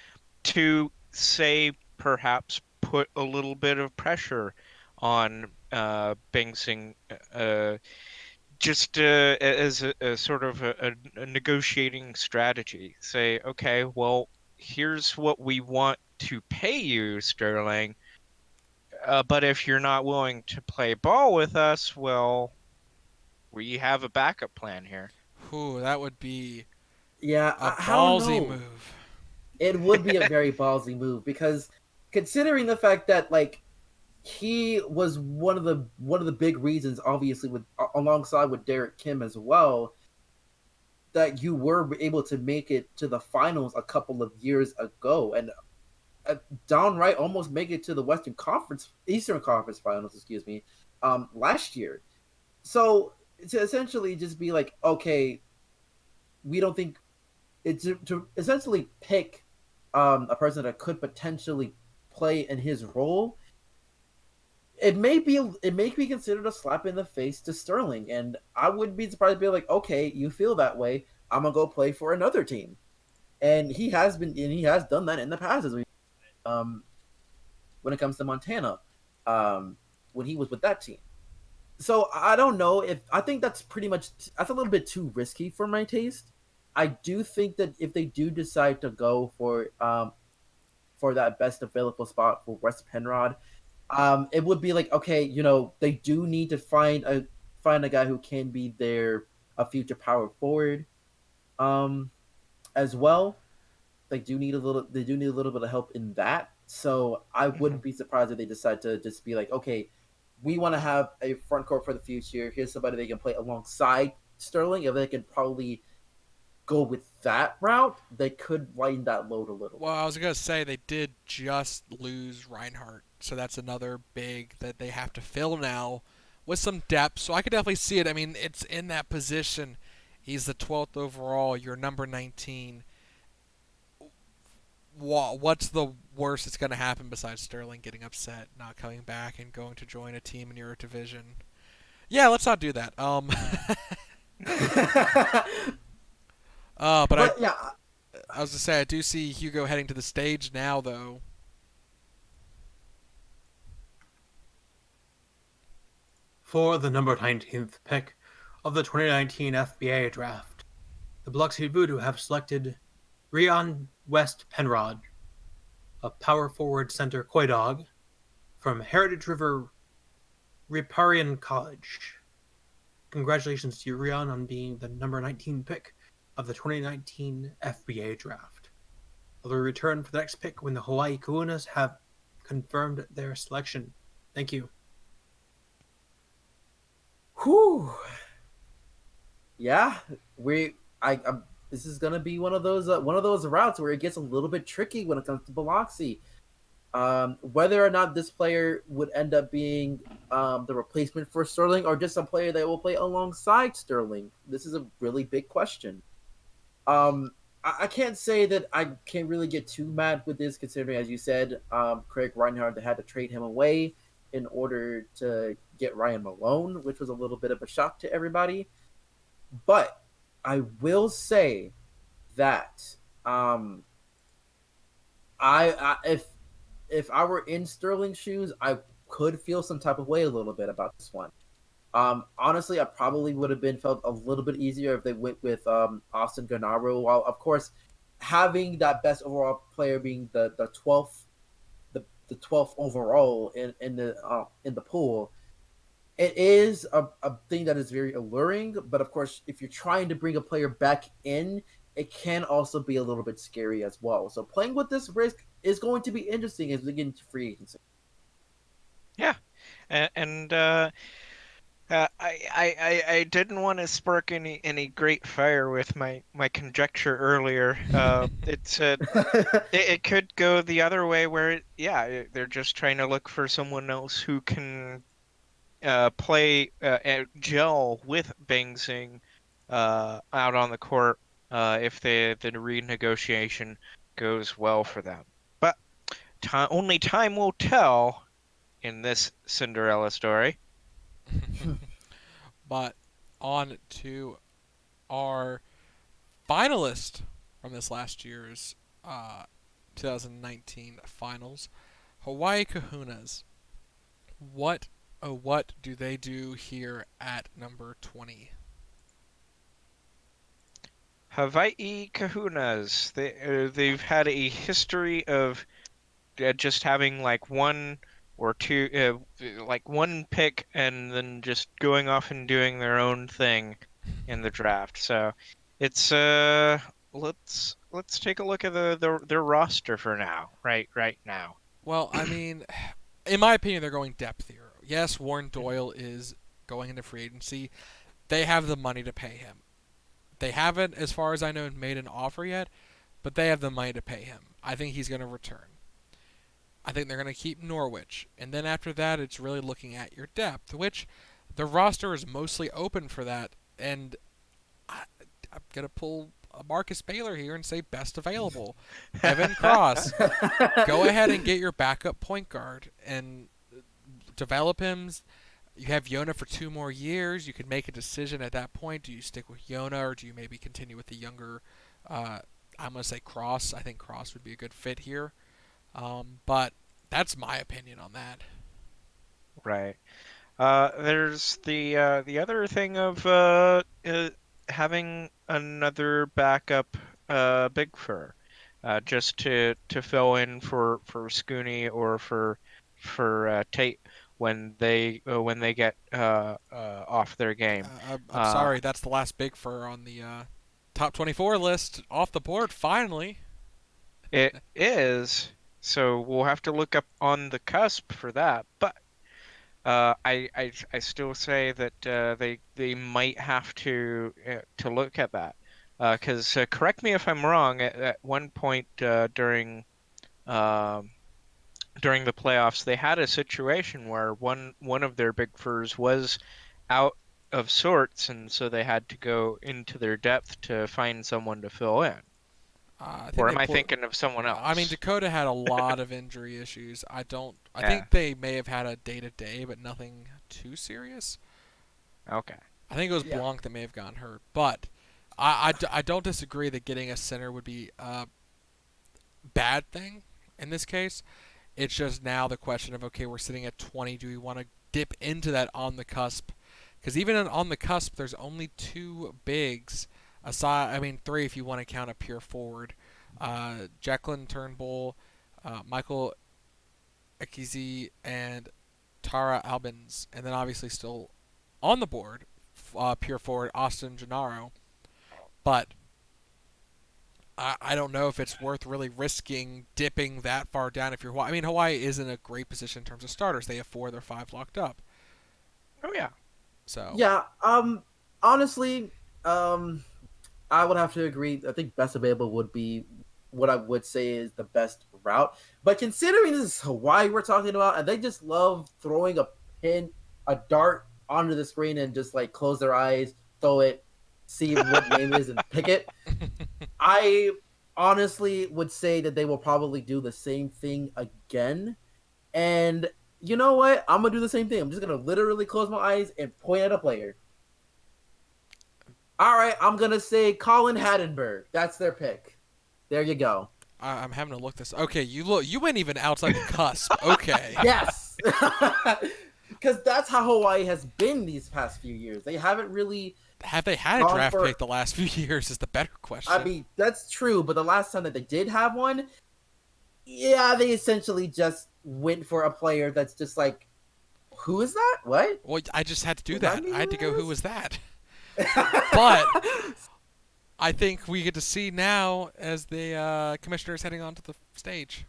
to say perhaps put a little bit of pressure on Bing Sing, just as a sort of a negotiating strategy. Say, okay, well, here's what we want to pay you, Sterling, but if you're not willing to play ball with us, well, we have a backup plan here. Whew, that would be Yeah, a I don't ballsy know. move. It would be a very ballsy move because considering the fact that like he was one of the big reasons, obviously with alongside with Derek Kim as well, that you were able to make it to the finals a couple of years ago, and downright almost make it to the Eastern Conference Finals, excuse me, last year. So to essentially just be like, okay, we don't think it's to essentially pick a person that could potentially play in his role. It may be considered a slap in the face to Sterling, and I wouldn't be surprised to be like, okay, you feel that way, I'm gonna go play for another team, and he has done that in the past, as we um when it comes to Montana, when he was with that team. So I don't know if I think that's a little bit too risky for my taste. I do think that if they do decide to go for that best available spot for West Penrod, it would be like, okay, they do need to find a guy who can be their a future power forward, um, as well. They do need a little bit of help in that. So I wouldn't Mhm. be surprised if they decide to just be like, okay, we want to have a front court for the future. Here's somebody they can play alongside Sterling. If they can probably go with that route, they could lighten that load a little Well, bit. I was gonna say they did just lose Reinhardt, so that's another big that they have to fill now with some depth. So I could definitely see it. I mean, it's in that position. He's the 12th overall. You're number 19. What's the worst that's gonna happen besides Sterling getting upset, not coming back, and going to join a team in your division? Yeah, let's not do that. But But yeah, I was to say I do see Hugo heading to the stage now, though. For the number 19th pick of the 2019 FBA Draft, the Biloxi Voodoo have selected Rion West Penrod, a power forward center koi dog from Heritage River Riparian College. Congratulations to Rion on being the number 19 pick of the 2019 FBA Draft. They'll return for the next pick when the Hawaii Kahunas have confirmed their selection. Thank you. Whew. Yeah, we. This is gonna be one of those routes where it gets a little bit tricky when it comes to Biloxi. Whether or not this player would end up being the replacement for Sterling or just a player that will play alongside Sterling, this is a really big question. I can't say that I can't really get too mad with this, considering, as you said, Craig Reinhardt had to trade him away in order to get Ryan Malone, which was a little bit of a shock to everybody. But I will say that if I were in Sterling's shoes, I could feel some type of way a little bit about this one. Honestly, I probably would have been felt a little bit easier if they went with Austin Gennaro. While of course having that best overall player being the 12th the 12th overall in the pool, it is a thing that is very alluring. But of course, if you're trying to bring a player back in, it can also be a little bit scary as well. So playing with this risk is going to be interesting as we get into free agency. Yeah, and I didn't want to spark any great fire with my conjecture earlier. It could go the other way where they're just trying to look for someone else who can play gel with Bang Sing out on the court if the renegotiation goes well for them. But only time will tell in this Cinderella story. But on to our finalist from this last year's 2019 finals, Hawaii Kahunas. What do they do here at number 20? Hawaii Kahunas. They've had a history of just having like one or two, like one pick, and then just going off and doing their own thing in the draft. So it's let's take a look at their roster for now. Right now. Well, I mean, in my opinion, they're going depth here. Yes, Warren Doyle is going into free agency. They have the money to pay him. They haven't, as far as I know, made an offer yet, but they have the money to pay him. I think he's going to return. I think they're going to keep Norwich. And then after that, it's really looking at your depth, which the roster is mostly open for that. And I'm going to pull a Marcus Baylor here and say best available. Evan Cross. Go ahead and get your backup point guard and develop him. You have Yona for 2 more years. You could make a decision at that point. Do you stick with Yona or do you maybe continue with the younger, I'm going to say Cross. I think Cross would be a good fit here. But that's my opinion on that. Right. There's the other thing of having another backup Big Fur, just to fill in for Scooney or for Tate when they get off their game. I'm sorry, that's the last Big Fur on the top 24 list off the board. Finally. It is, so we'll have to look up on the cusp for that. But I still say that they might have to look at that because correct me if I'm wrong. At one point during the playoffs, they had a situation where one of their big furs was out of sorts, and so they had to go into their depth to find someone to fill in. I think Or they am I thinking of someone I mean, else? Dakota had a lot of injury issues. I don't. I Yeah. think they may have had a day to day, but nothing too serious. Okay. I think it was Yeah. Blanc that may have gotten hurt, but I don't disagree that getting a center would be a bad thing in this case. It's just now the question of okay, we're sitting at 20. Do we want to dip into that on the cusp? Because even on the cusp, there's only 2 bigs. Aside, I mean 3 if you want to count a pure forward. Jacqueline Turnbull, Michael Akizi, and Tara Albins, and then obviously still on the board, pure forward Austin Gennaro. But I don't know if it's worth really risking dipping that far down if you're Hawaii. I mean, Hawaii is in a great position in terms of starters. They have 4 of their 5 locked up. Oh yeah. So Yeah. Honestly, um, I would have to agree. I think best available would be what I would say is the best route. But considering this is Hawaii we're talking about, and they just love throwing a dart onto the screen and just like close their eyes, throw it, see what name it is, and pick it. I honestly would say that they will probably do the same thing again. And you know what? I'm gonna do the same thing. I'm just gonna literally close my eyes and point at a player. All right, I'm gonna say Colin Haddenberg. That's their pick. There you go. I'm having to look this. Okay, you went even outside the cusp. Okay. Yes, because that's how Hawaii has been these past few years. They haven't really. Have they had a Gone draft for- pick the last few years? Is the better question. I mean, that's true, but the last time that they did have one, yeah, they essentially just went for a player that's just like, who is that? What? Well, I just had to do Does that. that mean I had to go. this? Who was that? But I think we get to see now as the commissioner is heading onto the stage.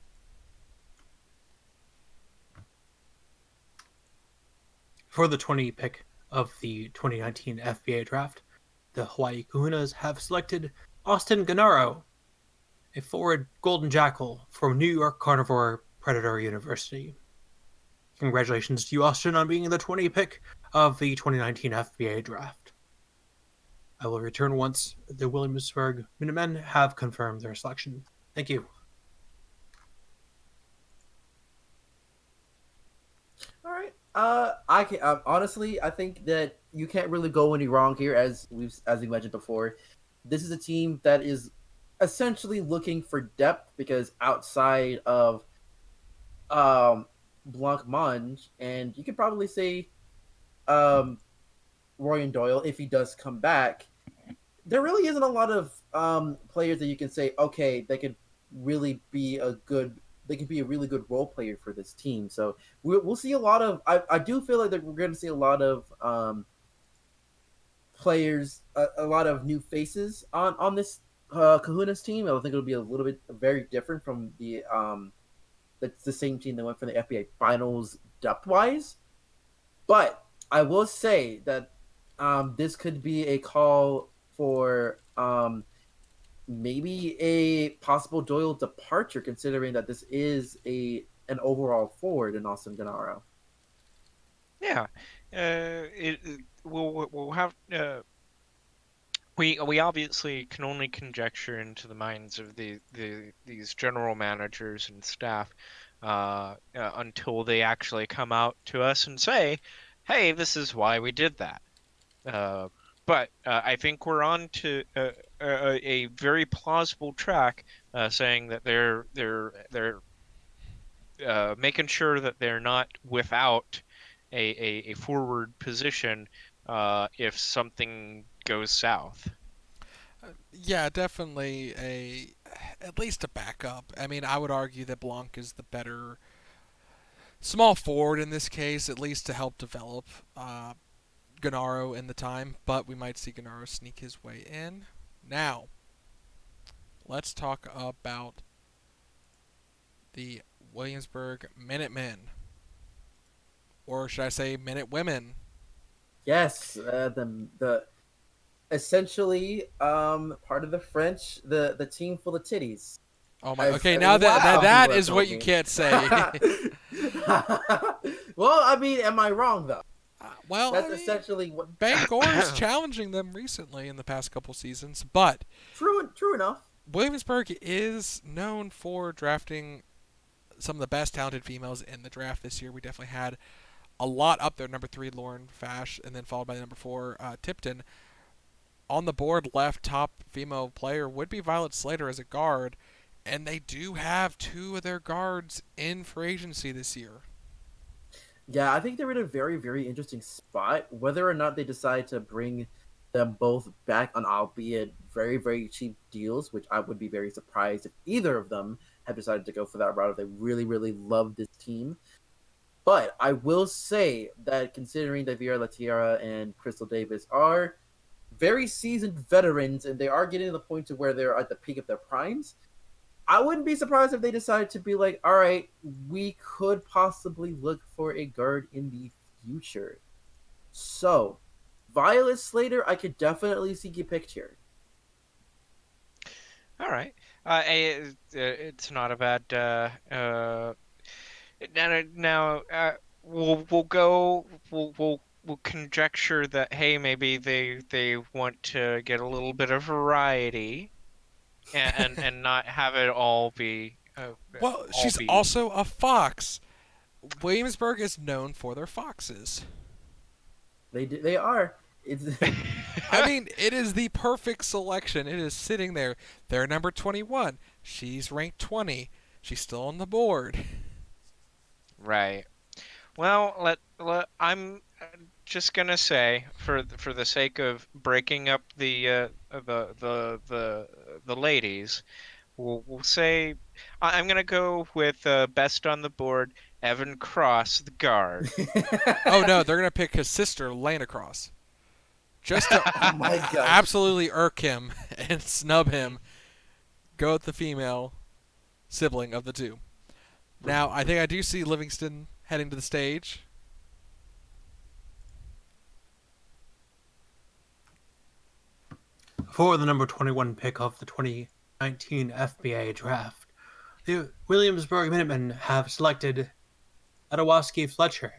For the 20 pick of the 2019 FBA draft, the Hawaii Kahunas have selected Austin Gennaro, a forward golden jackal from New York Carnivore Predator University. Congratulations to you, Austin, on being the 20 pick of the 2019 FBA draft. I will return once the Williamsburg Minutemen have confirmed their selection. Thank you. All right. I can honestly, I think that you can't really go any wrong here, as we mentioned before. This is a team that is essentially looking for depth because outside of Blanc Mange, and you could probably say Royan Doyle if he does come back, there really isn't a lot of players that you can say, okay, they could really be a good. They could be a really good role player for this team. So we'll see a lot of. I do feel like that we're going to see a lot of players, a lot of new faces on this Kahuna's team. I think it'll be a little bit very different from that's the same team that went for the FBA Finals depth wise. But I will say that this could be a call for maybe a possible Doyle departure, considering that this is an overall forward in Austin Gennaro. Yeah. We'll have we obviously can only conjecture into the minds of these general managers and staff until they actually come out to us and say, "Hey, this is why we did that." But I think we're on to a very plausible track, saying that they're making sure that they're not without a forward position if something goes south. Yeah, definitely at least a backup. I mean, I would argue that Blanc is the better small forward in this case, at least to help develop Gennaro in the time. But we might see Gennaro sneak his way in. Now, let's talk about the Williamsburg Minutemen, or should I say Minute Women? Yes, the essentially part of the French, the team full of titties. Oh my! Okay, now that is what you can't say. Well, I mean, am I wrong though? Well, That's I mean, essentially what. Bangor's challenging them recently in the past couple seasons, but True enough. Williamsburg is known for drafting some of the best talented females in the draft this year. We definitely had a lot up there. Number 3, Lauren Fash, and then followed by number 4, Tipton. On the board, left top female player would be Violet Slater as a guard, and they do have 2 of their guards in free agency this year. Yeah, I think they're in a very, very interesting spot. Whether or not they decide to bring them both back on, albeit very, very cheap deals, which I would be very surprised if either of them had decided to go for that route if they really, really love this team. But I will say that considering that Vieira Latiera and Crystal Davis are very seasoned veterans and they are getting to the point to where they're at the peak of their primes, I wouldn't be surprised if they decide to be like, all right, we could possibly look for a guard in the future. So, Violet Slater, I could definitely see you picked here. All right. It's not a bad. Now, we'll go. We'll conjecture that hey, maybe they want to get a little bit of variety and not have it Well, all she's be also a fox. Williamsburg is known for their foxes. They are. It's I mean, it is the perfect selection. It is sitting there. They're number 21. She's ranked 20. She's still on the board. right. Well, I'm just gonna say, for the sake of breaking up the ladies, we'll say I'm gonna go with best on the board, Evan Cross, the guard. Oh no, they're gonna pick his sister, Lana Cross, just to oh my gosh. absolutely irk him and snub him. Go with the female sibling of the two. Now, I think I do see Livingston heading to the stage. For the number 21 pick of the 2019 FBA Draft, the Williamsburg Minutemen have selected Adawaski Fletcher,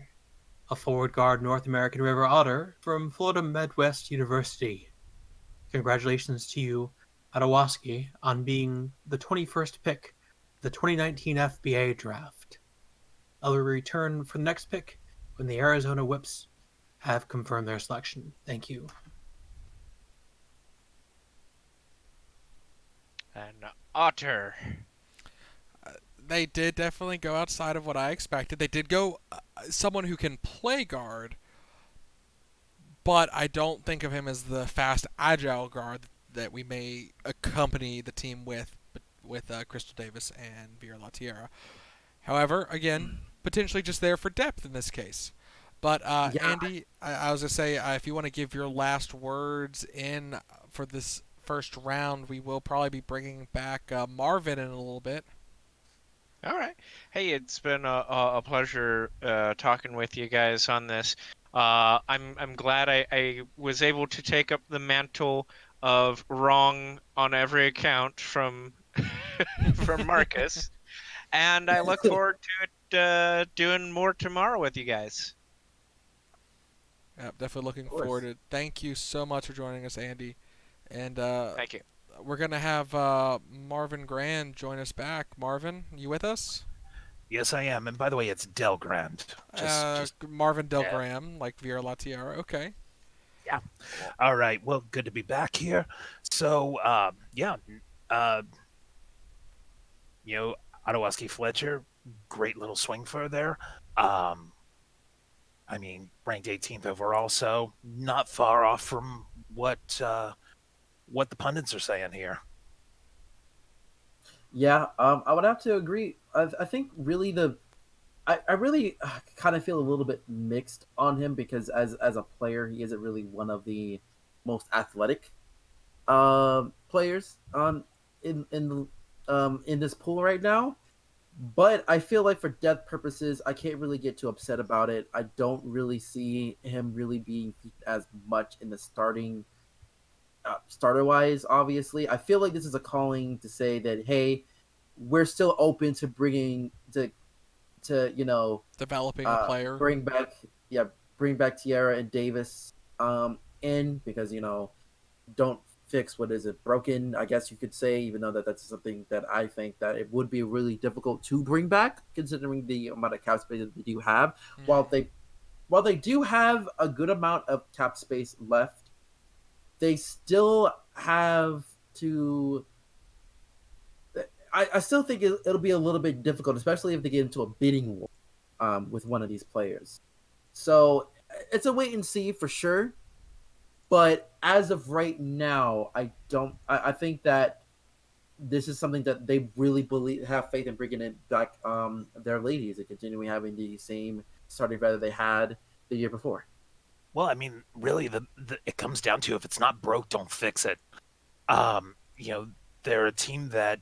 a forward guard North American River Otter from Florida Midwest University. Congratulations to you, Adawaski, on being the 21st pick of the 2019 FBA Draft. I will return for the next pick when the Arizona Whips have confirmed their selection. Thank you. And Otter. They did definitely go outside of what I expected. They did go someone who can play guard, but I don't think of him as the fast, agile guard that we may accompany the team with Crystal Davis and Vera Latiera. However, again, potentially just there for depth in this case. But Yeah, Andy, I was gonna say if you want to give your last words in for this first round, we will probably be bringing back Marvin in a little bit. All right. Hey, it's been a pleasure talking with you guys on this. I'm glad I was able to take up the mantle of wrong on every account from from Marcus, and I look forward to it doing more tomorrow with you guys. Yeah, definitely of looking forward course. to it. Thank you so much for joining us, Andy. And Thank you. we're gonna have Marvin Grand join us back. Marvin, you with us? Yes, I am. And by the way, it's Del Grand. Just Marvin Del yeah, Graham, like Vera Latiera. Okay. yeah. All right. Well, good to be back here. So, yeah, uh, you know, Ottawaski Fletcher, great little swing for there. Um, I mean, ranked 18th overall, so not far off from what the pundits are saying here. Yeah, I would have to agree. I think really I really kind of feel a little bit mixed on him because as a player, he isn't really one of the most athletic players in this pool right now. But I feel like for depth purposes, I can't really get too upset about it. I don't really see him really being as much in the starter wise. Obviously, I feel like this is a calling to say that hey, we're still open to bringing to Developing a player. bring back yeah bring back Tierra and Davis in because don't fix what is it broken, I guess you could say, even though that's something that I think that it would be really difficult to bring back considering the amount of cap space that they do have. while Mm. they while they do have a good amount of cap space left, they still have to I still think it'll be a little bit difficult, especially if they get into a bidding war with one of these players. So it's a wait and see for sure. But as of right now, I don't. I think that this is something that they really believe have faith in bringing it back their ladies and continuing having the same starting five that they had the year before. Well, I mean, really, it comes down to if it's not broke, don't fix it. You know, they're a team that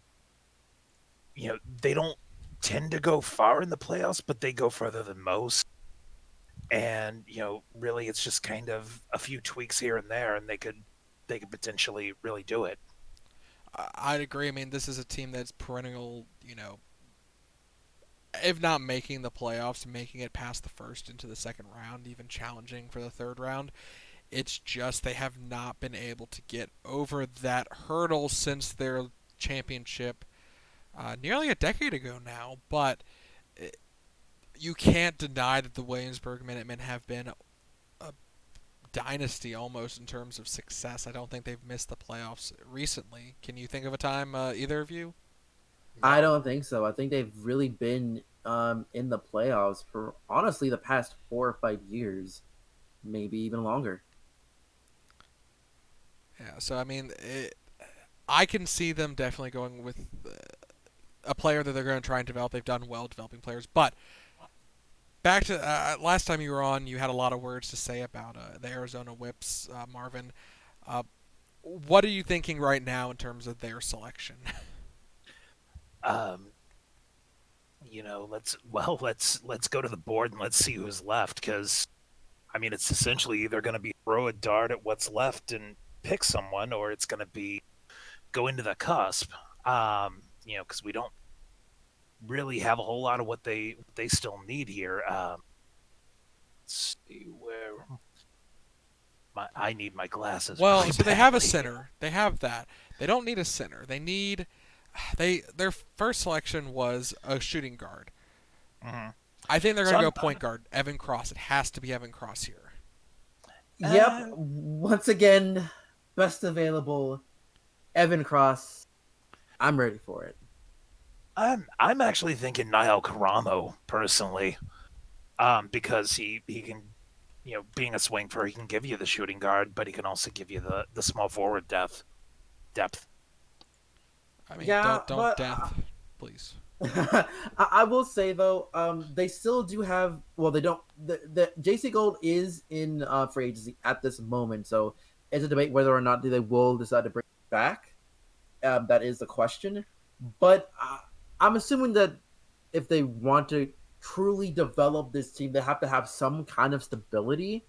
they don't tend to go far in the playoffs, but they go further than most. And really, it's just kind of a few tweaks here and there, and they could potentially really do it. I'd agree. I mean, this is a team that's perennial, if not making the playoffs, making it past the first into the second round, even challenging for the third round. It's just they have not been able to get over that hurdle since their championship nearly a decade ago now. But you can't deny that the Williamsburg Minutemen have been a dynasty almost in terms of success. I don't think they've missed the playoffs recently. Can you think of a time, either of you? I No. don't think so. I think they've really been in the playoffs for honestly the past 4 or 5 years, maybe even longer. Yeah, so I mean, I can see them definitely going with a player that they're going to try and develop. They've done well developing players, but back to last time you were on, you had a lot of words to say about the Arizona Whips, Marvin. Uh, what are you thinking right now in terms of their selection? Um, let's go to the board and let's see who's left because I mean it's essentially either going to be throw a dart at what's left and pick someone, or it's going to be go into the cusp. Because we don't really have a whole lot of what they still need here. Let's see where I need my glasses Well, really so they have a badly. center. They have that. They don't need a center. Their first selection was a shooting guard. Mm-hmm. I think they're So going to go point guard. Evan Cross. It has to be Evan Cross here. Yep. Once again, best available, Evan Cross. I'm ready for it. I'm actually thinking Niall Karamo personally, because he can, being a swing for he can give you the shooting guard, but he can also give you the small forward depth. I mean, Yeah, don't but death, please. I will say though, they still do have. Well, they don't. The JC Gold is in free agency at this moment, so it's a debate whether or not they will decide to bring it back. That is the question. But I'm assuming that if they want to truly develop this team, they have to have some kind of stability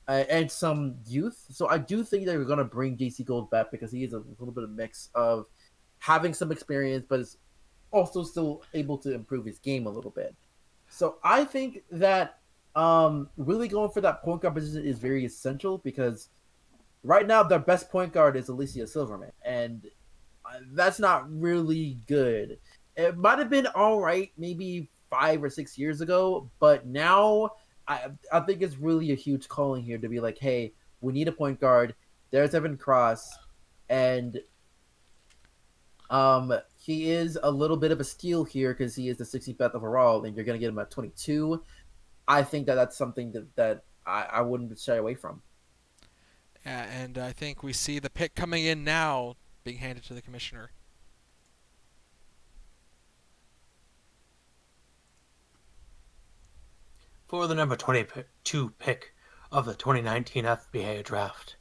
and some youth. So I do think they're going to bring JC Gold back because he is a little bit of mix of having some experience, but is also still able to improve his game a little bit. So I think that really going for that point guard position is very essential because right now their best point guard is Alicia Silverman, and that's not really good. It might have been all right maybe 5 or 6 years ago, but now I think it's really a huge calling here to be like, hey, we need a point guard. There's Evan Cross, and he is a little bit of a steal here because he is the 65th overall, and you're gonna get him at 22. I think that that's something that I wouldn't shy away from. Yeah, and I think we see the pick coming in now being handed to the commissioner. For the number 22 pick of the 2019 FBA Draft,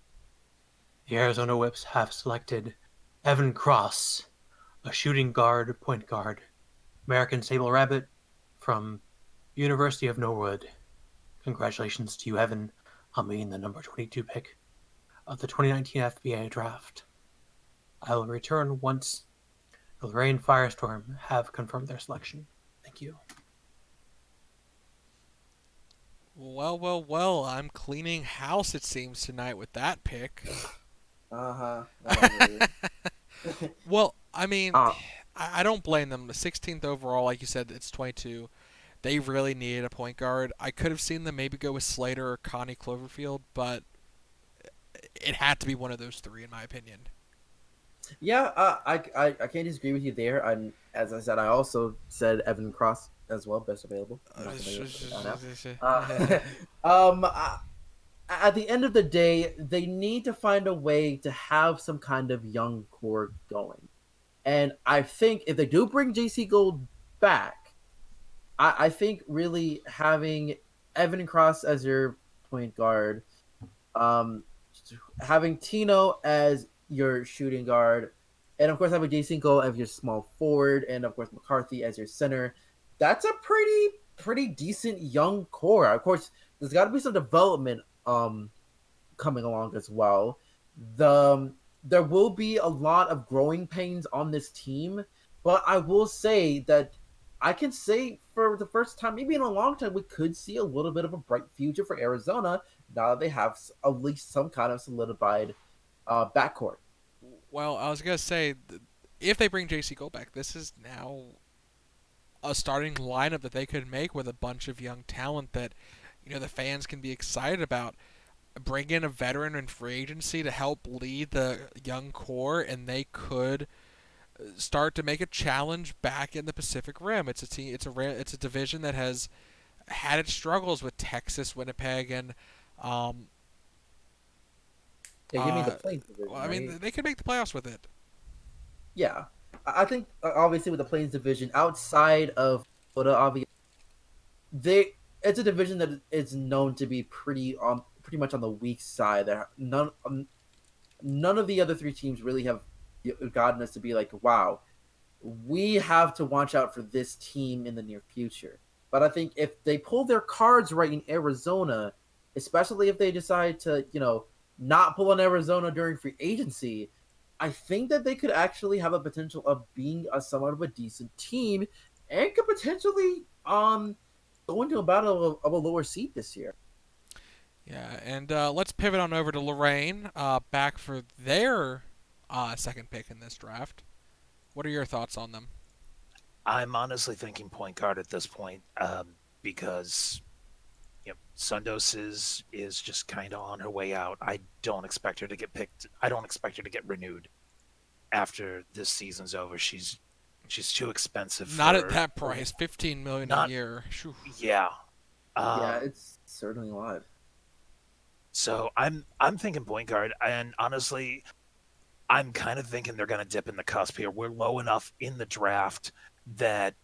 the Arizona Whips have selected Evan Cross, a shooting guard, point guard, American Sable Rabbit from University of Norwood. Congratulations to you, Evan, on being the number 22 pick of the 2019 FBA Draft. I will return once the Lorraine Firestorm have confirmed their selection. Thank you. Well, well, well. I'm cleaning house. It seems tonight with that pick. Whatever. Well, I mean, uh, I don't blame them. The 16th overall, like you said, it's 22. They really needed a point guard. I could have seen them maybe go with Slater or Connie Cloverfield, but it had to be one of those three, in my opinion. yeah, I can't disagree with you there. And as I said, I also said Evan Cross as well, best available. I'm not gonna put it down now. Uh, at the end of the day, they need to find a way to have some kind of young core going. And I think if they do bring JC Gold back, I think really having Evan Cross as your point guard, um, having Tino as your shooting guard, and of course having Jason Cole as your small forward, and of course McCarthy as your center. That's a pretty decent young core. Of course, there's got to be some development coming along as well. There will be a lot of growing pains on this team, but I will say that I can say for the first time, maybe in a long time, we could see a little bit of a bright future for Arizona now that they have at least some kind of solidified backcourt. Well, I was gonna say, if they bring JC Go back, this is now a starting lineup that they could make with a bunch of young talent that the fans can be excited about. Bring in a veteran in free agency to help lead the young core, and they could start to make a challenge back in the Pacific Rim. It's a team. It's a division that has had its struggles with Texas, Winnipeg, and um, Yeah, you mean the Plains well, division, I right? mean they could make the playoffs with it. Yeah, I think obviously with the Plains division outside of Florida, obviously they it's a division that is known to be pretty much on the weak side. There none of the other three teams really have gotten us to be like, wow, we have to watch out for this team in the near future. But I think if they pull their cards right in Arizona, especially if they decide to, not pull on Arizona during free agency, I think that they could actually have a potential of being a somewhat of a decent team and could potentially go into a battle of a lower seed this year. Yeah, and let's pivot on over to Lorraine, back for their second pick in this draft. What are your thoughts on them? I'm honestly thinking point guard at this point, because Sundos is just kind of on her way out. I don't expect her to get picked. I don't expect her to get renewed after this season's over. She's too expensive Not at for that price, 15 million a not. year. Phew. Yeah. Yeah, Um, it's certainly a lot. so I'm thinking point guard, and honestly, I'm kind of thinking they're going to dip in the cusp here. We're low enough in the draft that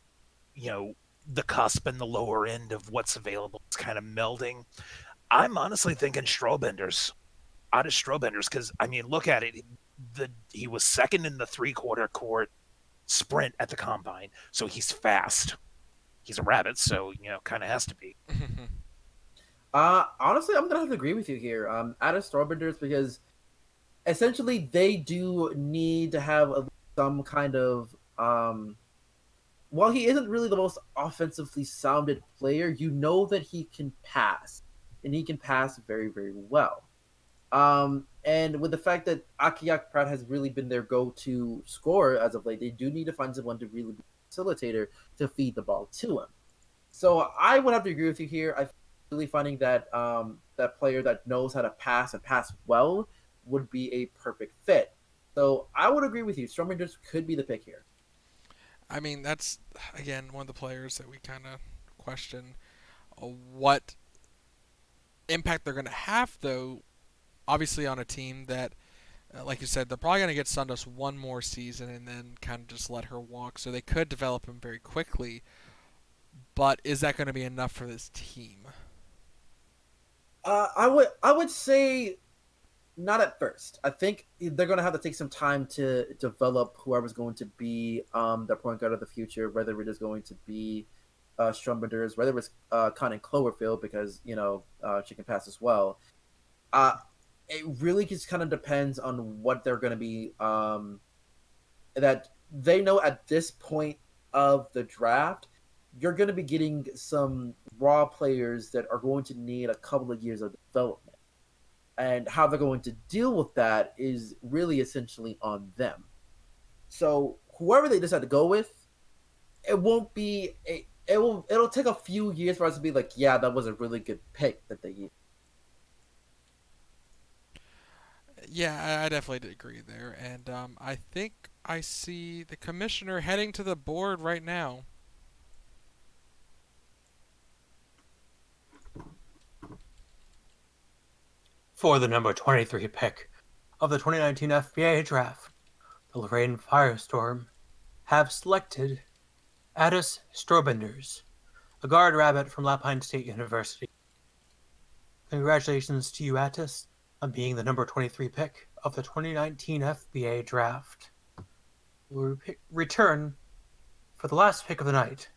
you know the cusp and the lower end of what's available is kind of melding. I'm honestly thinking Strobenders, out of Strobenders, because I mean, look at it. He was second in the 3/4 court sprint at the combine, so he's fast. He's a rabbit, so kind of has to be. Honestly, I'm gonna have to agree with you here. Out of Starbenders because essentially they do need to have some kind of while he isn't really the most offensively sounded player, you know that he can pass, and he can pass very, very well. And with the fact that Akiak Pratt has really been their go-to scorer as of late, they do need to find someone to really be a facilitator to feed the ball to him. So I would have to agree with you here. I really finding that that player that knows how to pass and pass well would be a perfect fit. So I would agree with you. Stromingers could be the pick here. I mean, that's again one of the players that we kind of question what impact they're going to have, though. Obviously, on a team that, like you said, they're probably going to get Sundos one more season and then kind of just let her walk. So they could develop him very quickly. But is that going to be enough for this team? I would say not at first. I think they're going to have to take some time to develop whoever's going to be their point guard of the future, whether it is going to be Strumbenders, whether it's Connie Cloverfield, because, she can pass as well. Uh, it really just kind of depends on what they're going to be, that they know at this point of the draft, you're going to be getting some raw players that are going to need a couple of years of development and how they're going to deal with that is really essentially on them. So whoever they decide to go with, it won't be it'll take a few years for us to be like, yeah, that was a really good pick that they used. Yeah, I definitely did agree there. And I think I see the commissioner heading to the board right now. For the number 23 pick of the 2019 FBA Draft, the Lorraine Firestorm, have selected Addis Strobenders, a guard rabbit from Lapine State University. Congratulations to you, Addis, on being the number 23 pick of the 2019 FBA Draft. We'll return for the last pick of the night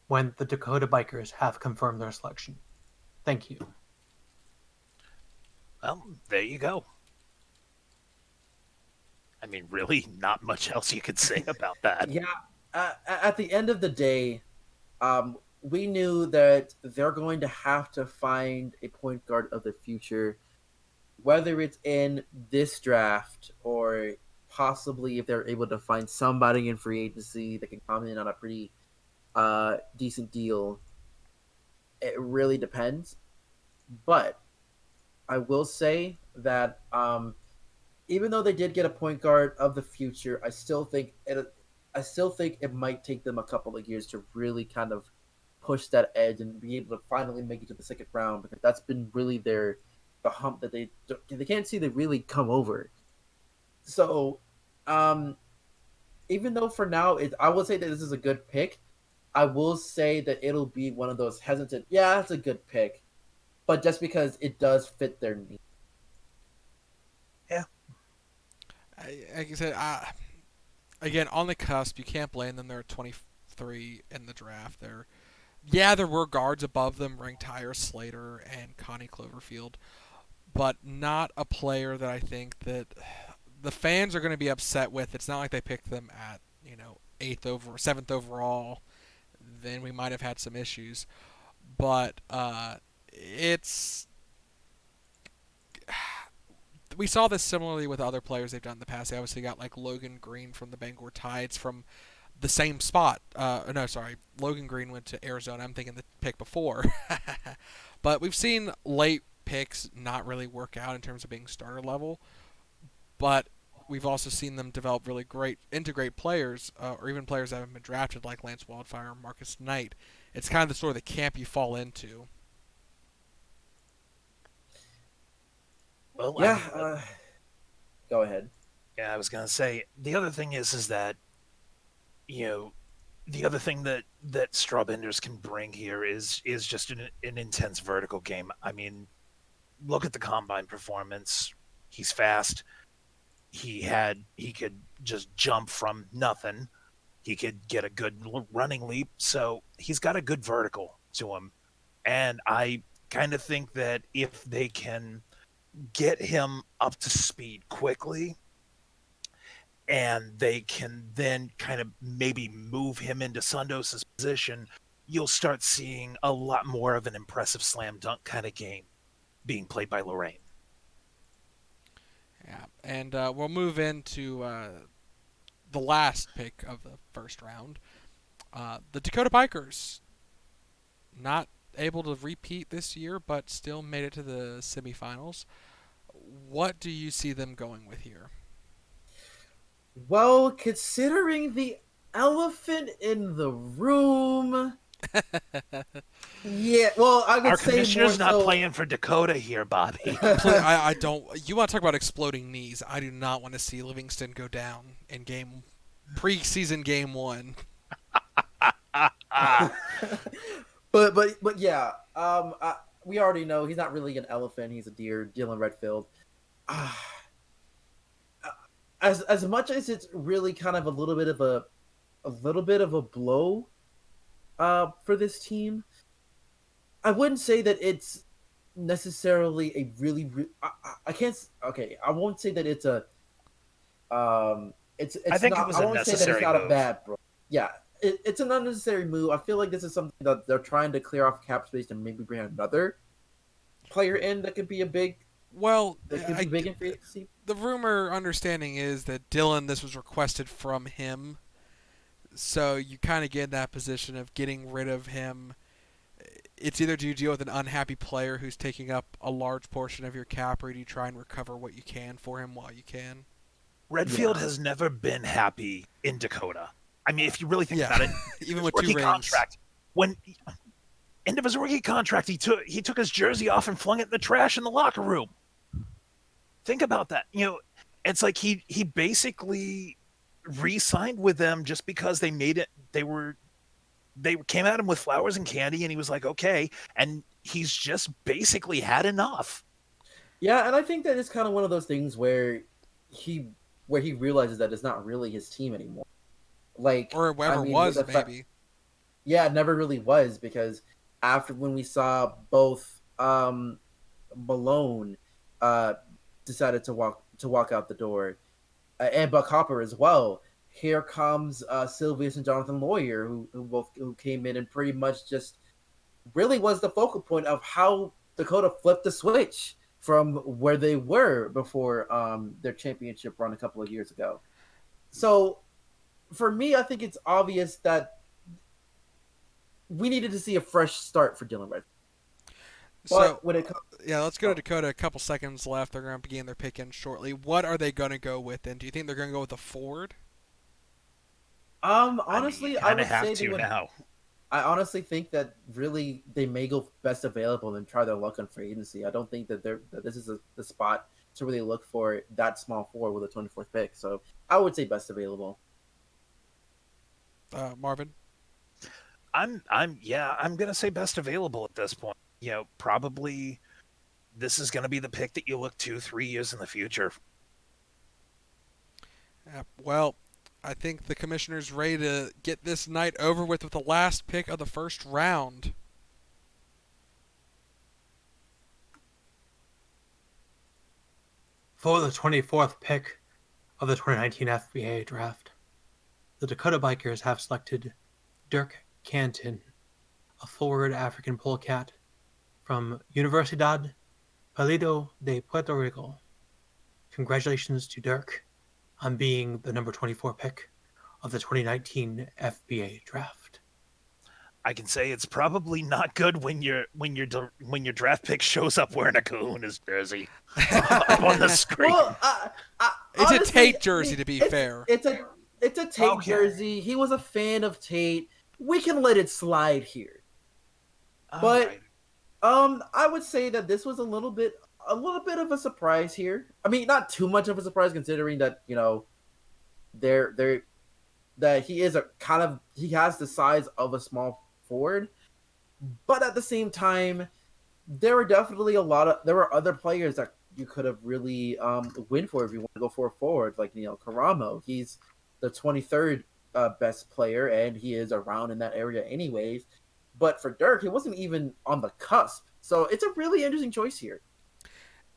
when the Dakota Bikers have confirmed their selection. Thank you. Well, there you go. I mean, really, not much else you could say about that. Yeah, at the end of the day, we knew that they're going to have to find a point guard of the future, whether it's in this draft or possibly if they're able to find somebody in free agency that can come in on a pretty decent deal. It really depends. But I will say that even though they did get a point guard of the future, I still think it might take them a couple of years to really kind of push that edge and be able to finally make it to the second round, because that's been really the hump that they can't see they really come over. So, even though for now I will say that this is a good pick, I will say that it'll be one of those hesitant. Yeah, it's a good pick, but just because it does fit their need. Yeah. Like I said, again, on the cusp, you can't blame them. They're 23 in the draft. There were guards above them ranked higher, Slater and Connie Cloverfield, but not a player that I think that the fans are going to be upset with. It's not like they picked them at, seventh overall. Then we might have had some issues, but it's we saw this similarly with other players they've done in the past. They obviously got like Logan Green from the Bangor Tides from the same spot. No, sorry, Logan Green went to Arizona. I'm thinking the pick before, but we've seen late picks not really work out in terms of being starter level. But we've also seen them develop really great, integrate players, or even players that haven't been drafted, like Lance Wildfire or Marcus Knight. It's kind of the sort of the camp you fall into. Well, Yeah, I mean, go ahead. yeah, I was gonna say the other thing is that you know the other thing that Strawbenders can bring here is just an intense vertical game. I mean, look at the combine performance. He's fast. He could just jump from nothing. He could get a good running leap. So he's got a good vertical to him, and I kind of think that if they can get him up to speed quickly and they can then kind of maybe move him into Sundos's position, you'll start seeing a lot more of an impressive slam dunk kind of game being played by Lorraine. Yeah, and we'll move into the last pick of the first round. The Dakota Bikers, not able to repeat this year, but still made it to the semifinals. What do you see them going with here? Well, considering the elephant in the room, yeah. Well, I would Our say commissioner's more not so. playing for Dakota here, Bobby. I don't. You want to talk about exploding knees? I do not want to see Livingston go down in preseason game one. but yeah. We already know he's not really an elephant. He's a deer. Dylan Redfield. As much as it's really kind of a little bit of a blow for this team, I wouldn't say that it's necessarily a really I can't okay, I won't say that it's a I think not it was I a won't say that it's necessary not a move. bro. Yeah, it's an unnecessary move. I feel like this is something that they're trying to clear off cap space and maybe bring another player in that could be a big Well, that could be big in free agency. the rumor understanding is that Dylan, this was requested from him, so you kind of get in that position of getting rid of him. It's either do you deal with an unhappy player who's taking up a large portion of your cap, or do you try and recover what you can for him while you can? Redfield Yeah. has never been happy in Dakota. I mean, if you really think Yeah, about it, even his with 2 rookie rings. contract, when end of his rookie contract, he took his jersey off and flung it in the trash in the locker room. Think about that. It's like he basically re-signed with them just because they made it. They came at him with flowers and candy, and he was like, okay. And he's just basically had enough. Yeah, and I think that it's kind of one of those things he where he realizes that it's not really his team anymore. Like, Or I whoever mean, with was the fact, maybe. yeah, it never really was because after when we saw both Malone uh decided to walk out the door, and Buck Hopper as well. Here comes Sylvius and Jonathan Lawyer, who came in and pretty much just really was the focal point of how Dakota flipped the switch from where they were before their championship run a couple of years ago. So for me, I think it's obvious that we needed to see a fresh start for Dylan Red. So But when it comes, yeah, let's go to oh, Dakota. A couple seconds left. They're going to begin their pick in shortly. What are they going to go with? And do you think they're going to go with a Ford? I mean, you honestly, I kind of would have say they to would. now. I honestly think that really they may go best available and try their luck on free agency. I don't think that this is the spot to really look for that small forward with a 24th pick. So I would say best available. Marvin? Yeah, I'm gonna say best available at this point. Probably this is gonna be the pick that you look 2, 3 years in the future. Well, I think the commissioner's ready to get this night over with the last pick of the first round. For the 24th pick of the 2019 FBA Draft, the Dakota Bikers have selected Dirk Canton, a forward African polecat from Universidad Palido de Puerto Rico. Congratulations to Dirk on being the number 24 pick of the 2019 FBA Draft. I can say it's probably not good when your draft pick shows up wearing a Kahuna's jersey up on the screen. Well, It's a honestly, Tate I jersey, mean, to be fair. it's a Tate Okay. jersey. He was a fan of Tate. We can let it slide here. All But right. I would say that this was a little bit of a surprise here. I mean, not too much of a surprise considering that they're that he is a kind of he has the size of a small forward, but at the same time, there were other players that you could have really win for if you want to go for a forward like Karamo. He's the 23rd best player, and he is around in that area anyways. But for Dirk, he wasn't even on the cusp. So it's a really interesting choice here.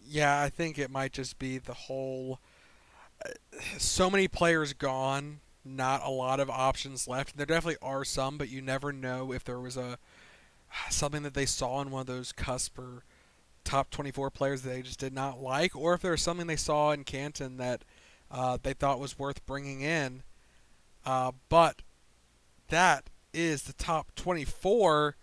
Yeah, I think it might just be the whole. So many players gone, not a lot of options left. There definitely are some, but you never know if there was a something that they saw in one of those cusp or top 24 players that they just did not like, or if there was something they saw in Canton that they thought was worth bringing in. But that is the top 24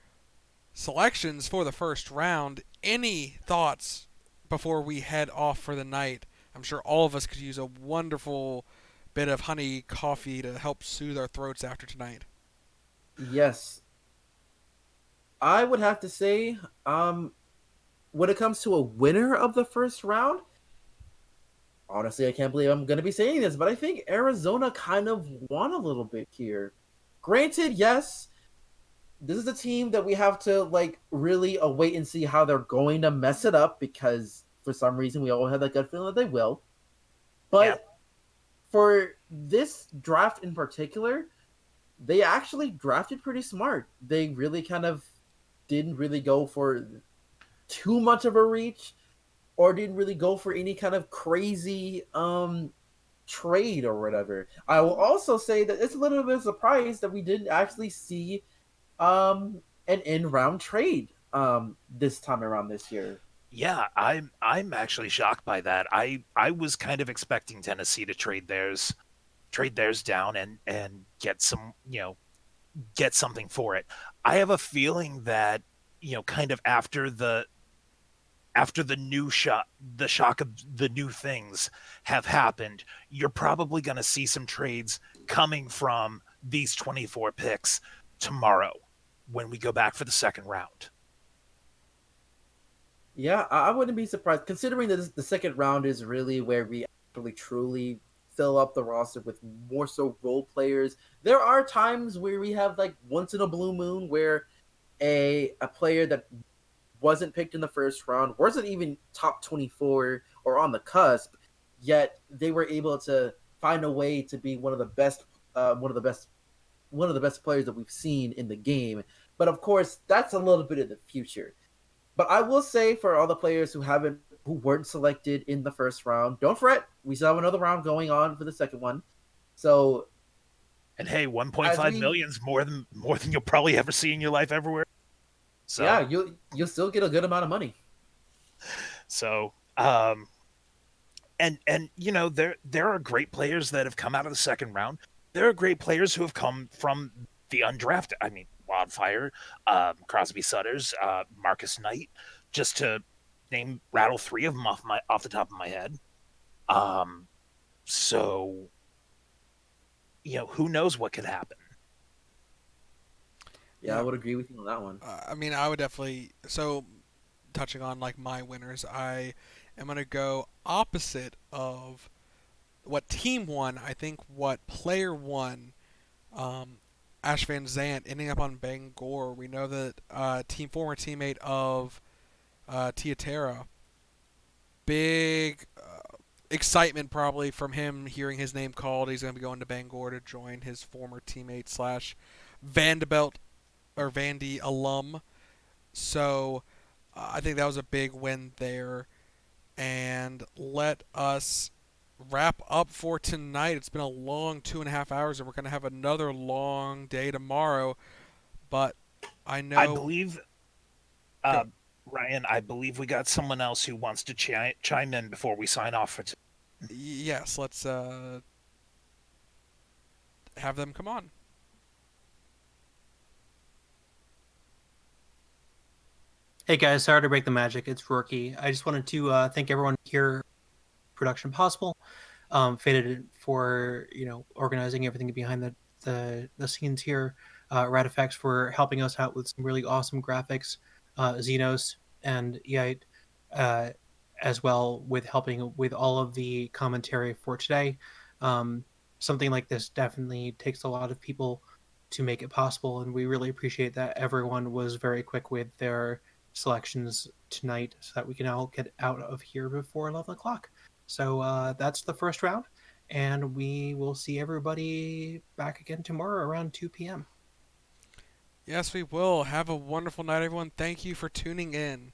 selections for the first round. Any thoughts before we head off for the night? I'm sure all of us could use a wonderful bit of honey coffee to help soothe our throats after tonight. Yes, I would have to say, when it comes to a winner of the first round, honestly, I can't believe I'm going to be saying this, but I think Arizona kind of won a little bit here. Granted, yes, this is a team that we have to like really wait and see how they're going to mess it up because for some reason we all have that gut feeling that they will. Yeah. But for this draft in particular, they actually drafted pretty smart. They really kind of didn't really go for too much of a reach or didn't really go for any kind of crazy trade or whatever. I will also say that it's a little bit of a surprise that we didn't actually see an in round trade this time around this year. Yeah, I'm actually shocked by that. I was kind of expecting Tennessee to trade theirs down and get get something for it. I have a feeling that kind of after the shock of the new things have happened, you're probably going to see some trades coming from these 24 picks tomorrow when we go back for the second round. Yeah, I wouldn't be surprised considering that the second round is really where we actually truly fill up the roster with more so role players. There are times where we have like once in a blue moon where a player that wasn't picked in the first round, wasn't even top 24 or on the cusp, yet they were able to find a way to be one of the best, one of the best players that we've seen in the game. But of course, that's a little bit in the future. But I will say for all the players who weren't selected in the first round, don't fret. We still have another round going on for the second one. So And hey, as 1.5 we million is more than you'll probably ever see in your life everywhere. yeah, So you'll still get a good amount of money. so and there are great players that have come out of the second round. There are great players who have come from the undrafted. I mean, Wildfire, Crosby Sutters, Marcus Knight, just to rattle three of them off the top of my head. Um, so who knows what could happen. Yeah, I Yeah, would agree with you on that one. I mean, I would definitely. So, touching on like my winners, I am gonna go opposite of what team won. I think what player won. Um, Ash Van Zant ending up on Bangor. We know that former teammate of Tiatera. Big excitement probably from him hearing his name called. He's going to be going to Bangor to join his former teammate slash Vanderbilt or Vandy alum. So I think that was a big win there. And let us wrap up for tonight. It's been a long 2.5 hours, and we're going to have another long day tomorrow. But I I know. believe, Go. uh, Ryan. I believe we got someone else who wants to chime in before we sign off for today. Yes, let's have them come on. Hey guys, sorry to break the magic. It's Rookie. I just wanted to thank everyone here, Production Possible, Faded for organizing everything behind the scenes here. Rad Effects for helping us out with some really awesome graphics. Xenos and Yite uh, as well with helping with all of the commentary for today. Um, Something like this definitely takes a lot of people to make it possible, and we really appreciate that everyone was very quick with their selections tonight so that we can all get out of here before 11 o'clock. So that's the first round, and we will see everybody back again tomorrow around 2 p.m. Yes, we will. Have a wonderful night, everyone. Thank you for tuning in.